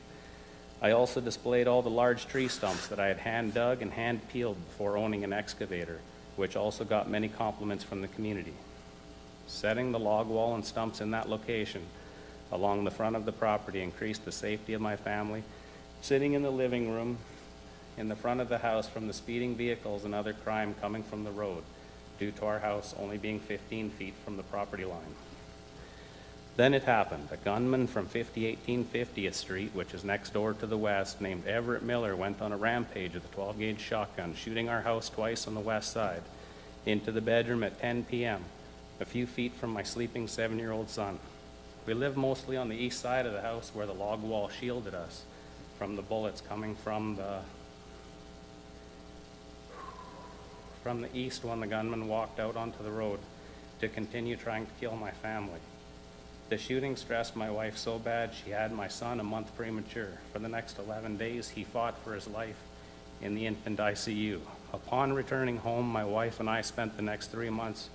I also displayed all the large tree stumps that I had hand dug and hand peeled before owning an excavator, which also got many compliments from the community. Setting the log wall and stumps in that location along the front of the property increased the safety of my family, sitting in the living room in the front of the house from the speeding vehicles and other crime coming from the road, due to our house only being 15 feet from the property line. Then it happened. A gunman from 5018 50th Street, which is next door to the west, named Everett Miller, went on a rampage with a 12-gauge shotgun, shooting our house twice on the west side, into the bedroom at 10 p.m., a few feet from my sleeping 7-year-old son. We live mostly on the east side of the house where the log wall shielded us from the bullets coming from the east when the gunman walked out onto the road to continue trying to kill my family. The shooting stressed my wife so bad she had my son a month premature. For the next 11 days, he fought for his life in the infant ICU. Upon returning home, my wife and I spent the next 3 months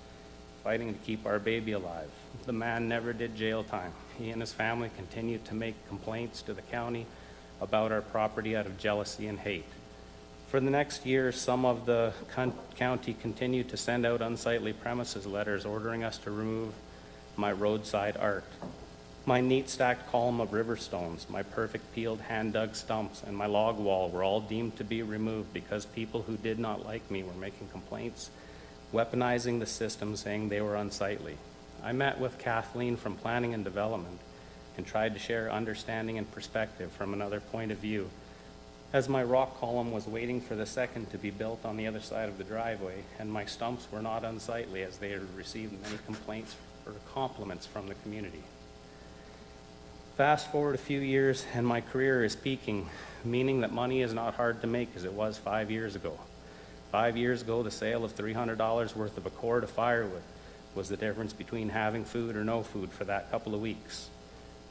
fighting to keep our baby alive. The man never did jail time. He and his family continued to make complaints to the county about our property out of jealousy and hate. For the next year, some of the county continued to send out unsightly premises letters ordering us to remove my roadside art. My neat stacked column of river stones, my perfect peeled hand-dug stumps, and my log wall were all deemed to be removed because people who did not like me were making complaints, weaponizing the system, saying they were unsightly. I met with Kathleen from Planning and Development and tried to share understanding and perspective from another point of view. As my rock column was waiting for the second to be built on the other side of the driveway, and my stumps were not unsightly as they had received many complaints or compliments from the community. Fast forward a few years and my career is peaking, meaning that money is not hard to make as it was 5 years ago. 5 years ago, the sale of $300 worth of a cord of firewood was the difference between having food or no food for that couple of weeks.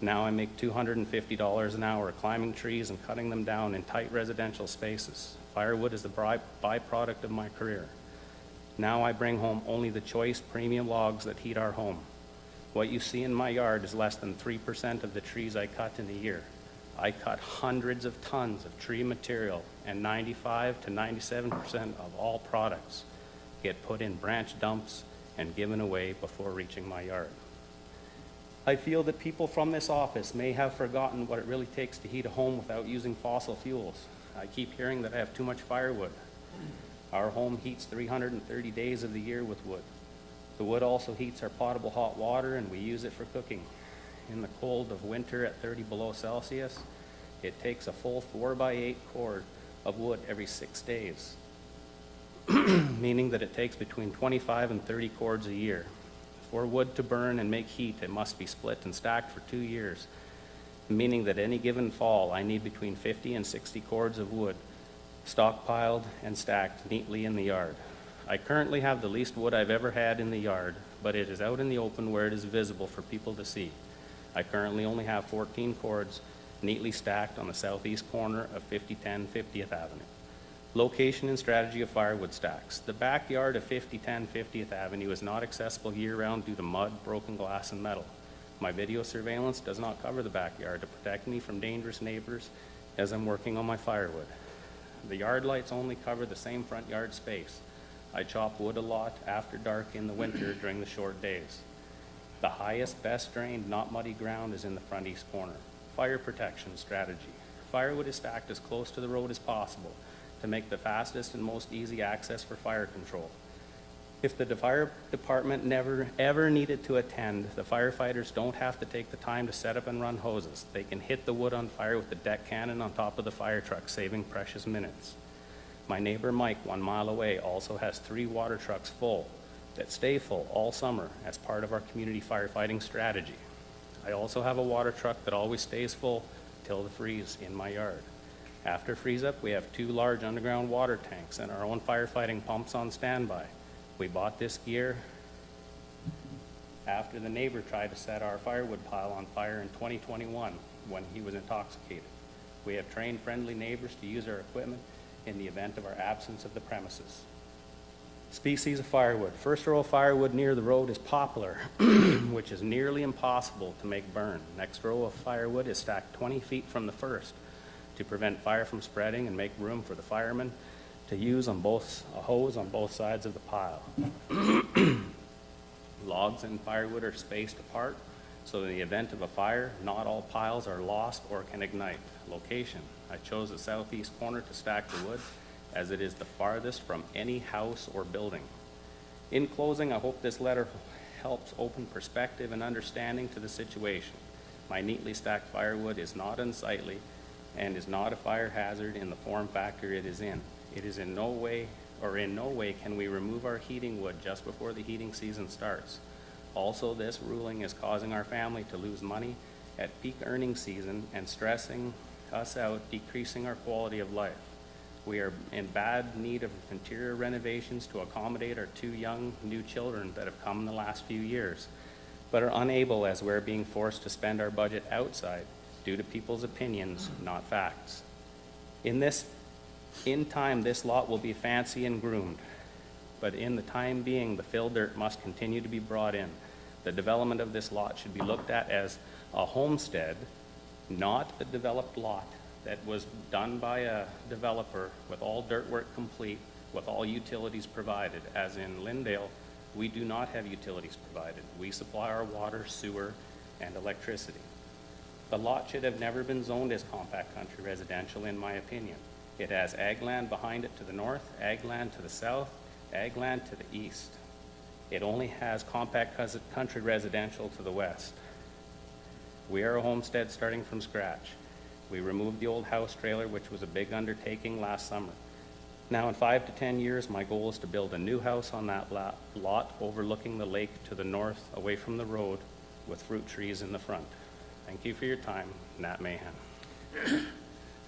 Now I make $250 an hour climbing trees and cutting them down in tight residential spaces. Firewood is the byproduct of my career. Now I bring home only the choice premium logs that heat our home. What you see in my yard is less than 3% of the trees I cut in a year. I cut hundreds of tons of tree material, and 95 to 97% of all products get put in branch dumps and given away before reaching my yard. I feel that people from this office may have forgotten what it really takes to heat a home without using fossil fuels. I keep hearing that I have too much firewood. Our home heats 330 days of the year with wood. The wood also heats our potable hot water, and we use it for cooking. In the cold of winter at 30 below Celsius, it takes a full 4x8 cord of wood every 6 days, meaning that it takes between 25 and 30 cords a year. For wood to burn and make heat, it must be split and stacked for 2 years, meaning that any given fall, I need between 50 and 60 cords of wood stockpiled and stacked neatly in the yard. I currently have the least wood I've ever had in the yard, but it is out in the open where it is visible for people to see. I currently only have 14 cords neatly stacked on the southeast corner of 5010 50th Avenue. Location and strategy of firewood stacks. The backyard of 5010 50th Avenue is not accessible year-round due to mud, broken glass, and metal. My video surveillance does not cover the backyard to protect me from dangerous neighbors as I'm working on my firewood. The yard lights only cover the same front yard space. I chop wood a lot after dark in the winter during the short days. The highest, best drained, not muddy ground is in the front east corner. Fire protection strategy. Firewood is stacked as close to the road as possible to make the fastest and most easy access for fire control. If the fire department never ever needed to attend, the firefighters don't have to take the time to set up and run hoses. They can hit the wood on fire with the deck cannon on top of the fire truck, saving precious minutes. My neighbor Mike, 1 mile away, also has 3 water trucks full that stay full all summer as part of our community firefighting strategy. I also have a water truck that always stays full till the freeze in my yard. After freeze up, we have 2 large underground water tanks and our own firefighting pumps on standby. We bought this gear after the neighbor tried to set our firewood pile on fire in 2021 when he was intoxicated. We have trained friendly neighbors to use our equipment in the event of our absence of the premises. Species of firewood. First row of firewood near the road is poplar, which is nearly impossible to make burn. Next row of firewood is stacked 20 feet from the first to prevent fire from spreading and make room for the firemen to use a hose on both sides of the pile. Logs and firewood are spaced apart, so in the event of a fire, not all piles are lost or can ignite. Location. I chose the southeast corner to stack the wood as it is the farthest from any house or building. In closing, I hope this letter helps open perspective and understanding to the situation. My neatly stacked firewood is not unsightly and is not a fire hazard in the form factor it is in. It is in no way can we remove our heating wood just before the heating season starts. Also, this ruling is causing our family to lose money at peak earning season and stressing us out, decreasing our quality of life. We are in bad need of interior renovations to accommodate our 2 young new children that have come in the last few years, but are unable as we're being forced to spend our budget outside due to people's opinions, not facts. In time, this lot will be fancy and groomed, but in the time being, the fill dirt must continue to be brought in. The development of this lot should be looked at as a homestead, not a developed lot that was done by a developer with all dirt work complete, with all utilities provided. As in Lyndale, we do not have utilities provided. We supply our water, sewer, and electricity. The lot should have never been zoned as compact country residential, in my opinion. It has ag land behind it to the north, ag land to the south, ag land to the east. It only has compact country residential to the west. We are a homestead starting from scratch. We removed the old house trailer, which was a big undertaking last summer. Now, in 5 to 10 years, my goal is to build a new house on that lot overlooking the lake to the north, away from the road, with fruit trees in the front. Thank you for your time. Nat Mahan.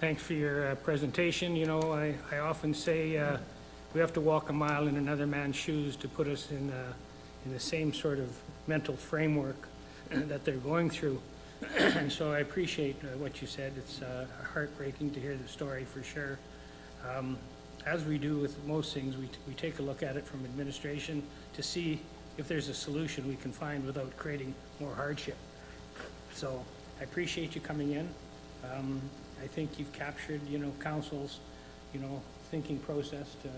Thanks for your presentation. You know, I often say we have to walk a mile in another man's shoes to put us in the same sort of mental framework that they're going through. And so I appreciate what you said. It's heartbreaking to hear the story for sure. As we do with most things, we take a look at it from administration to see if there's a solution we can find without creating more hardship. So I appreciate you coming in. I think you've captured, council's, thinking process to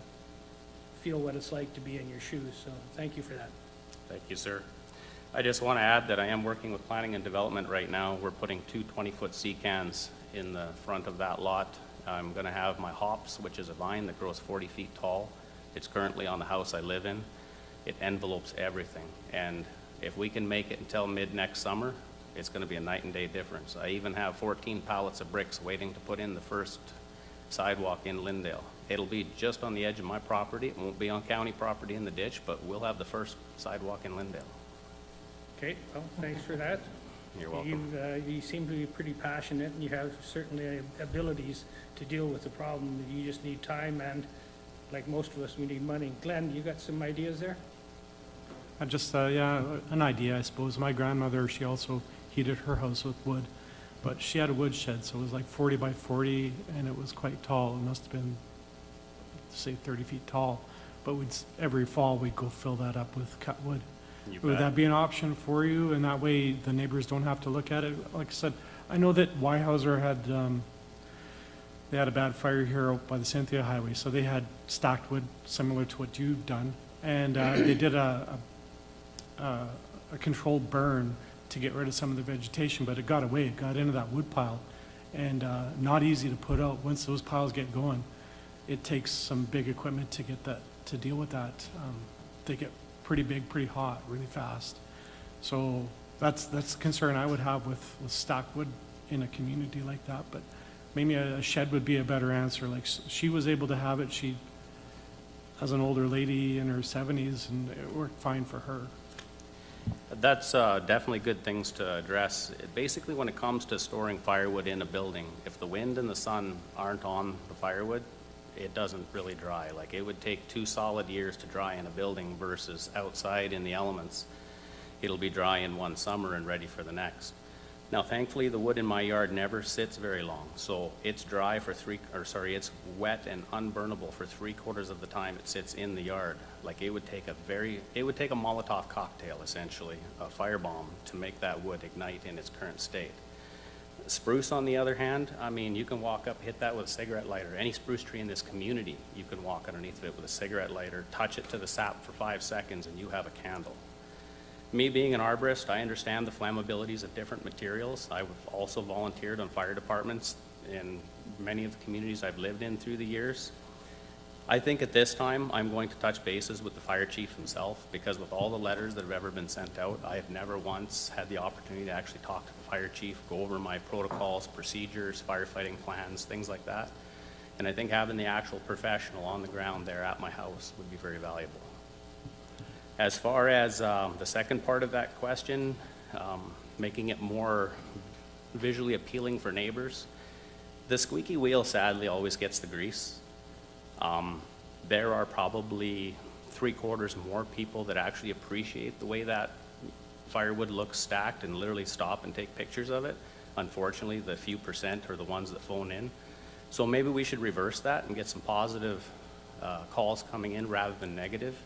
feel what it's like to be in your shoes. So thank you for that. Thank you, sir. I just want to add that I am working with planning and development right now. We're putting 2 20-foot sea cans in the front of that lot. I'm going to have my hops, which is a vine that grows 40 feet tall. It's currently on the house I live in. It envelopes everything. And if we can make it until mid-next summer, it's going to be a night and day difference. I even have 14 pallets of bricks waiting to put in the first sidewalk in Lyndale. It'll be just on the edge of my property. It won't be on county property in the ditch, but we'll have the first sidewalk in Lyndale. Okay, well, thanks for that. You're welcome. You seem to be pretty passionate, and you have certainly abilities to deal with the problem. You just need time, and like most of us, we need money. Glenn, you got some ideas there? An idea, I suppose. My grandmother, she also heated her house with wood, but she had a wood shed, so it was like 40 by 40, and it was quite tall. It must have been, say, 30 feet tall. But every fall, we'd go fill that up with cut wood. Would that be an option for you? And that way, the neighbors don't have to look at it? Like I said, I know that Weyhauser had, they had a bad fire here out by the Cynthia Highway, so they had stacked wood similar to what you've done. And they did a controlled burn to get rid of some of the vegetation, but it got away. It got into that wood pile, and not easy to put out. Once those piles get going, it takes some big equipment to get that, to deal with that. They get pretty big, pretty hot, really fast. So that's the concern I would have with stacked wood in a community like that. But maybe a shed would be a better answer. Like, she was able to have it. She, as an older lady in her 70s, and it worked fine for her. That's definitely good things to address. Basically, when it comes to storing firewood in a building, if the wind and the sun aren't on the firewood, it doesn't really dry. Like, it would take 2 solid years to dry in a building versus outside in the elements. It'll be dry in one summer and ready for the next. Now, thankfully, the wood in my yard never sits very long, so it's dry for it's wet and unburnable for 3/4 of the time it sits in the yard. Like, it would take a Molotov cocktail, essentially, a firebomb, to make that wood ignite in its current state. Spruce, on the other hand, I mean, you can walk up, hit that with a cigarette lighter. Any spruce tree in this community, you can walk underneath of it with a cigarette lighter, touch it to the sap for 5 seconds, and you have a candle. Me being an arborist, I understand the flammabilities of different materials. I've also volunteered on fire departments in many of the communities I've lived in through the years. I think at this time, I'm going to touch bases with the fire chief himself, because with all the letters that have ever been sent out, I have never once had the opportunity to actually talk to the fire chief, go over my protocols, procedures, firefighting plans, things like that. And I think having the actual professional on the ground there at my house would be very valuable. As far as the second part of that question, making it more visually appealing for neighbors, the squeaky wheel sadly always gets the grease. There are probably 3/4 more people that actually appreciate the way that firewood looks stacked and literally stop and take pictures of it. Unfortunately, the few percent are the ones that phone in. So maybe we should reverse that and get some positive calls coming in rather than negative.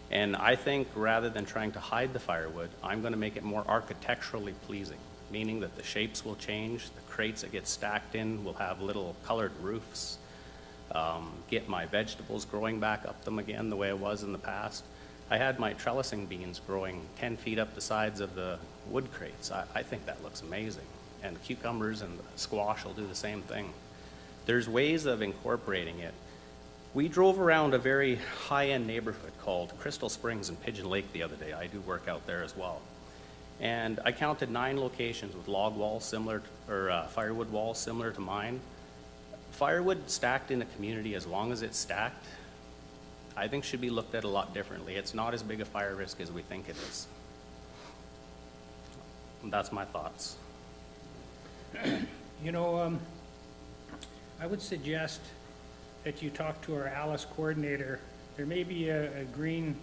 And I think rather than trying to hide the firewood, I'm going to make it more architecturally pleasing, meaning that the shapes will change, the crates that get stacked in will have little colored roofs, get my vegetables growing back up them again the way it was in the past. I had my trellising beans growing 10 feet up the sides of the wood crates. I think that looks amazing. And the cucumbers and the squash will do the same thing. There's ways of incorporating it. We drove around a very high-end neighborhood called Crystal Springs in Pigeon Lake the other day. I do work out there as well. And I counted 9 locations with log walls similar to, or firewood walls similar to mine. Firewood stacked in a community, as long as it's stacked, I think should be looked at a lot differently. It's not as big a fire risk as we think it is. That's my thoughts. You know, I would suggest that you talk to our Alice coordinator. There may be a green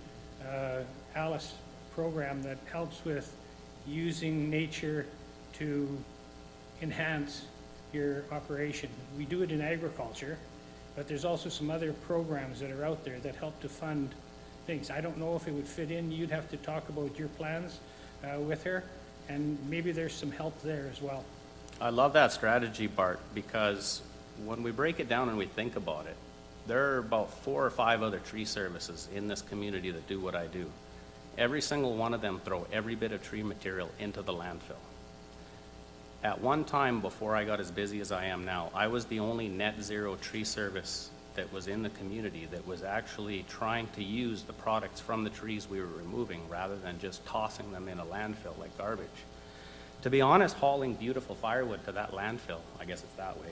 Alice program that helps with using nature to enhance your operation. We do it in agriculture, but there's also some other programs that are out there that help to fund things. I don't know if it would fit in. You'd have to talk about your plans with her, and maybe there's some help there as well. I love that strategy, Bart, because when we break it down and we think about it, there are about 4 or 5 other tree services in this community that do what I do. Every single one of them throw every bit of tree material into the landfill. At one time, before I got as busy as I am now, I was the only net zero tree service that was in the community that was actually trying to use the products from the trees we were removing rather than just tossing them in a landfill like garbage. To be honest, hauling beautiful firewood to that landfill, I guess it's that way,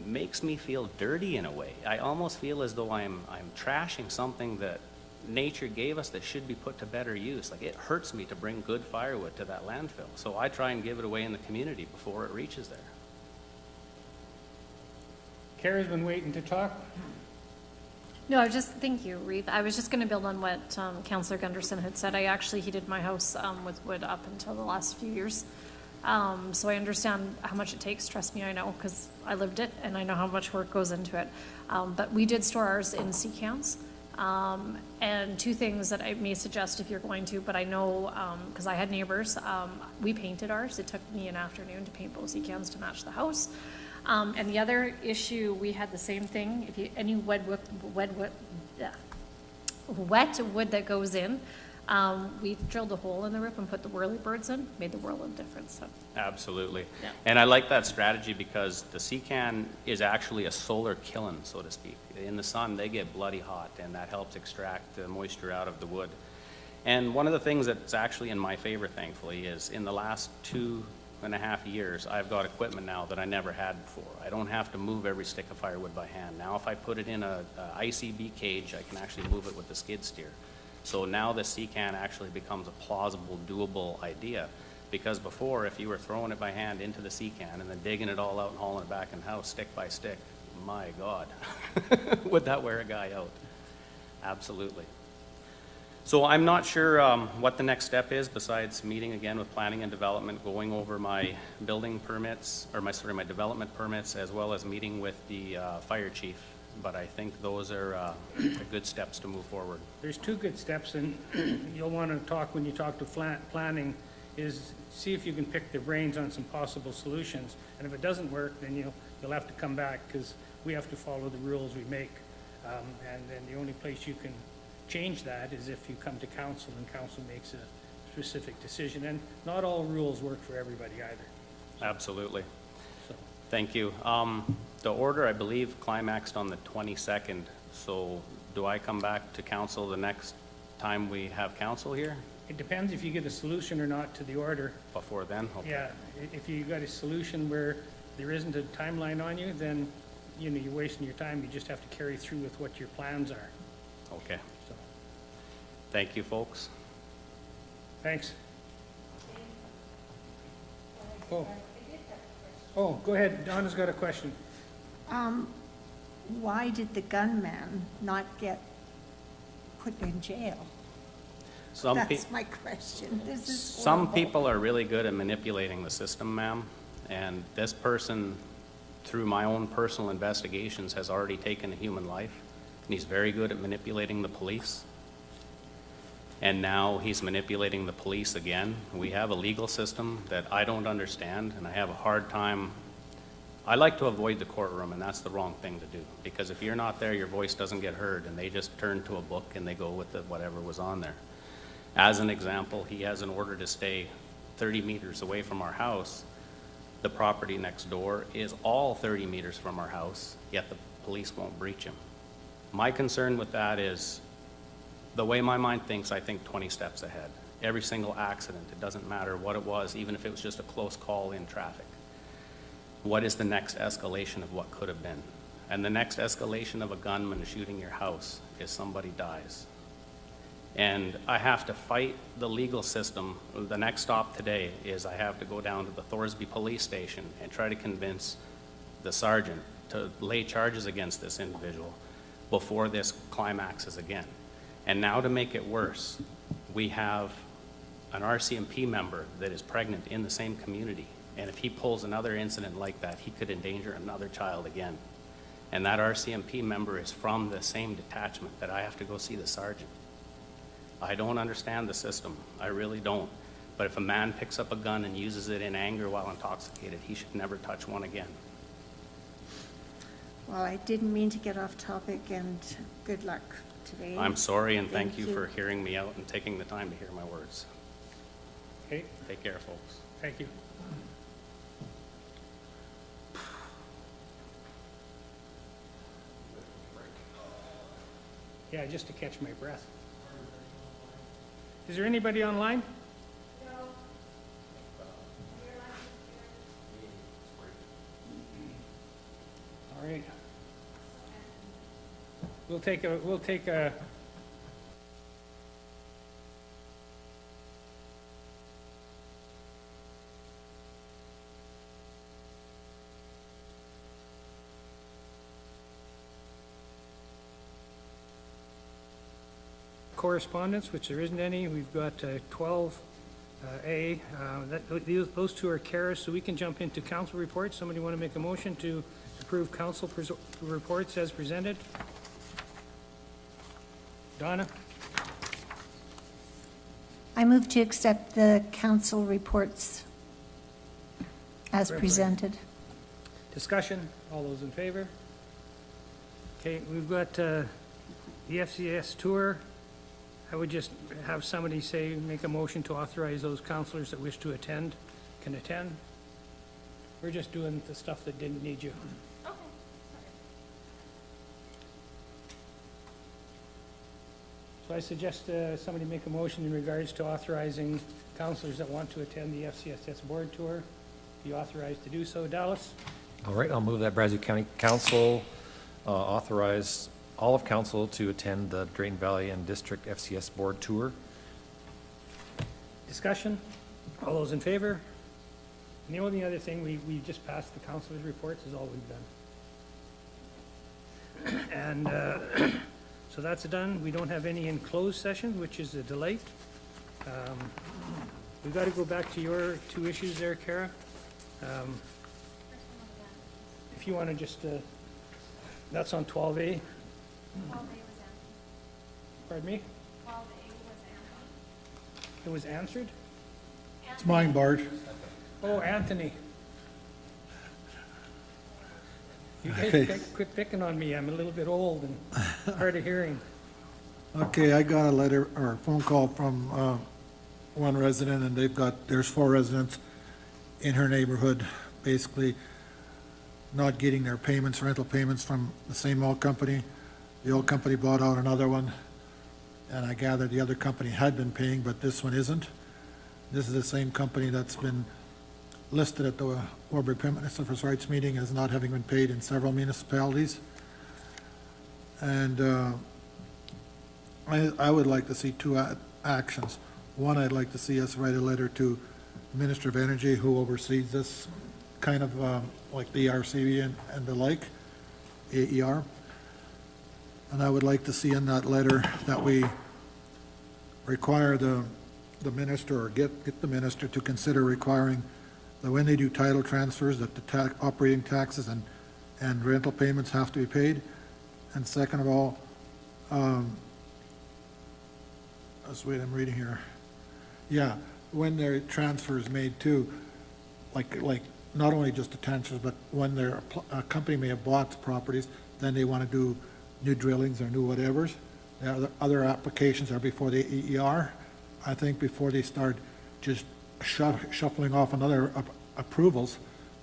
makes me feel dirty in a way. I almost feel as though I'm trashing something that nature gave us that should be put to better use. Like, it hurts me to bring good firewood to that landfill. So I try and give it away in the community before it reaches there. Kara's been waiting to talk. No, thank you, Reeve. I was just going to build on what Councillor Gunderson had said. I actually heated my house with wood up until the last few years. So I understand how much it takes. Trust me, I know, because I lived it and I know how much work goes into it. But we did store ours in sea cans. And 2 things that I may suggest if you're going to, but I know, because I had neighbors, we painted ours. It took me an afternoon to paint both sea cans to match the house. And the other issue, we had the same thing. If you, any wet wood that goes in, we drilled a hole in the roof and put the whirlybirds in, made the world of difference. So. Absolutely. Yeah. And I like that strategy because the sea can is actually a solar kiln, so to speak. In the sun, they get bloody hot, and that helps extract the moisture out of the wood. And one of the things that's actually in my favor, thankfully, is in the last 2.5 years, I've got equipment now that I never had before. I don't have to move every stick of firewood by hand. Now, if I put it in a ICB cage, I can actually move it with the skid steer. So now the sea can actually becomes a plausible, doable idea. Because before, if you were throwing it by hand into the sea can and then digging it all out and hauling it back in the house stick by stick, my God, would that wear a guy out? Absolutely. So I'm not sure what the next step is besides meeting again with planning and development, going over my building permits, or my development permits, as well as meeting with the fire chief. But I think those are good steps to move forward. There's 2 good steps, and you'll want to talk when you talk to planning, is see if you can pick their brains on some possible solutions. And if it doesn't work, then you'll have to come back, because we have to follow the rules we make. And then the only place you can change that is if you come to council and council makes a specific decision. And not all rules work for everybody either. Absolutely. So. Thank you. The order, I believe, climaxed on the 22nd. So do I come back to council the next time we have council here? It depends if you get a solution or not to the order. Before then? Okay. Yeah, if you got a solution where there isn't a timeline on you, then, you're wasting your time. You just have to carry through with what your plans are. Okay. So. Thank you, folks. Thanks. Oh, go ahead. Donna's got a question. Why did the gunman not get put in jail? That's my question. This is Some horrible. people are really good at manipulating the system, ma'am, and this person, through my own personal investigations, has already taken a human life, and he's very good at manipulating the police. And now he's manipulating the police again. We have a legal system that I don't understand, and I have a hard time. I like to avoid the courtroom, and that's the wrong thing to do, because if you're not there, your voice doesn't get heard, and they just turn to a book and they go with whatever was on there. As an example, he has an order to stay 30 meters away from our house. The property next door is all 30 meters from our house, yet the police won't breach him. My concern with that is, the way my mind thinks, I think 20 steps ahead. Every single accident, it doesn't matter what it was, even if it was just a close call in traffic. What is the next escalation of what could have been? And the next escalation of a gunman shooting your house is somebody dies. And I have to fight the legal system. The next stop today is I have to go down to the Thorsby police station and try to convince the sergeant to lay charges against this individual before this climaxes again. And now, to make it worse, we have an RCMP member that is pregnant in the same community. And if he pulls another incident like that, he could endanger another child again. And that RCMP member is from the same detachment that I have to go see the sergeant. I don't understand the system. I really don't. But if a man picks up a gun and uses it in anger while intoxicated, he should never touch one again. Well, I didn't mean to get off topic, and good luck today. I'm sorry, and thank you for hearing me out and taking the time to hear my words. Okay. Take care, folks. Thank you. Yeah, just to catch my breath. Is there anybody online? No. All right. We'll take a correspondence, which there isn't any. We've got 12A. Those two are Kara's, so we can jump into council reports. Somebody want to make a motion to approve council reports as presented? Donna? I move to accept the council reports as Right. presented. Discussion? All those in favor? Okay, we've got the FCS tour. I would just have somebody make a motion to authorize those councillors that wish to attend can attend. We're just doing the stuff that didn't need you. Okay. So I suggest somebody make a motion in regards to authorizing councillors that want to attend the FCSS board tour, be authorized to do so. Dallas? All right, I'll move that Brazeau County Council authorize all of council to attend the Drayton Valley and District FCS Board Tour. Discussion? All those in favor? And the only other thing, we just passed the councilors' reports is all we've done. And so that's done. We don't have any in closed session, which is a delight. We've got to go back to your two issues there, Kara. If you want to just, that's on 12A. 12A was answered. Pardon me? 12A was answered. It was answered? It's mine, Bart. Oh, Anthony. You guys Okay. quit picking on me. I'm a little bit old and hard of hearing. Okay, I got a letter or a phone call from one resident, and there's 4 residents in her neighborhood, basically not getting their payments, rental payments from the same old company. The old company bought out another one, and I gathered the other company had been paying, but this one isn't. This is the same company that's been listed at the Warburg Payment Service Rights meeting as not having been paid in several municipalities. And I would like to see two actions. One, I'd like to see us write a letter to Minister of Energy, who oversees this kind of, like the ERCV and the like, AER. And I would like to see in that letter that we require the minister, or get the minister to consider requiring that when they do title transfers, that the operating taxes and rental payments have to be paid. And second of all, let's wait, I'm reading here. Yeah, when their transfer is made too, like not only just the transfers, but when a company may have bought properties, then they want to do new drillings or new whatevers. The other applications are before the EER. I think before they start just shuffling off another approvals,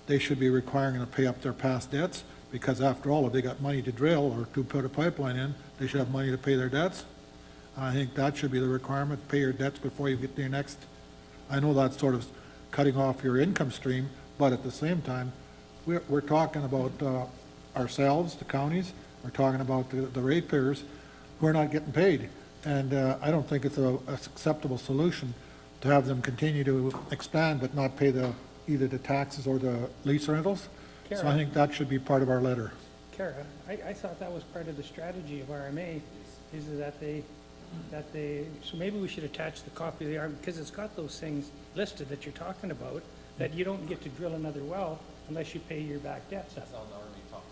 they should be requiring them to pay up their past debts, because after all, if they got money to drill or to put a pipeline in, they should have money to pay their debts. I think that should be the requirement, pay your debts before you get to your next. I know that's sort of cutting off your income stream, but at the same time, we're talking about ourselves, the counties, we're talking about the ratepayers who are not getting paid. And I don't think it's a acceptable solution to have them continue to expand but not pay either the taxes or the lease rentals. So I think that should be part of our letter. Kara, I thought that was part of the strategy of RMA, is that so maybe we should attach the copy of the RMA, because it's got those things listed that you're talking about, that you don't get to drill another well unless you pay your back debts up. That's on the RMA top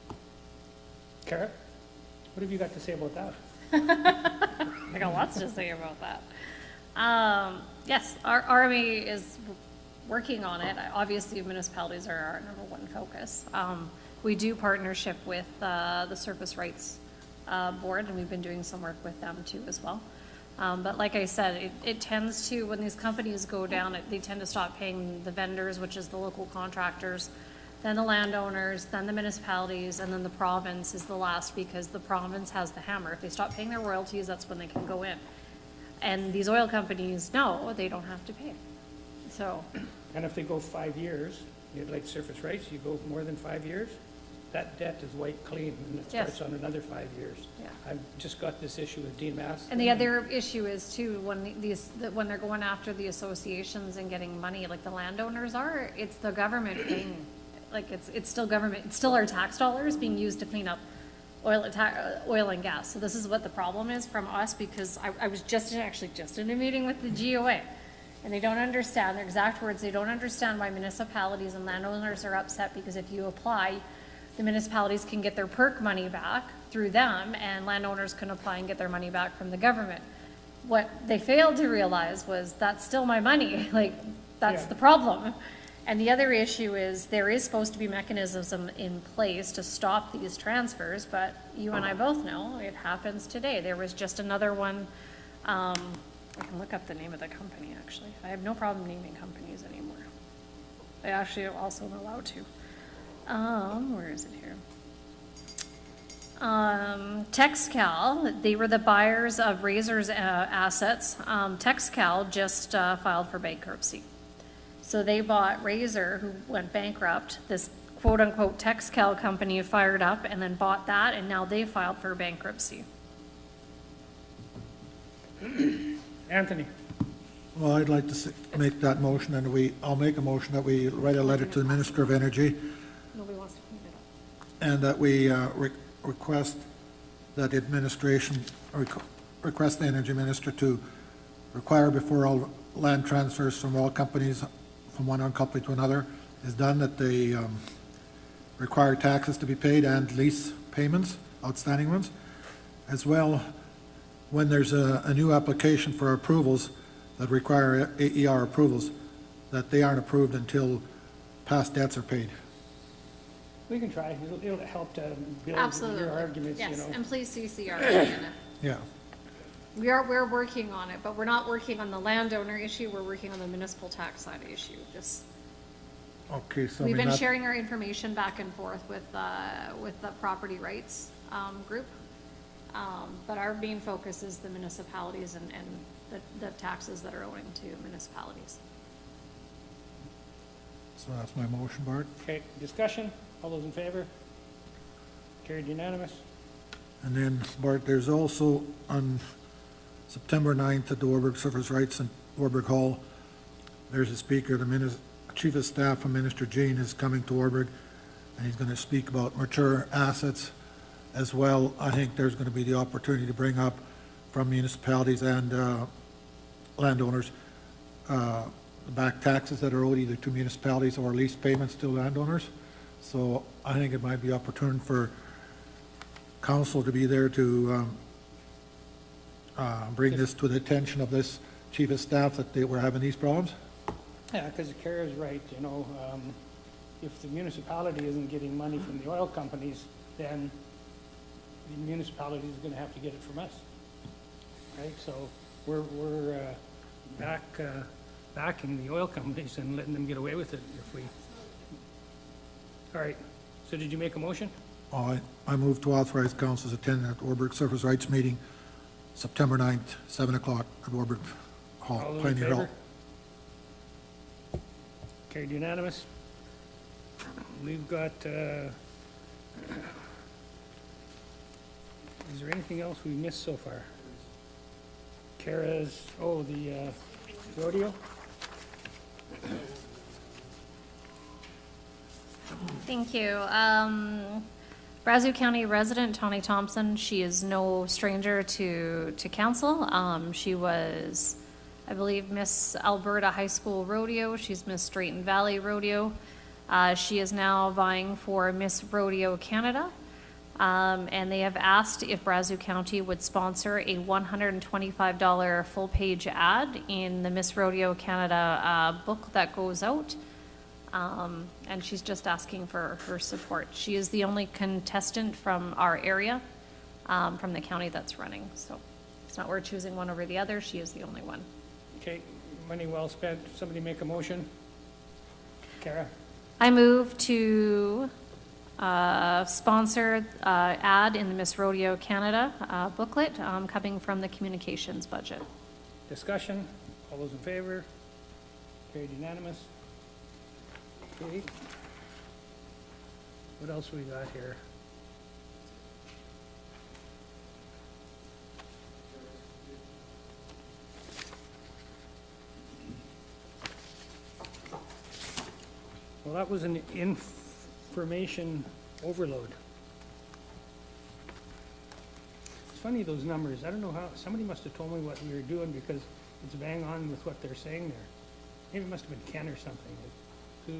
10. Kara, what have you got to say about that? I got lots to say about that. Yes, our RMA is working on it. Obviously, municipalities are our number one focus. We do partnership with the Surface Rights Board, and we've been doing some work with them too as well. But like I said, it tends to, when these companies go down, they tend to stop paying the vendors, which is the local contractors, then the landowners, then the municipalities, and then the province is the last, because the province has the hammer. If they stop paying their royalties, that's when they can go in. And these oil companies, no, they don't have to pay. So. And if they go 5 years, like Surface Rights, you go more than 5 years, that debt is wiped clean, and it starts on another 5 years. Yeah. I've just got this issue with Dean Mass. And the other issue is too, when they're going after the associations and getting money, like the landowners are, it's the government paying, like it's still government, it's still our tax dollars being used to clean up oil and gas. So this is what the problem is from us, because I was just in a meeting with the GOA, and they don't understand, their exact words, they don't understand why municipalities and landowners are upset, because if you apply, the municipalities can get their PERC money back through them, and landowners can apply and get their money back from the government. What they failed to realize was that's still my money, like, that's the problem. And the other issue is there is supposed to be mechanisms in place to stop these transfers, but you and I both know it happens today. There was just another one, I can look up the name of the company, actually. I have no problem naming companies anymore. I actually also am allowed to. Where is it here? Texcal, they were the buyers of Razor's assets. Texcal just filed for bankruptcy. So they bought Razor, who went bankrupt. This quote-unquote Texcal company fired up and then bought that, and now they filed for bankruptcy. Anthony. Well, I'd like to make that motion, and I'll make a motion that we write a letter to the Minister of Energy, Nobody wants to clean it up. and that we request that administration, request the Energy Minister to require before all land transfers from all companies, from one company to another, is done, that they require taxes to be paid and lease payments, outstanding ones, as well when there's a new application for approvals that require AER approvals, that they aren't approved until past debts are paid. We can try. It'll help to build Absolutely. your arguments, Yes, you know. and please CC our in it. Yeah. We're working on it, but we're not working on the landowner issue, we're working on the municipal tax side issue. Just, Okay, so we've been sharing our information back and forth with the property rights group. But our main focus is the municipalities and the taxes that are owing to municipalities. So that's my motion, Bart. Okay, discussion? All those in favor? Carried unanimous. And then, Bart, there's also on September 9th at the Warburg Surface Rights in Warburg Hall, there's a speaker, the Chief of Staff from Minister Jean is coming to Warburg, and he's going to speak about mature assets as well. I think there's going to be the opportunity to bring up from municipalities and landowners the back taxes that are owed either to municipalities or lease payments to landowners. So I think it might be opportune for council to be there to bring this to the attention of this chief of staff that they were having these problems. Yeah, because Kara's right, if the municipality isn't getting money from the oil companies, then the municipality is going to have to get it from us, right? So we're backing the oil companies and letting them get away with it if we. All right. So did you make a motion? I move to authorize council to attend that Warburg Surface Rights meeting, September 9th, 7 o'clock at Warburg Hall, All those in Pioneer Hall. favor? Carried unanimous. We've got, is there anything else we missed so far? Kara's, the rodeo? Thank you. Brazeau County resident Tawny Thompson, she is no stranger to council. She was, I believe, Miss Alberta High School Rodeo. She's Miss Drayton Valley Rodeo. She is now vying for Miss Rodeo Canada. And they have asked if Brazeau County would sponsor a $125 full-page ad in the Miss Rodeo Canada book that goes out. And she's just asking for her support. She is the only contestant from our area, from the county that's running. So it's not we're choosing one over the other. She is the only one. Okay, money well spent. Somebody make a motion. Kara? I move to sponsor ad in the Miss Rodeo Canada booklet coming from the communications budget. Discussion? All those in favor? Carried unanimous. Okay. What else we got here? Well, that was an information overload. It's funny, those numbers. I don't know how, somebody must have told me what we were doing because it's bang on with what they're saying there. Maybe it must have been Ken or something. So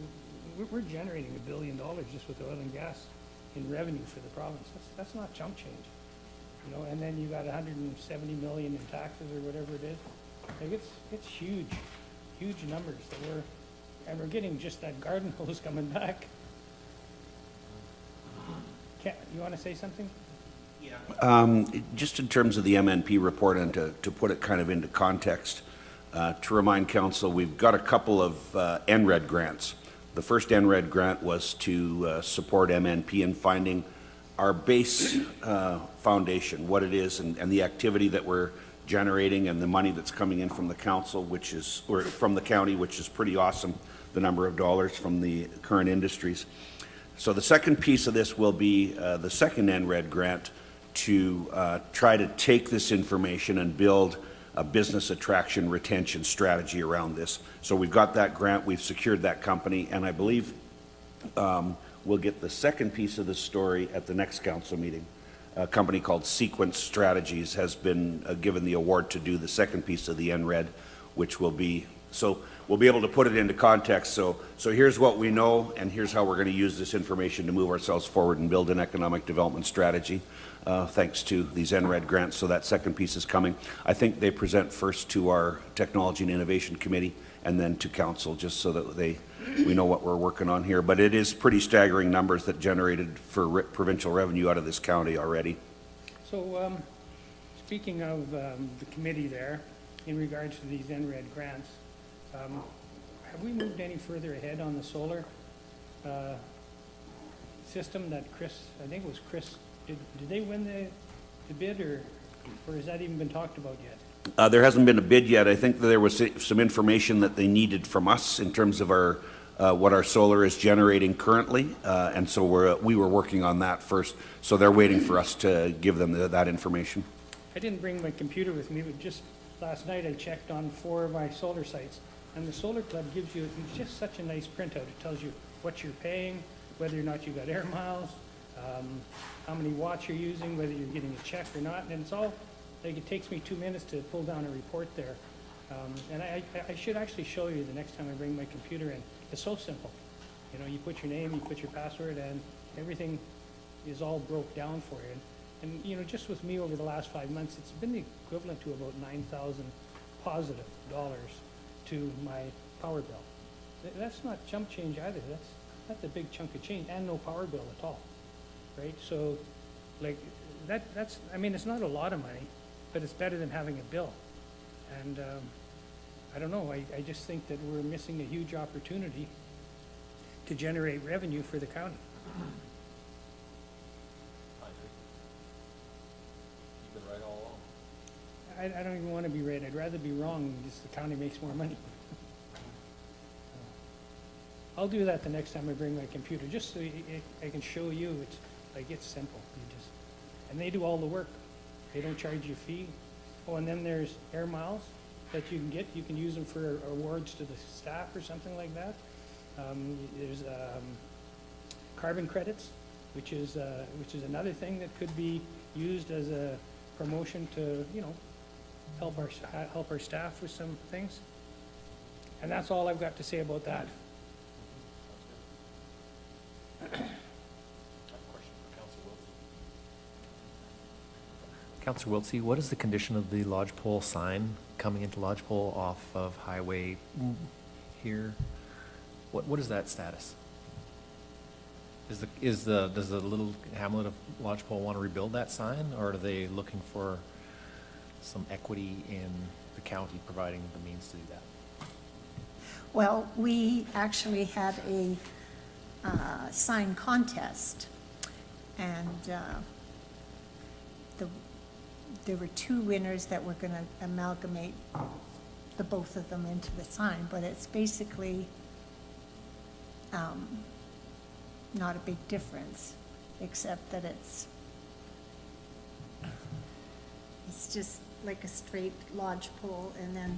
we're generating $1 billion just with oil and gas in revenue for the province. That's not chump change, and then you got 170 million in taxes or whatever it is. Like it's huge numbers that we're getting just that garden hose coming back. You want to say something? Just in terms of the MNP report and to put it kind of into context, to remind council, we've got a couple of NRED grants. The first NRED grant was to support MNP in finding our base foundation, what it is, and the activity that we're generating and the money that's coming in from the council, or from the county, which is pretty awesome, the number of dollars from the current industries. So the second piece of this will be the second NRED grant to try to take this information and build a business attraction retention strategy around this. So we've got that grant, we've secured that company, and I believe we'll get the second piece of the story at the next council meeting. A company called Sequence Strategies has been given the award to do the second piece of the NRED, which will be, so we'll be able to put it into context. So here's what we know, and here's how we're going to use this information to move ourselves forward and build an economic development strategy, thanks to these NRED grants. So that second piece is coming. I think they present first to our Technology and Innovation Committee and then to council, just so that we know what we're working on here. But it is pretty staggering numbers that generated for provincial revenue out of this county already. So speaking of the committee there, in regards to these NRED grants, have we moved any further ahead on the solar system that Chris, I think it was Chris, did they win the bid, or has that even been talked about yet? There hasn't been a bid yet. I think that there was some information that they needed from us in terms of our what our solar is generating currently, and so we were working on that first. So they're waiting for us to give them that information. I didn't bring my computer with me, but just last night I checked on 4 of my solar sites. And the Solar Club gives you, it's just such a nice printout. It tells you what you're paying, whether or not you got air miles, how many watts you're using, whether you're getting a check or not. And it's all, like, it takes me 2 minutes to pull down a report there. And I should actually show you the next time I bring my computer in. It's so simple. You know, you put your name, you put your password, and everything is all broke down for you. And you know, just with me over the last 5 months, it's been the equivalent to about 9,000 positive dollars to my power bill. That's not chump change either. That's a big chunk of change, and no power bill at all, right? So, like, that's, I mean, it's not a lot of money, but it's better than having a bill. And I don't know, I just think that we're missing a huge opportunity to generate revenue for the county. You've been right all along. I don't even want to be right. I'd rather be wrong, just the county makes more money. I'll do that the next time I bring my computer, just so I can show you. It's like, it's simple. And they do all the work. They don't charge you a fee. Oh, and then there's air miles that you can get. You can use them for awards to the staff or something like that. There's carbon credits, which is another thing that could be used as a promotion to, you know, help our staff with some things. And that's all I've got to say about that. Councillor Wiltsey, what is the condition of the lodgepole sign coming into Lodgepole off of Highway here? What is that status? Does the little hamlet of Lodgepole want to rebuild that sign, or are they looking for some equity in the county providing the means to do that? Well, we actually had a sign contest, and there were 2 winners that were going to amalgamate the both of them into the sign, but it's basically not a big difference, except that it's just like a straight lodge pole and then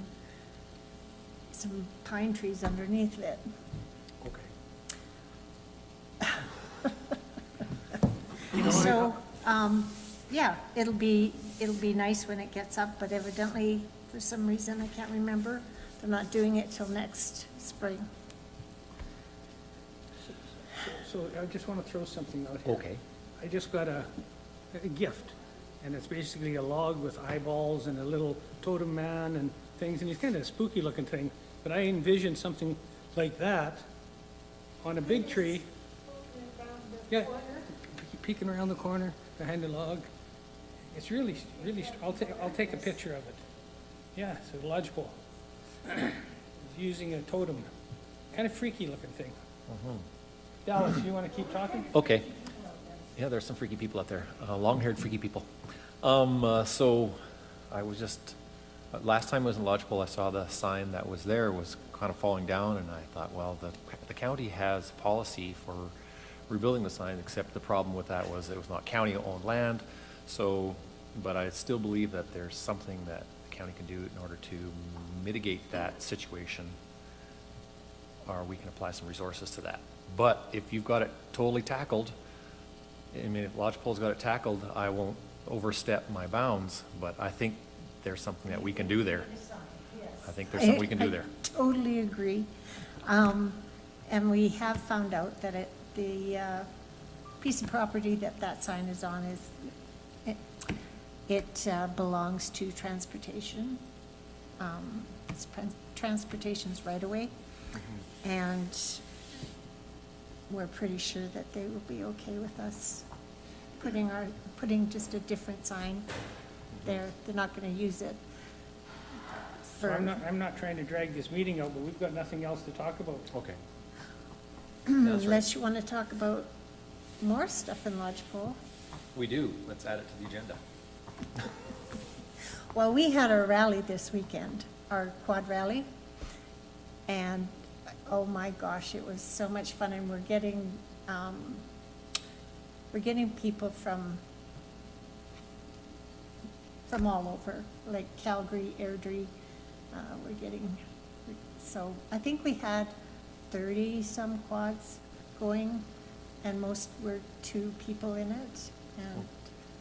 some pine trees underneath it. Okay. So, yeah, it'll be nice when it gets up, but evidently, for some reason, I can't remember, they're not doing it till next spring. So I just want to throw something out here. Okay. I just got a gift, and it's basically a log with eyeballs and a little totem man and things, and he's kind of a spooky looking thing, but I envisioned something like that on a big tree. Yeah, peeking around the corner behind the log. It's really, I'll take a picture of it. Yeah, it's a lodgepole. Using a totem. Kind of freaky looking thing. Dallas, you want to keep talking? Okay. Yeah, there's some freaky people out there, long-haired freaky people. So I was just, last time I was in Lodgepole, I saw the sign that was there was kind of falling down, and I thought, well, the county has policy for rebuilding the sign, except the problem with that was it was not county-owned land. So, but I still believe that there's something that the county can do in order to mitigate that situation, or we can apply some resources to that. But if you've got it totally tackled, I mean, if Lodgepole's got it tackled, I won't overstep my bounds, but I think there's something that we can do there. I think there's something we can do there. I totally agree. And we have found out that the piece of property that sign is on it belongs to transportation. It's transportation's right away. And we're pretty sure that they will be okay with us putting just a different sign there. They're not going to use it. So I'm not trying to drag this meeting out, but we've got nothing else to talk about. Okay. Unless you want to talk about more stuff in Lodgepole. We do. Let's add it to the agenda. Well, we had our rally this weekend, our quad rally, and oh my gosh, it was so much fun, and we're getting people from all over, like Calgary, Airdrie. We're getting, so I think we had 30-some quads going, and most were 2 people in it. And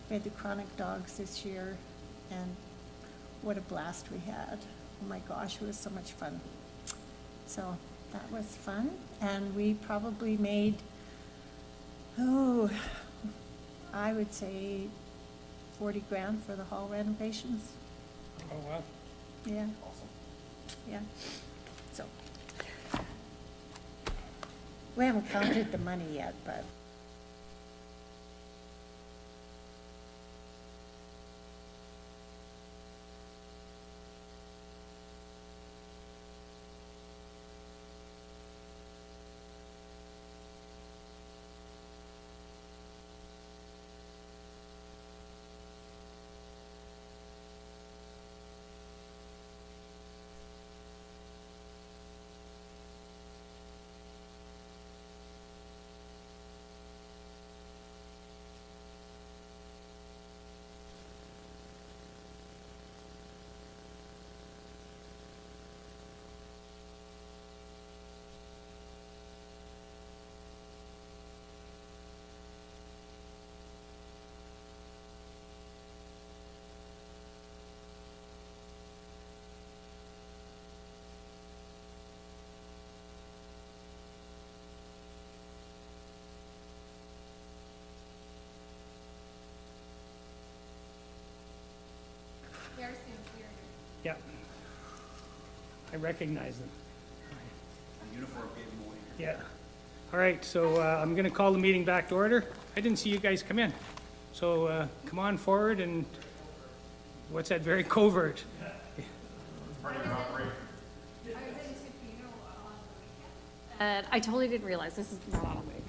we had the chronic dogs this year, and what a blast we had. Oh my gosh, it was so much fun. So that was fun, and we probably made, I would say 40 grand for the hall renovations. Oh, wow. Yeah. Awesome. Yeah. So, we haven't counted the money yet, but. Yeah. I recognize them. The uniform gave them away. Yeah. All right, so I'm going to call the meeting back to order. I didn't see you guys come in. So come on forward, and what's that, very covert? And I totally didn't realize this is not on a way.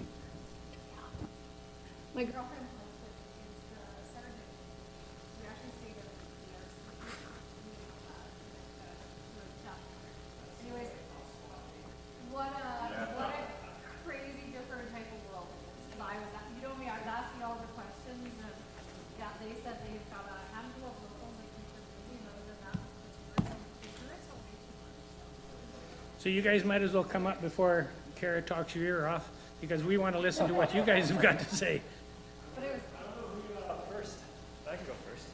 My girlfriend. Anyways, what a crazy different type of world it is. 'Cause I was, you know me, I was asking all the questions, and yeah, they said they've got a handful of locals that keep them busy, and other than that, the tourists don't make too much. So you guys might as well come up before Kara talks your ear off, because we want to listen to what you guys have got to say. But it was. I don't know who you got first. I can go first.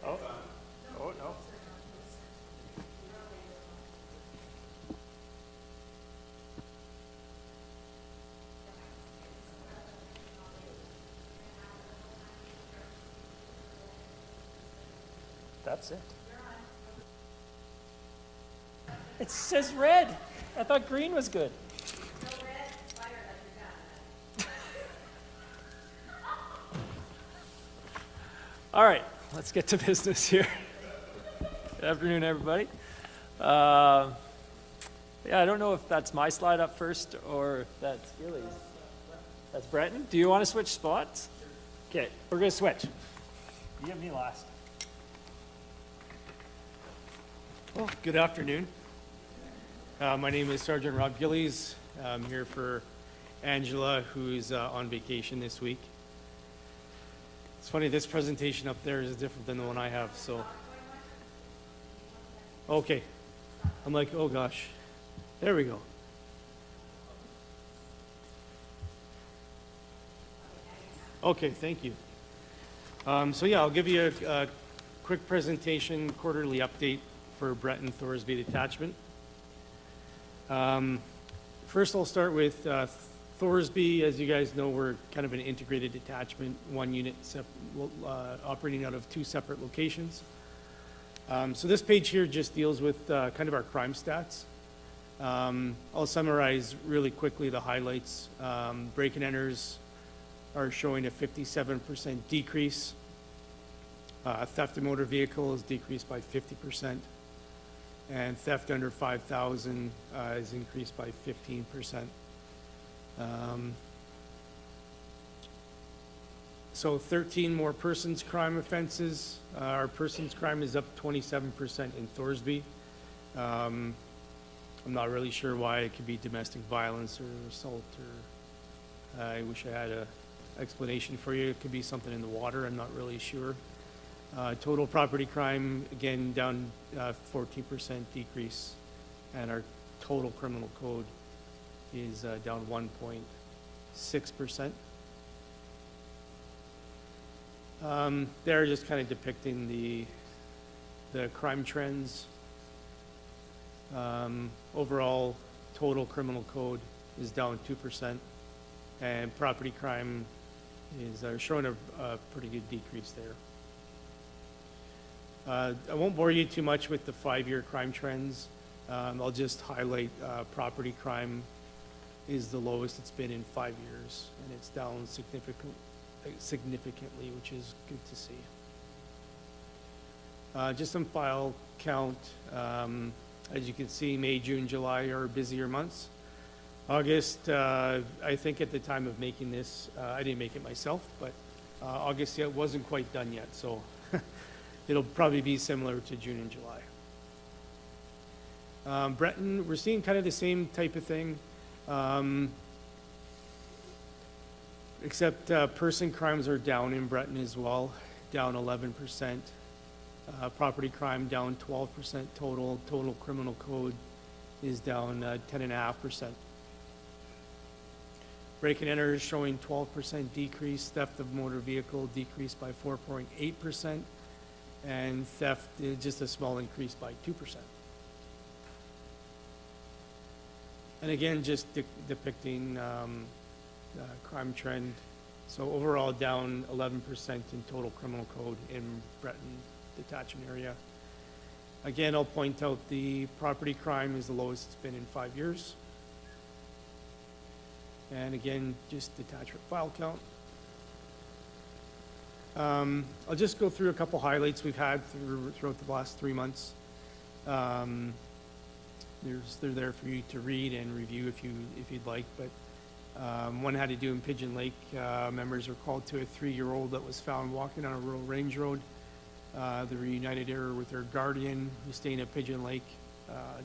Oh, oh, no. That's it. It says red. I thought green was good. All right, let's get to business here. Good afternoon, everybody. Yeah, I don't know if that's my slide up first or if that's Gilly's. That's Breton. Do you want to switch spots? Okay, we're going to switch. You get me last. Well, good afternoon. My name is Sergeant Rob Gillies. I'm here for Angela, who's on vacation this week. It's funny, this presentation up there is different than the one I have, so. Okay. I'm like, oh gosh. There we go. Okay, thank you. So yeah, I'll give you a quick presentation, quarterly update for Breton Thorsby Detachment. First, I'll start with Thorsby. As you guys know, we're kind of an integrated detachment, one unit operating out of 2 separate locations. So this page here just deals with kind of our crime stats. I'll summarize really quickly the highlights. Break and enters are showing a 57% decrease. Theft of motor vehicle is decreased by 50%. and theft under 5,000 is increased by 15%. So 13 more persons crime offenses. Our persons crime is up 27% in Thorsby. I'm not really sure why. It could be domestic violence or assault, or I wish I had a explanation for you. It could be something in the water. I'm not really sure. Total property crime, again, down 14% decrease, and our total criminal code is down 1.6%. They're just kind of depicting the crime trends. Overall, total criminal code is down 2%, and property crime is showing a pretty good decrease there. I won't bore you too much with the 5-year crime trends. I'll just highlight property crime is the lowest it's been in 5 years, and it's down significantly, which is good to see. Just some file count. As you can see, May, June, July are busier months. August, I think at the time of making this, I didn't make it myself, but August yet wasn't quite done yet, so it'll probably be similar to June and July. Breton, we're seeing kind of the same type of thing, except person crimes are down in Breton as well, down 11%. Property crime down 12% total. Total criminal code is down 10.5%. Break and enter is showing 12% decrease. Theft of motor vehicle decreased by 4.8%. And theft is just a small increase by 2%. And again, just depicting crime trend. So overall down 11% in total criminal code in Breton detachment area. Again, I'll point out the property crime is the lowest it's been in 5 years. And again, just detachment file count. I'll just go through a couple highlights we've had throughout the last 3 months. They're there for you to read and review if you'd like, but one had to do in Pigeon Lake. Members were called to a 3-year-old that was found walking on a rural range road. They reunited her with her guardian who's staying at Pigeon Lake.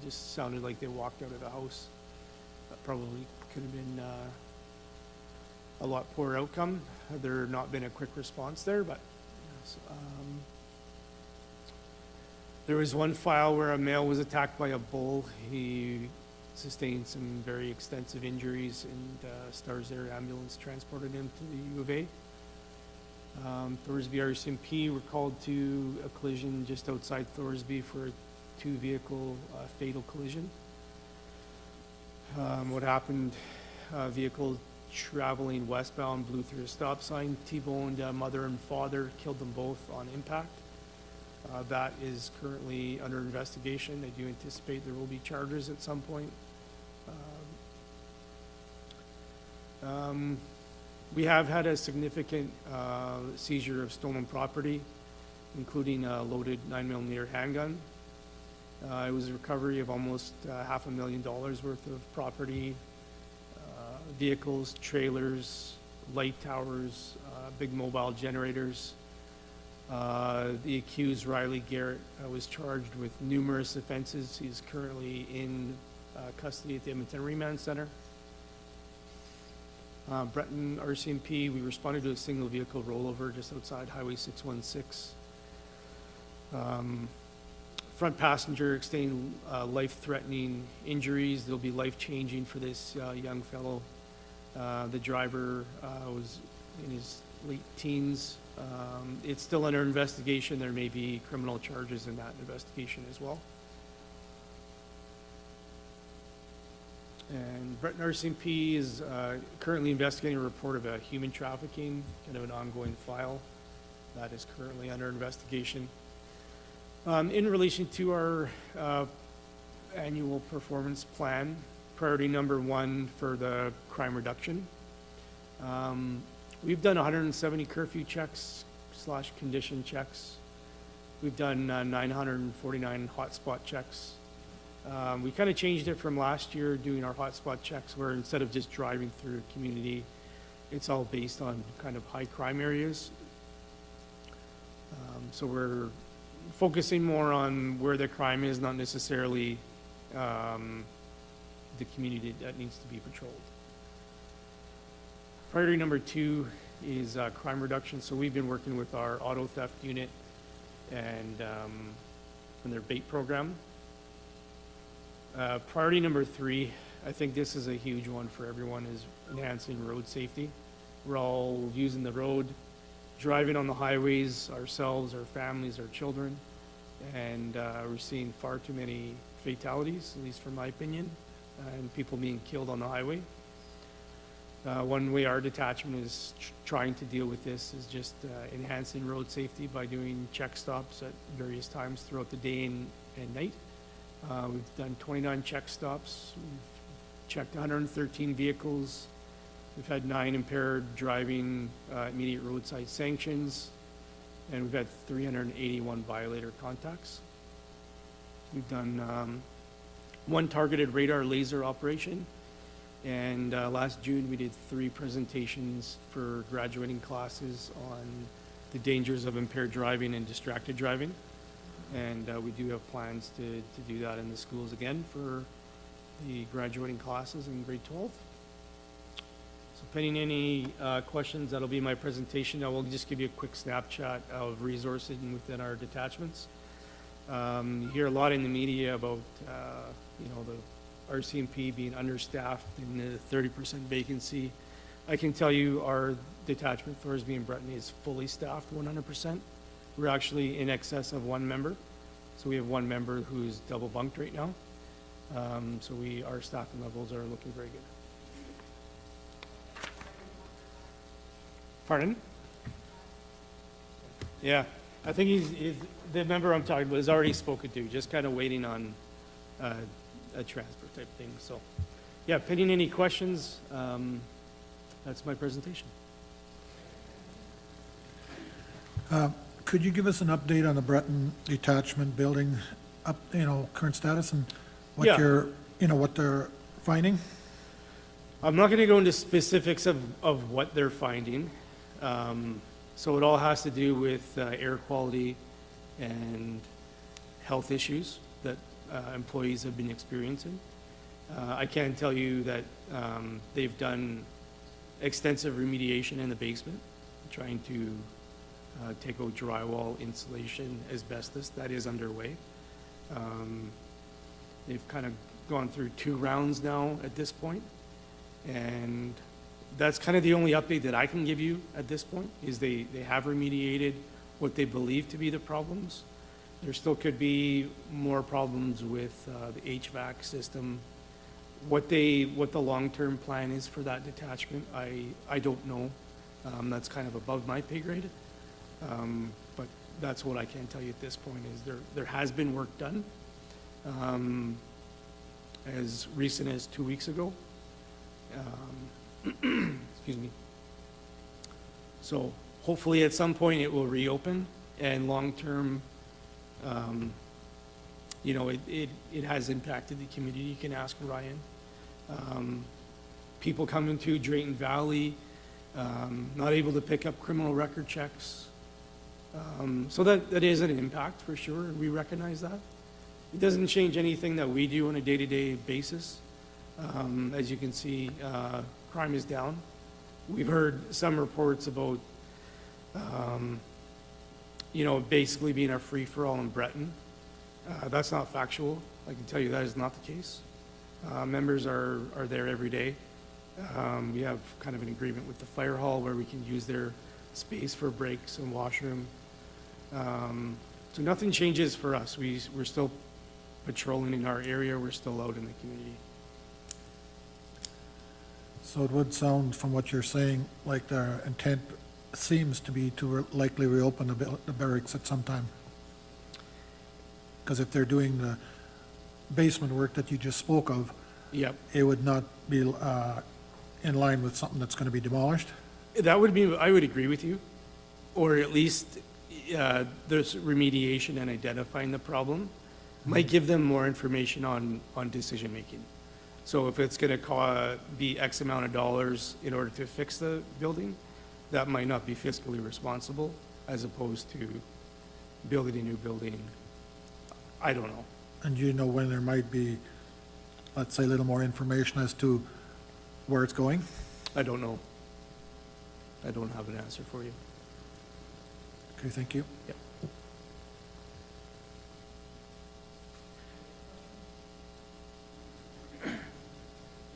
Just sounded like they walked out of the house. That probably could have been a lot poorer outcome had there not been a quick response there, but there was one file where a male was attacked by a bull. He sustained some very extensive injuries, and Stars Air Ambulance transported him to the U of A. Thorsby RCMP were called to a collision just outside Thorsby for a 2-vehicle fatal collision. What happened, vehicle traveling westbound blew through a stop sign, T-boned a mother and father, killed them both on impact. That is currently under investigation. I do anticipate there will be charges at some point. We have had a significant seizure of stolen property, including a loaded 9mm handgun. It was a recovery of almost $500,000 worth of property, vehicles, trailers, light towers, big mobile generators. The accused, Riley Garrett, was charged with numerous offenses. He's currently in custody at the Edmonton Remand Center. Breton RCMP, we responded to a single vehicle rollover just outside Highway 616. Front passenger sustained life-threatening injuries. They'll be life-changing for this young fellow. The driver was in his late teens. It's still under investigation. There may be criminal charges in that investigation as well. And Breton RCMP is currently investigating a report of a human trafficking, kind of an ongoing file that is currently under investigation. In relation to our annual performance plan, priority number 1 for the crime reduction. We've done 170 curfew checks / condition checks. We've done 949 hotspot checks. We kind of changed it from last year doing our hotspot checks where instead of just driving through a community, it's all based on kind of high crime areas. So we're focusing more on where the crime is, not necessarily the community that needs to be patrolled. Priority number 2 is crime reduction. So we've been working with our auto theft unit and their bait program. Priority number 3, I think this is a huge one for everyone, is enhancing road safety. We're all using the road, driving on the highways ourselves, our families, our children, and we're seeing far too many fatalities, at least from my opinion, and people being killed on the highway. One way our detachment is trying to deal with this is just enhancing road safety by doing check stops at various times throughout the day and night. We've done 29 check stops. We've checked 113 vehicles. We've had 9 impaired driving immediate roadside sanctions, and we've had 381 violator contacts. We've done 1 targeted radar laser operation, and last June we did 3 presentations for graduating classes on the dangers of impaired driving and distracted driving. And we do have plans to do that in the schools again for the graduating classes in grade 12. So pending any questions, that'll be my presentation. I will just give you a quick snapshot of resources within our detachments. You hear a lot in the media about, the RCMP being understaffed and the 30% vacancy. I can tell you our detachment, Thorsby and Breton, is fully staffed 100%. We're actually in excess of 1 member. So we have 1 member who's double bunked right now. So our staffing levels are looking very good. Pardon? Yeah, I think he's the member I'm talking about is already spoken to, just kind of waiting on a transfer type thing. So yeah, pending any questions, that's my presentation. Could you give us an update on the Breton detachment building current status and what Yeah. what they're finding? I'm not going to go into specifics of what they're finding. So it all has to do with air quality and health issues that employees have been experiencing. I can tell you that they've done extensive remediation in the basement, trying to take out drywall, insulation, asbestos. That is underway. They've kind of gone through 2 rounds now at this point, and that's kind of the only update that I can give you at this point, is they have remediated what they believe to be the problems. There still could be more problems with the HVAC system. What the long-term plan is for that detachment, I don't know. That's kind of above my pay grade. But that's what I can tell you at this point, is there has been work done as recent as 2 weeks ago. Excuse me. So hopefully at some point it will reopen, and long-term, it has impacted the community. You can ask Ryan. People coming to Drayton Valley, not able to pick up criminal record checks. So that is an impact for sure, and we recognize that. It doesn't change anything that we do on a day-to-day basis. As you can see, crime is down. We've heard some reports about, basically being a free-for-all in Breton. That's not factual. I can tell you that is not the case. Members are there every day. We have kind of an agreement with the fire hall where we can use their space for breaks and washroom. So nothing changes for us. We're still patrolling in our area. We're still out in the community. So it would sound, from what you're saying, like their intent seems to be to likely reopen the barracks at some time. Because if they're doing the basement work that you just spoke of, Yep. it would not be in line with something that's going to be demolished? That would be, I would agree with you, or at least there's remediation and identifying the problem. might give them more information on decision-making. So if it's going to be X amount of dollars in order to fix the building, that might not be fiscally responsible as opposed to building a new building. I don't know. And you know when there might be, let's say, a little more information as to where it's going? I don't know. I don't have an answer for you. Okay, thank you. Yep.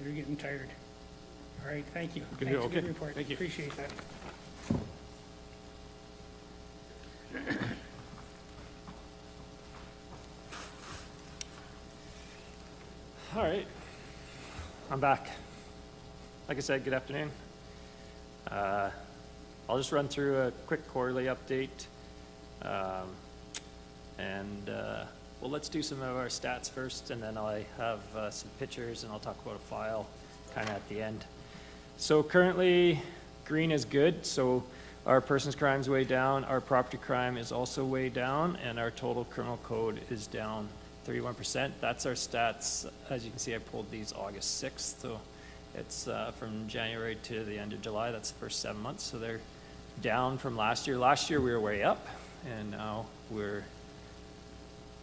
You're getting tired. All right, thank you. Good, Thanks for okay. the report. Thank you. Appreciate that. All right, I'm back. Like I said, good afternoon. I'll just run through a quick quarterly update. Well, let's do some of our stats first, and then I have some pictures, and I'll talk about a file kind of at the end. So currently, green is good, so our persons crime's way down, our property crime is also way down, and our total criminal code is down 31%. That's our stats. As you can see, I pulled these August 6th, so it's from January to the end of July. That's the first 7 months, so they're down from last year. Last year we were way up, and now we're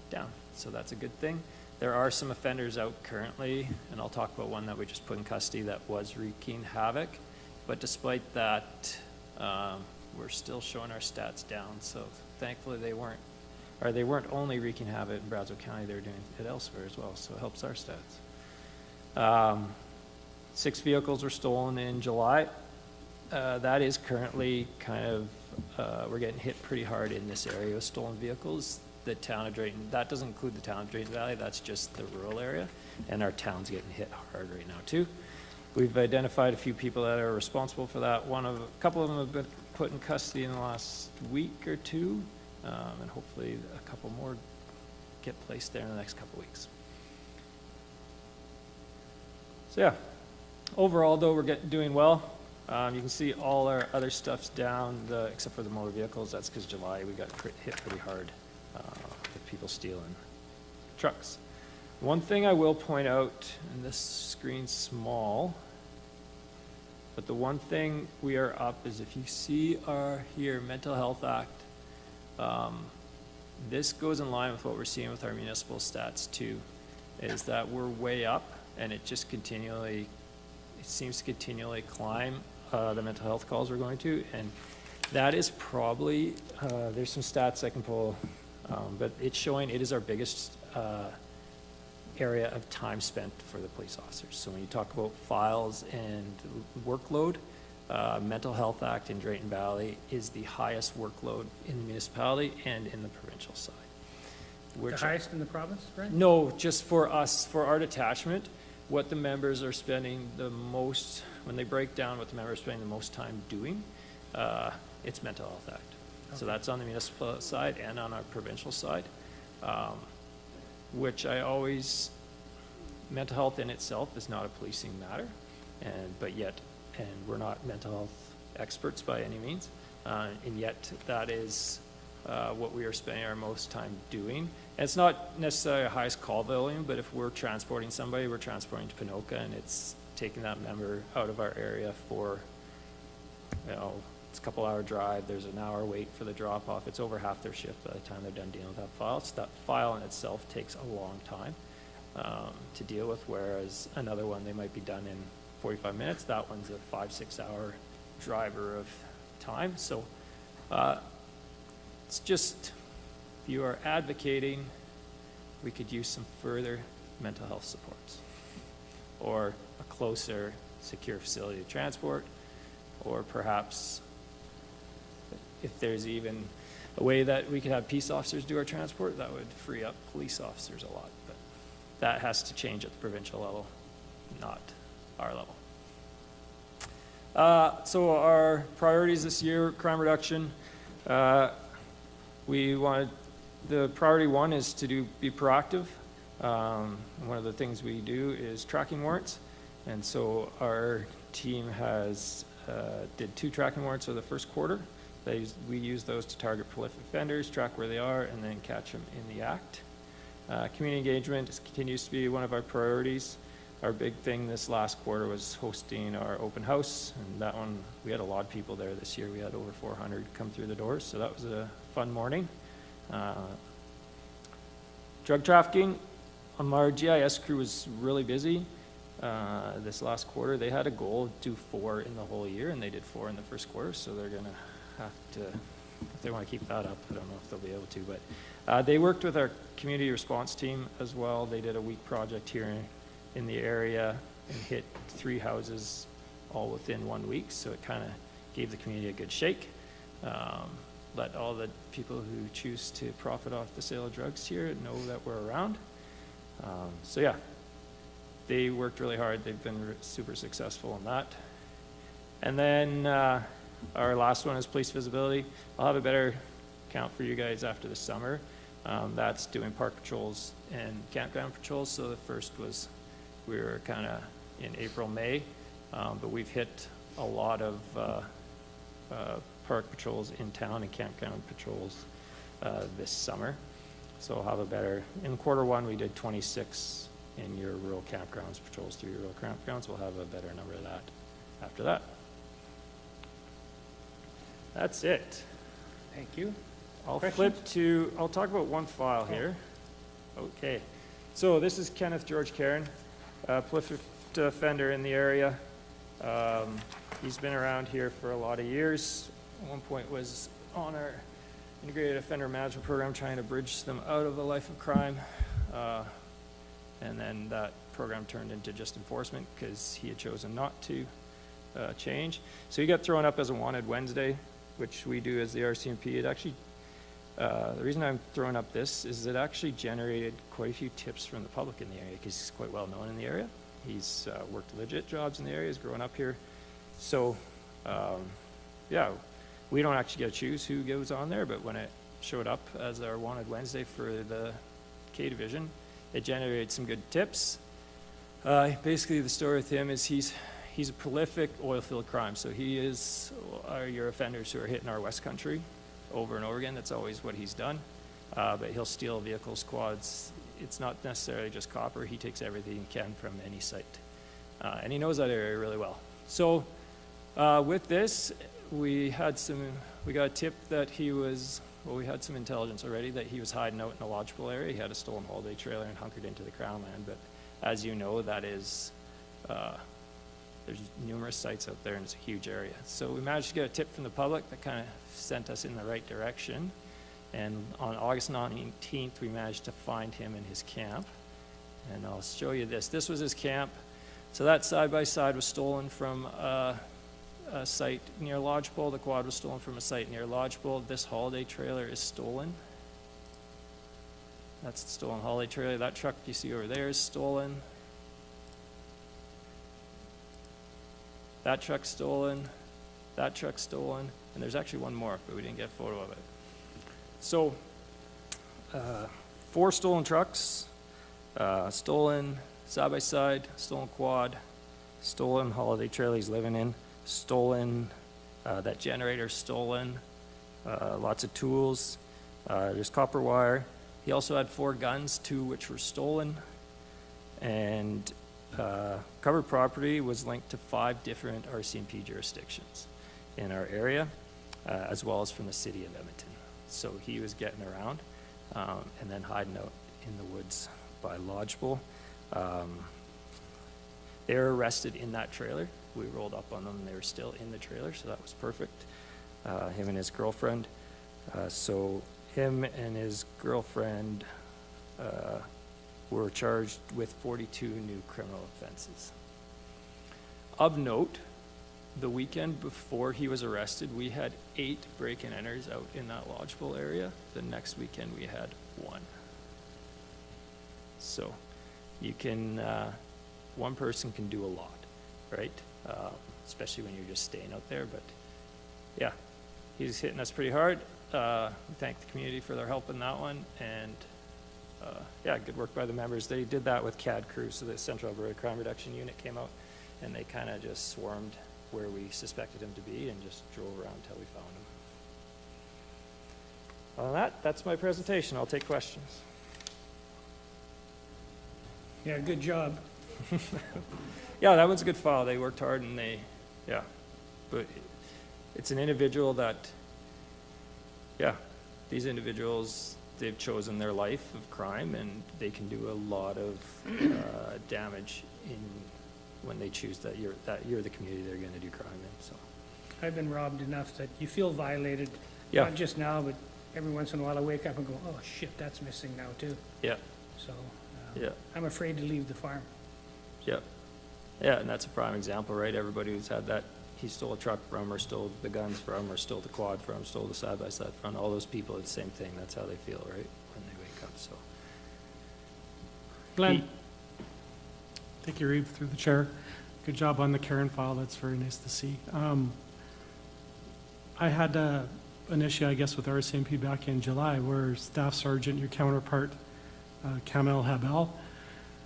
down, so that's a good thing. There are some offenders out currently, and I'll talk about one that we just put in custody that was wreaking havoc, but despite that, we're still showing our stats down, so thankfully they weren't only wreaking havoc in Brazeau County, they were doing it elsewhere as well, so it helps our stats. 6 vehicles were stolen in July. That is currently kind of, we're getting hit pretty hard in this area with stolen vehicles. The town of Drayton, that doesn't include the town of Drayton Valley, that's just the rural area, and our town's getting hit hard right now too. We've identified a few people that are responsible for that. A couple of them have been put in custody in the last week or two, and hopefully a couple more get placed there in the next couple weeks. So yeah, overall though, we're doing well. You can see all our other stuff's down, except for the motor vehicles. That's because July we got hit pretty hard with people stealing trucks. One thing I will point out, and this screen's small, but the one thing we are up is if you see our here Mental Health Act, this goes in line with what we're seeing with our municipal stats too, is that we're way up, and it seems to continually climb the mental health calls we're going to, and that is probably, there's some stats I can pull, but it's showing it is our biggest area of time spent for the police officers. So when you talk about files and workload, Mental Health Act in Drayton Valley is the highest workload in the municipality and in the provincial side. The highest in the province, right? No, just for us, for our detachment, what the members are spending the most, when they break down what the members are spending the most time doing, it's Mental Health Act. Okay. So that's on the municipal side and on our provincial side, which mental health in itself is not a policing matter, but we're not mental health experts by any means, and yet that is what we are spending our most time doing. And it's not necessarily our highest call volume, but if we're transporting somebody, we're transporting to Pinoca, and it's taking that member out of our area for, it's a couple-hour drive, there's an hour wait for the drop-off, it's over half their shift by the time they're done dealing with that file. So that file in itself takes a long time to deal with, whereas another one, they might be done in 45 minutes. That one's a 5-6 hour driver of time. So it's just, if you are advocating, we could use some further mental health supports, or a closer, secure facility to transport, or perhaps if there's even a way that we could have peace officers do our transport, that would free up police officers a lot. But that has to change at the provincial level, not our level. So our priorities this year, crime reduction. The priority one is to be proactive. One of the things we do is tracking warrants. And so our team did 2 tracking warrants for the first quarter. We use those to target prolific offenders, track where they are, and then catch them in the act. Community engagement continues to be one of our priorities. Our big thing this last quarter was hosting our open house, and that one, we had a lot of people there this year. We had over 400 come through the doors, so that was a fun morning. Drug trafficking, our GIS crew was really busy this last quarter. They had a goal to do 4 in the whole year, and they did 4 in the first quarter, so they're gonna have to, if they want to keep that up, I don't know if they'll be able to, but they worked with our community response team as well. They did a week project here in the area and hit 3 houses all within 1 week, so it kind of gave the community a good shake. Let all the people who choose to profit off the sale of drugs here know that we're around. So yeah, they worked really hard. They've been super successful in that. And then our last one is police visibility. I'll have a better count for you guys after the summer. That's doing park patrols and campground patrols. So the first was, we were kind of in April, May, but we've hit a lot of park patrols in town and campground patrols this summer. So I'll have a better, in Q1 we did 26 in your rural campgrounds, patrols through your rural campgrounds. We'll have a better number of that after that. That's it. Thank you. I'll flip to, I'll talk about one file here. Okay. So this is Kenneth George Caron, a prolific offender in the area. He's been around here for a lot of years. At one point was on our integrated offender management program, trying to bridge them out of a life of crime. And then that program turned into just enforcement because he had chosen not to change. So he got thrown up as a wanted Wednesday, which we do as the RCMP. It actually, the reason I'm throwing up this is it actually generated quite a few tips from the public in the area because he's quite well known in the area. He's worked legit jobs in the area, he's grown up here. So yeah, we don't actually get to choose who goes on there, but when it showed up as our wanted Wednesday for the K Division, it generated some good tips. Basically the story with him is he's a prolific oil field crime. So he is your offenders who are hitting our West Country over and over again. That's always what he's done. But he'll steal vehicles, quads. It's not necessarily just copper. He takes everything he can from any site. And he knows that area really well. So with this, we got a tip that he was, well, we had some intelligence already that he was hiding out in a lodgepole area. He had a stolen holiday trailer and hunkered into the Crown land. But as you know, that is, there's numerous sites out there and it's a huge area. So we managed to get a tip from the public that kind of sent us in the right direction. And on August 19th, we managed to find him in his camp. And I'll show you this. This was his camp. So that side-by-side was stolen from a site near Lodgepole. The quad was stolen from a site near Lodgepole. This holiday trailer is stolen. That's the stolen holiday trailer. That truck you see over there is stolen. That truck's stolen. That truck's stolen. And there's actually one more, but we didn't get a photo of it. So 4 stolen trucks, stolen side-by-side, stolen quad, stolen holiday trailer he's living in, stolen, that generator stolen, lots of tools, there's copper wire. He also had 4 guns, 2 which were stolen, and covered property was linked to 5 different RCMP jurisdictions in our area, as well as from the city of Edmonton. So he was getting around and then hiding out in the woods by Lodgepole. They were arrested in that trailer. We rolled up on them and they were still in the trailer, so that was perfect. Him and his girlfriend. So him and his girlfriend were charged with 42 new criminal offenses. Of note, the weekend before he was arrested, we had 8 break-and-enters out in that Lodgepole area. The next weekend we had 1. So you can, one person can do a lot, right? Especially when you're just staying out there, but yeah, he's hitting us pretty hard. We thank the community for their help in that one, and yeah, good work by the members. They did that with CAD crew, so the Central Alberta Crime Reduction Unit came out, and they kind of just swarmed where we suspected him to be and just drove around until we found him. On that, that's my presentation. I'll take questions. Yeah, good job. Yeah, that one's a good file. They worked hard and yeah. But it's an individual that, yeah, these individuals, they've chosen their life of crime and they can do a lot of damage when they choose that you're the community they're going to do crime in, so. I've been robbed enough that you feel violated. Yeah. Not just now, but every once in a while I wake up and go, oh shit, that's missing now too. Yeah. So, Yeah. I'm afraid to leave the farm. Yeah. Yeah, and that's a prime example, right? Everybody who's had that, he stole a truck from, or stole the guns from, or stole the quad from, stole the side-by-side from, all those people, it's the same thing. That's how they feel, right? When they wake up, so. Glenn? Thank you, Reeve, through the chair. Good job on the Karen file. That's very nice to see. I had an issue, I guess, with RCMP back in July where Staff Sergeant, your counterpart, Kamel Habel,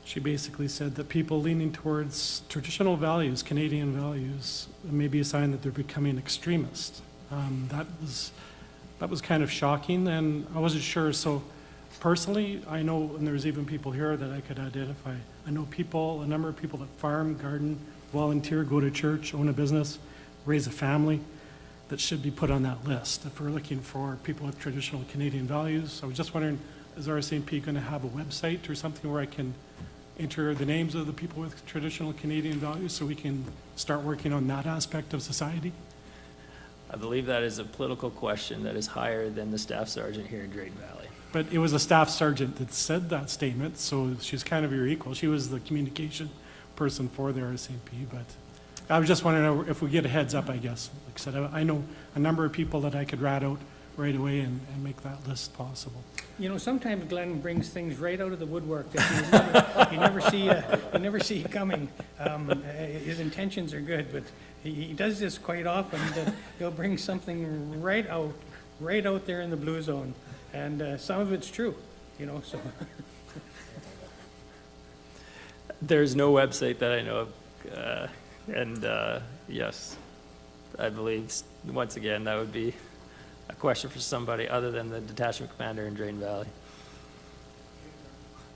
she basically said that people leaning towards traditional values, Canadian values, may be a sign that they're becoming extremist. That was kind of shocking, and I wasn't sure. So personally, I know, and there's even people here that I could identify. I know people, a number of people that farm, garden, volunteer, go to church, own a business, raise a family, that should be put on that list if we're looking for people with traditional Canadian values. I was just wondering, is RCMP going to have a website or something where I can enter the names of the people with traditional Canadian values so we can start working on that aspect of society? I believe that is a political question that is higher than the staff sergeant here in Drayton Valley. But it was a staff sergeant that said that statement, so she's kind of your equal. She was the communication person for the RCMP, but I was just wondering if we get a heads up, I guess. Like I said, I know a number of people that I could rat out right away and make that list possible. You know, sometimes Glenn brings things right out of the woodwork that you never see coming. His intentions are good, but he does this quite often. That he'll bring something right out there in the blue zone, and some of it's true. You know, so. There's no website that I know of, and yes, I believe once again that would be a question for somebody other than the detachment commander in Drayton Valley.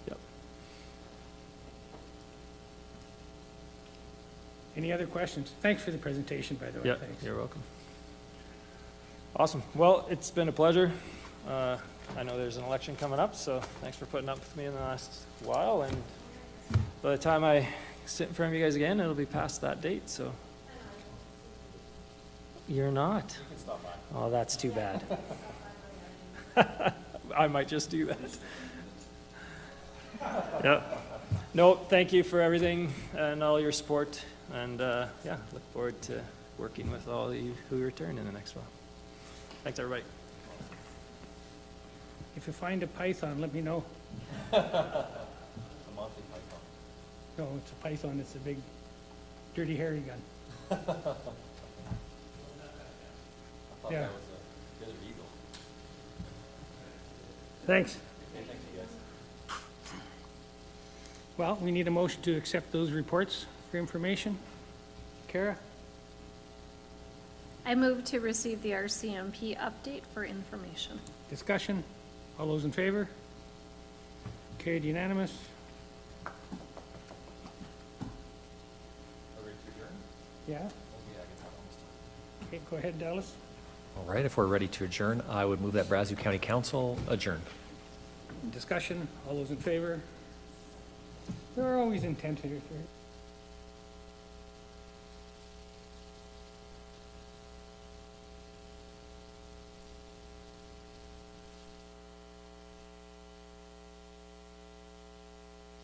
Yep. Any other questions? Thanks for the presentation, by the way. Yeah, Thanks. you're welcome. Awesome. Well, it's been a pleasure. I know there's an election coming up, so thanks for putting up with me in the last while. And by the time I sit in front of you guys again, it'll be past that date. So you're not. Oh, that's too bad. I might just do that. Yeah. No, thank you for everything and all your support. And yeah, look forward to working with all of you who return in the next while. Thanks, everybody. If you find a python, let me know. No, it's a python. It's a big, dirty, hairy gun. Yeah. Thanks. Well, we need a motion to accept those reports for information. Kara? I move to receive the RCMP update for information. Discussion? All those in favor? Carried unanimous. Yeah? Okay, go ahead, Dallas. All right, if we're ready to adjourn, I would move that Brazeau County Council adjourn. Discussion? All those in favor? There are always intentions.